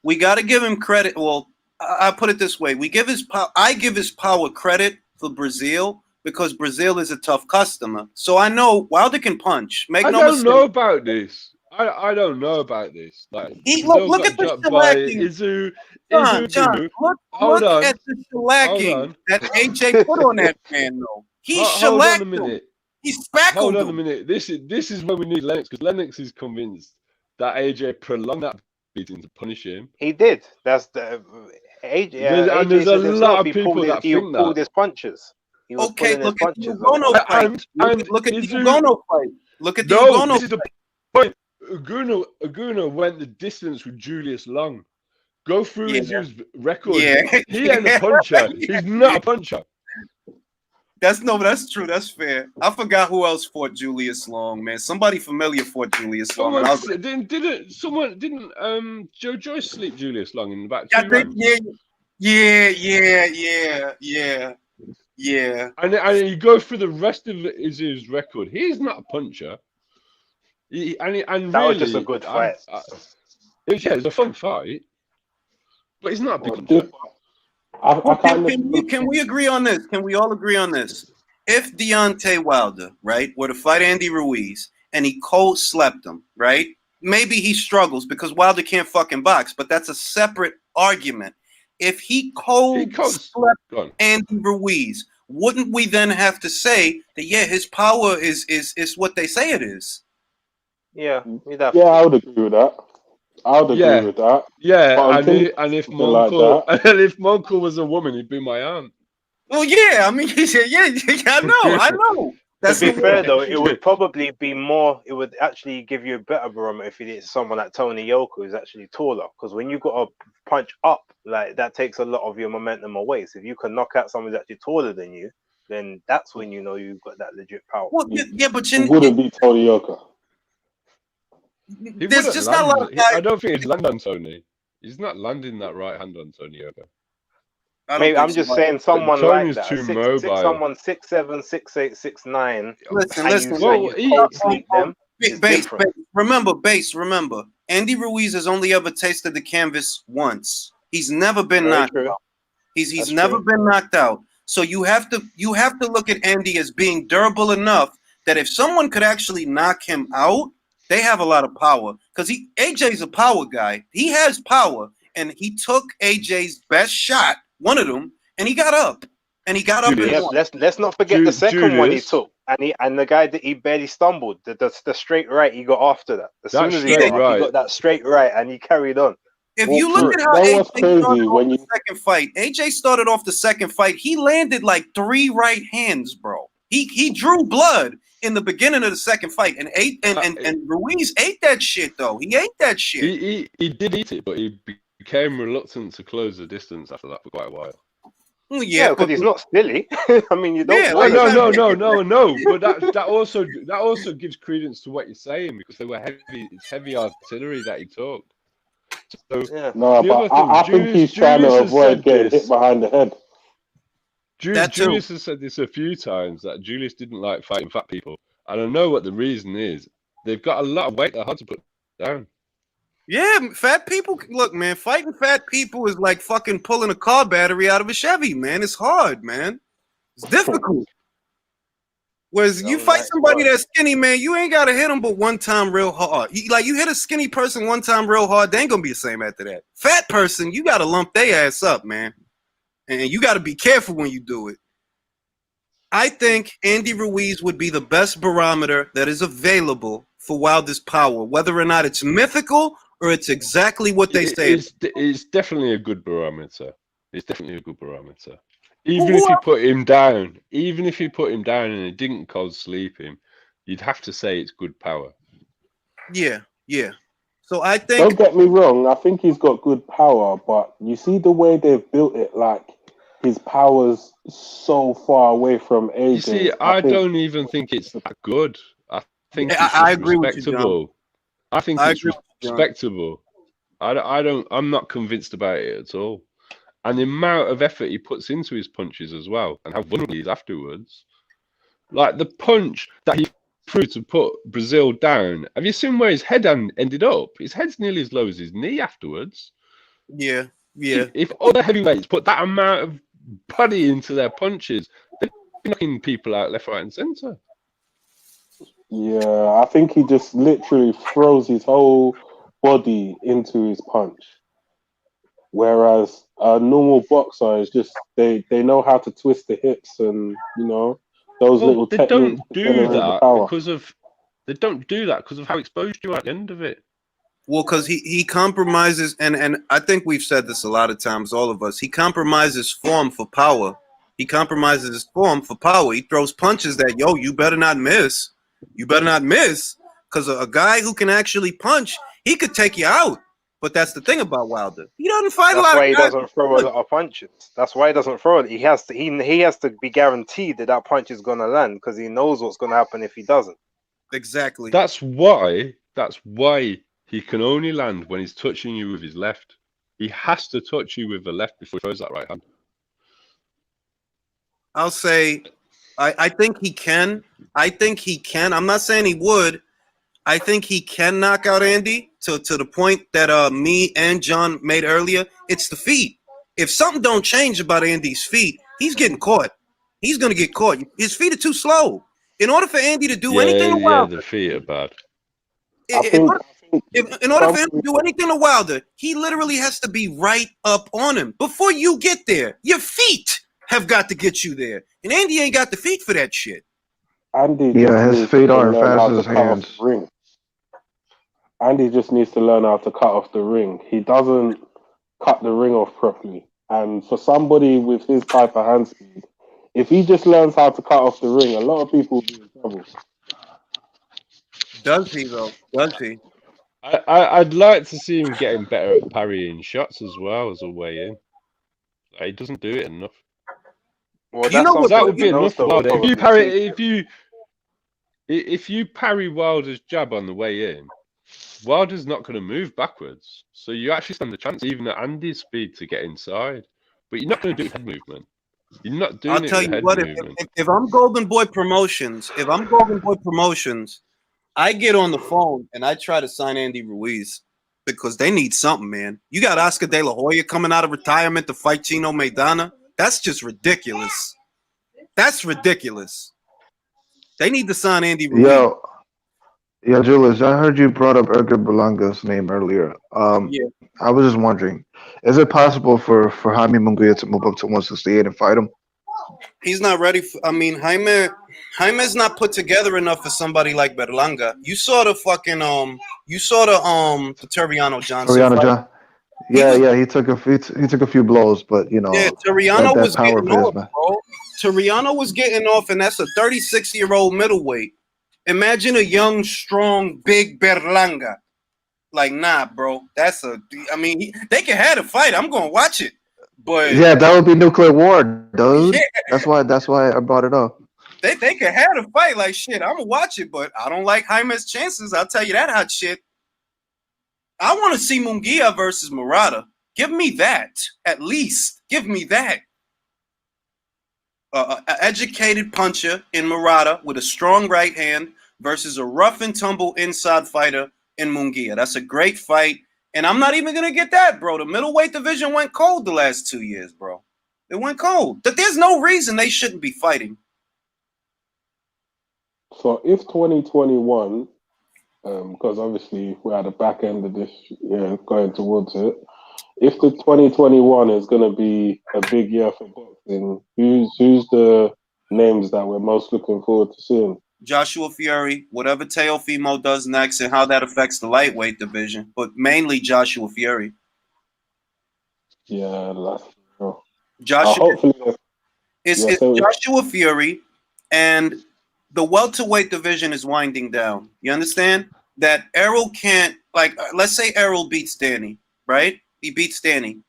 We got to give him credit. Well, I put it this way: I give his power credit for Brazil because Brazil is a tough customer. So I know Wilder can punch. I don't know about this. I don't know about this. Like, look at the shellacking. John, look at the shellacking that AJ put on that man, though. He shellacked him. He spackled him. Hold on a minute. This is where we need Lennox, because Lennox is convinced that AJ prolonged that beating to punish him. He did. That's the AJ. And there's a lot of people that think that. He pulled his punches. Okay, look at the Ugono fight. Look at the Ugono fight. Look at the Ugono this is the point. Ugono went the distance with Julius Long. Go through his record. Yeah. He ain't a puncher. He's not a puncher. That's true. That's fair. I forgot who else fought Julius Long, man. Somebody familiar fought Julius Long. Didn't Joe Joyce sleep Julius Long in about 2 rounds? Yeah. And you go through the rest of his record. He's not a puncher. That was just a good fight. It was a fun fight, but he's not a big puncher. Can we agree on this? Can we all agree on this? If Deontay Wilder, right, were to fight Andy Ruiz and he cold slept him, right? Maybe he struggles because Wilder can't fucking box, but that's a separate argument. If he cold slept Andy Ruiz, wouldn't we then have to say that his power is what they say it is? Yeah, I would agree with that. Yeah, and if Monko was a woman, he'd be my aunt. Well, yeah, I mean, I know. To be fair, though, it would probably be more. It would actually give you a better barometer if it's someone like Tony Yoka who's actually taller. Because when you got to punch up, like that takes a lot of your momentum away. So if you can knock out someone who's actually taller than you, then that's when you know you've got that legit power. Well, but it wouldn't be Tony Yoka. There's just not a lot of guys. I don't think he'd land on Tony. He's not landing that right hand on Tony Yoka. Maybe I'm just saying someone like that. Too mobile. Someone 6'7", 6'8", 6'9". Listen. You can't sleep them. Remember, Andy Ruiz has only ever tasted the canvas once. He's never been knocked out. He's never been knocked out. So you have to look at Andy as being durable enough that if someone could actually knock him out, they have a lot of power. Because AJ's a power guy. He has power, and he took AJ's best shot, one of them, and he got up. And he got up. Yeah, let's not forget the second one he took, and the guy that he barely stumbled, the straight right he got after that. As soon as he got that straight right, and he carried on. If you look at how AJ started off the second fight, AJ started off the second fight. He landed like 3 right hands, bro. He drew blood in the beginning of the second fight, and Ruiz ate that shit though. He ate that shit. He did eat it, but he became reluctant to close the distance after that for quite a while. Well, yeah, because he's not silly. I mean, you don't. Yeah, no. But that also gives credence to what you're saying, because they were heavy. It's heavy artillery that he took. So, yeah. No, but I think he's trying to avoid getting hit behind the head. Julius has said this a few times, that Julius didn't like fighting fat people, and I know what the reason is. They've got a lot of weight they're hard to put down. Yeah, fat people. Look, man, fighting fat people is like fucking pulling a car battery out of a Chevy, man. It's hard, man. It's difficult. Whereas you fight somebody that's skinny, man, you ain't gotta hit them but one time real hard. You hit a skinny person one time real hard, they ain't gonna be the same after that. Fat person, you gotta lump their ass up, man. And you gotta be careful when you do it. I think Andy Ruiz would be the best barometer that is available for Wilder's power, whether or not it's mythical or it's exactly what they say. It's definitely a good barometer. It's definitely a good barometer. Even if you put him down, and it didn't cause sleeping, you'd have to say it's good power. Yeah. So I think. Don't get me wrong. I think he's got good power, but you see the way they've built it, like his power's so far away from AJ. You see, I don't even think it's that good. I think I agree with you, John. I think it's respectable. I'm not convinced about it at all. And the amount of effort he puts into his punches as well, and how vulnerable he is afterwards. Like the punch that he threw to put Brazil down. Have you seen where his head ended up? His head's nearly as low as his knee afterwards. Yeah. If other heavyweights put that amount of body into their punches, they're knocking people out left, right, and centre. Yeah, I think he just literally throws his whole body into his punch. Whereas a normal boxer is just they know how to twist the hips and those little techniques. They don't do that because of how exposed you are at the end of it. Well, because he compromises, and I think we've said this a lot of times, all of us. He compromises form for power. He compromises his form for power. He throws punches that you better not miss. You better not miss, because a guy who can actually punch, he could take you out. But that's the thing about Wilder. He doesn't fight a lot. That's why he doesn't throw a lot of punches. That's why he doesn't throw it. He has to be guaranteed that punch is gonna land, because he knows what's gonna happen if he doesn't. Exactly. That's why he can only land when he's touching you with his left. He has to touch you with the left before he throws that right hand. I'll say, I think he can. I'm not saying he would. I think he can knock out Andy to the point that me and John made earlier. It's the feet. If something don't change about Andy's feet, he's getting caught. He's gonna get caught. His feet are too slow. In order for Andy to do anything to Wilder, the feet are bad. In order for him to do anything to Wilder, he literally has to be right up on him. Before you get there, your feet have got to get you there. And Andy ain't got the feet for that shit. His feet aren't fast as his hands. Andy just needs to learn how to cut off the ring. He doesn't cut the ring off properly. And for somebody with his type of hand speed, if he just learns how to cut off the ring, a lot of people will be in trouble. Does he, though? Does he? I'd like to see him getting better at parrying shots as well as a way in. He doesn't do it enough. Well, that would be enough for Wilder. If you parry Wilder's jab on the way in, Wilder's not going to move backwards. So you actually stand a chance, even at Andy's speed, to get inside. But you're not going to do it with head movement. You're not doing it with head movement. If I'm Golden Boy Promotions, I get on the phone and I try to sign Andy Ruiz because they need something, man. You got Oscar De La Hoya coming out of retirement to fight Chino Maidana. That's just ridiculous. That's ridiculous. They need to sign Andy Ruiz. Yo, Julius, I heard you brought up Edgar Berlanga's name earlier. Yeah. I was just wondering, is it possible for Jaime Munguia to move up to 168 and fight him? He's not ready. I mean, Jaime's not put together enough for somebody like Berlanga. You saw the fucking the Toriano Johnson Toriano fight. John. Yeah, he took a few blows, but you know, yeah, Toriano that was power getting off, man. bro. Toriano was getting off, and that's a 36-year-old middleweight. Imagine a young, strong, big Berlanga. Like, nah, bro. I mean, they can have a fight. I'm gonna watch it. But yeah, that would be nuclear war, dude. Yeah. That's why I brought it up. They can have a fight. Like, shit, I'm gonna watch it, but I don't like Jaime's chances. I'll tell you that hot shit. I want to see Munguia versus Murata. Give me that. At least give me that. An educated puncher in Murata with a strong right hand versus a rough and tumble inside fighter in Munguia. That's a great fight. And I'm not even going to get that, bro. The middleweight division went cold the last 2 years, bro. It went cold. There's no reason they shouldn't be fighting. So if 2021, because obviously we're at the back end of this year going towards it, if the 2021 is going to be a big year for boxing, who's the names that we're most looking forward to seeing? Joshua Fury, whatever Teofimo does next and how that affects the lightweight division, but mainly Joshua Fury. Yeah, that's true. Joshua Fury, and the welterweight division is winding down. You understand? That Errol can't, like, let's say Errol beats Danny, right? He beats Danny.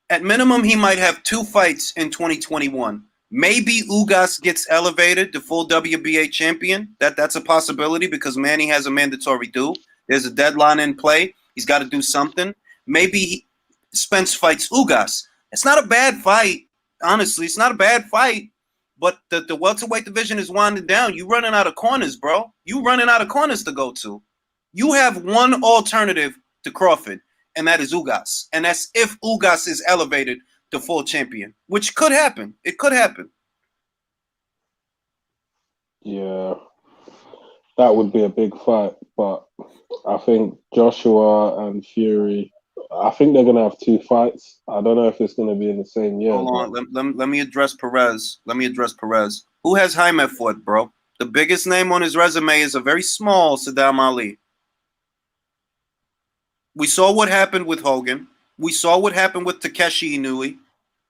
At minimum, he might have 2 fights in 2021. Maybe Ugas gets elevated to full WBA champion. That's a possibility because Manny has a mandatory due. There's a deadline in play. He's got to do something. Maybe Spence fights Ugas. It's not a bad fight. Honestly, it's not a bad fight. But the welterweight division is winding down. You running out of corners, bro. You running out of corners to go to. You have one alternative to Crawford, and that is Ugas. And that's if Ugas is elevated to full champion, which could happen. It could happen. Yeah, that would be a big fight. But I think Joshua and Fury, I think they're going to have 2 fights. I don't know if it's going to be in the same year. Hold on. Let me address Perez. Who has Jaime fought, bro? The biggest name on his resume is a very small Saddam Ali. We saw what happened with Hogan. We saw what happened with Takeshi Inoue.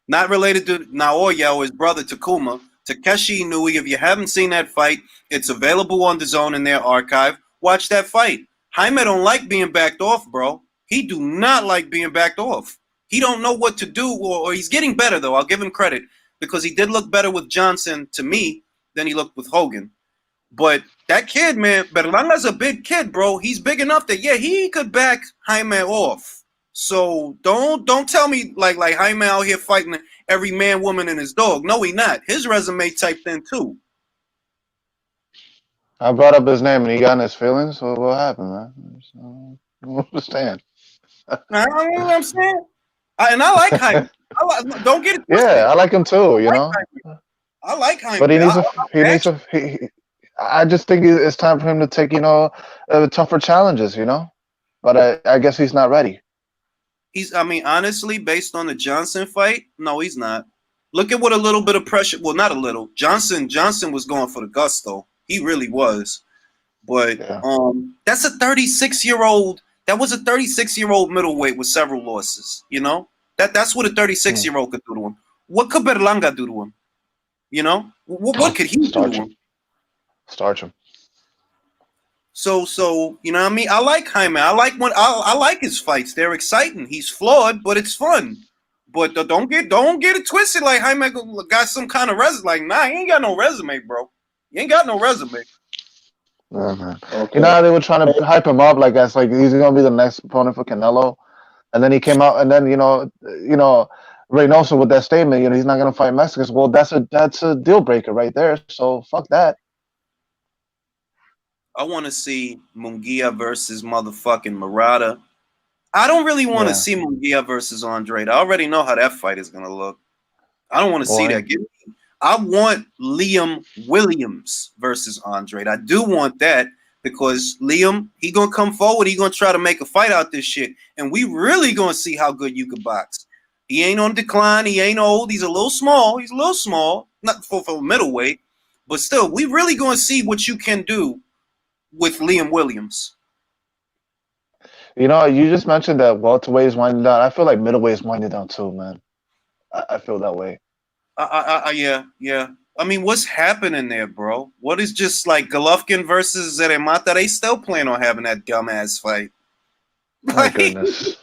Not related to Naoya or his brother Takuma. Takeshi Inoue, if you haven't seen that fight, it's available on DAZN in their archive. Watch that fight. Jaime don't like being backed off, bro. He do not like being backed off. He don't know what to do, or he's getting better, though. I'll give him credit because he did look better with Johnson, to me, than he looked with Hogan. But that kid, man, Berlanga's a big kid, bro. He's big enough that, yeah, he could back Jaime off. So don't tell me like Jaime out here fighting every man, woman, and his dog. No, he not. His resume typed in too. I brought up his name and he got in his feelings. So what happened, man? So, I don't understand. You know what I'm saying? And I like Jaime. Don't get it twisted. Yeah, I like him too. You know, I like Jaime. But I just think it's time for him to take, tougher challenges, But I guess he's not ready. Honestly, based on the Johnson fight, no, he's not. Look at what a little bit of pressure. Well, not a little. Johnson was going for the gusto. He really was. But that's a 36-year-old. That was a 36-year-old middleweight with several losses. That's what a 36-year-old could do to him. What could Berlanga do to him? What could he do to him? Starch him. So you know what I mean? I like Jaime. I like his fights. They're exciting. He's flawed, but it's fun. But don't get it twisted like Jaime got some kind of resume. Like, nah, he ain't got no resume, bro. He ain't got no resume. Yeah, man. Okay. They were trying to hype him up like that's like he's gonna be the next opponent for Canelo, and then he came out and then Reynoso with that statement, he's not gonna fight Mexicans. Well, that's a deal breaker right there. So fuck that. I want to see Munguia versus motherfucking Murata. I don't really want to see Munguia versus Andrade. I already know how that fight is gonna look. I don't want to see that. I want Liam Williams versus Andrade. I do want that because Liam, he gonna come forward. He gonna try to make a fight out this shit, and we really gonna see how good you can box. He ain't on decline. He ain't old. He's a little small. He's a little small, not for middleweight, but still, we really gonna see what you can do with Liam Williams. You know, you just mentioned that welterweight is winding down. I feel like middleweight is winding down too, man. I feel that way. Yeah. I mean, what's happening there, bro? What is just like Golovkin versus Zeremata? They still plan on having that dumbass fight. My goodness.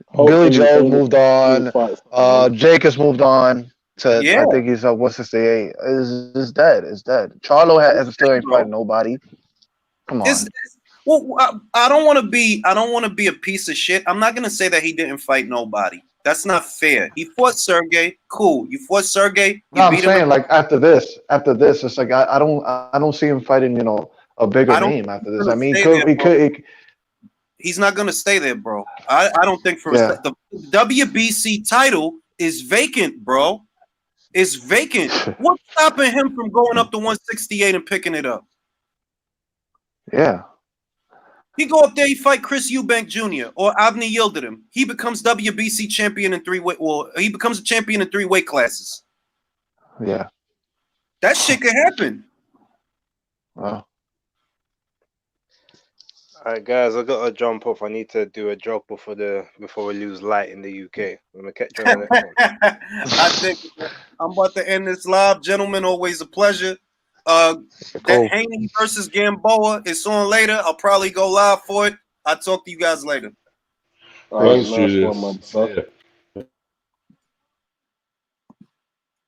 Hopefully Billy Joe they moved on. Jake has moved on to. Yeah. I think he's 168. It's dead. It's dead. Charlo still ain't fighting nobody. Come on. Well, I don't want to be. I don't want to be a piece of shit. I'm not gonna say that he didn't fight nobody. That's not fair. He fought Sergey. Cool. You fought Sergey. No, I'm saying like after this, it's like I don't see him fighting. You know, a bigger name after this. I mean, he's not gonna stay there, bro. I don't think the WBC title is vacant, bro. It's vacant. What's stopping him from going up to 168 and picking it up? Yeah. He go up there, he fight Chris Eubank Jr. or Avni Yildirim. He becomes WBC champion in 3 weight. Well, he becomes a champion in 3 weight classes. Yeah. That shit could happen. Wow. All right, guys, I gotta jump off. I need to do a jog before we lose light in the UK. I'm gonna catch you on the next one. I think I'm about to end this live, gentlemen. Always a pleasure. That Haney versus Gamboa is on later. I'll probably go live for it. I'll talk to you guys later. Thanks, Julius.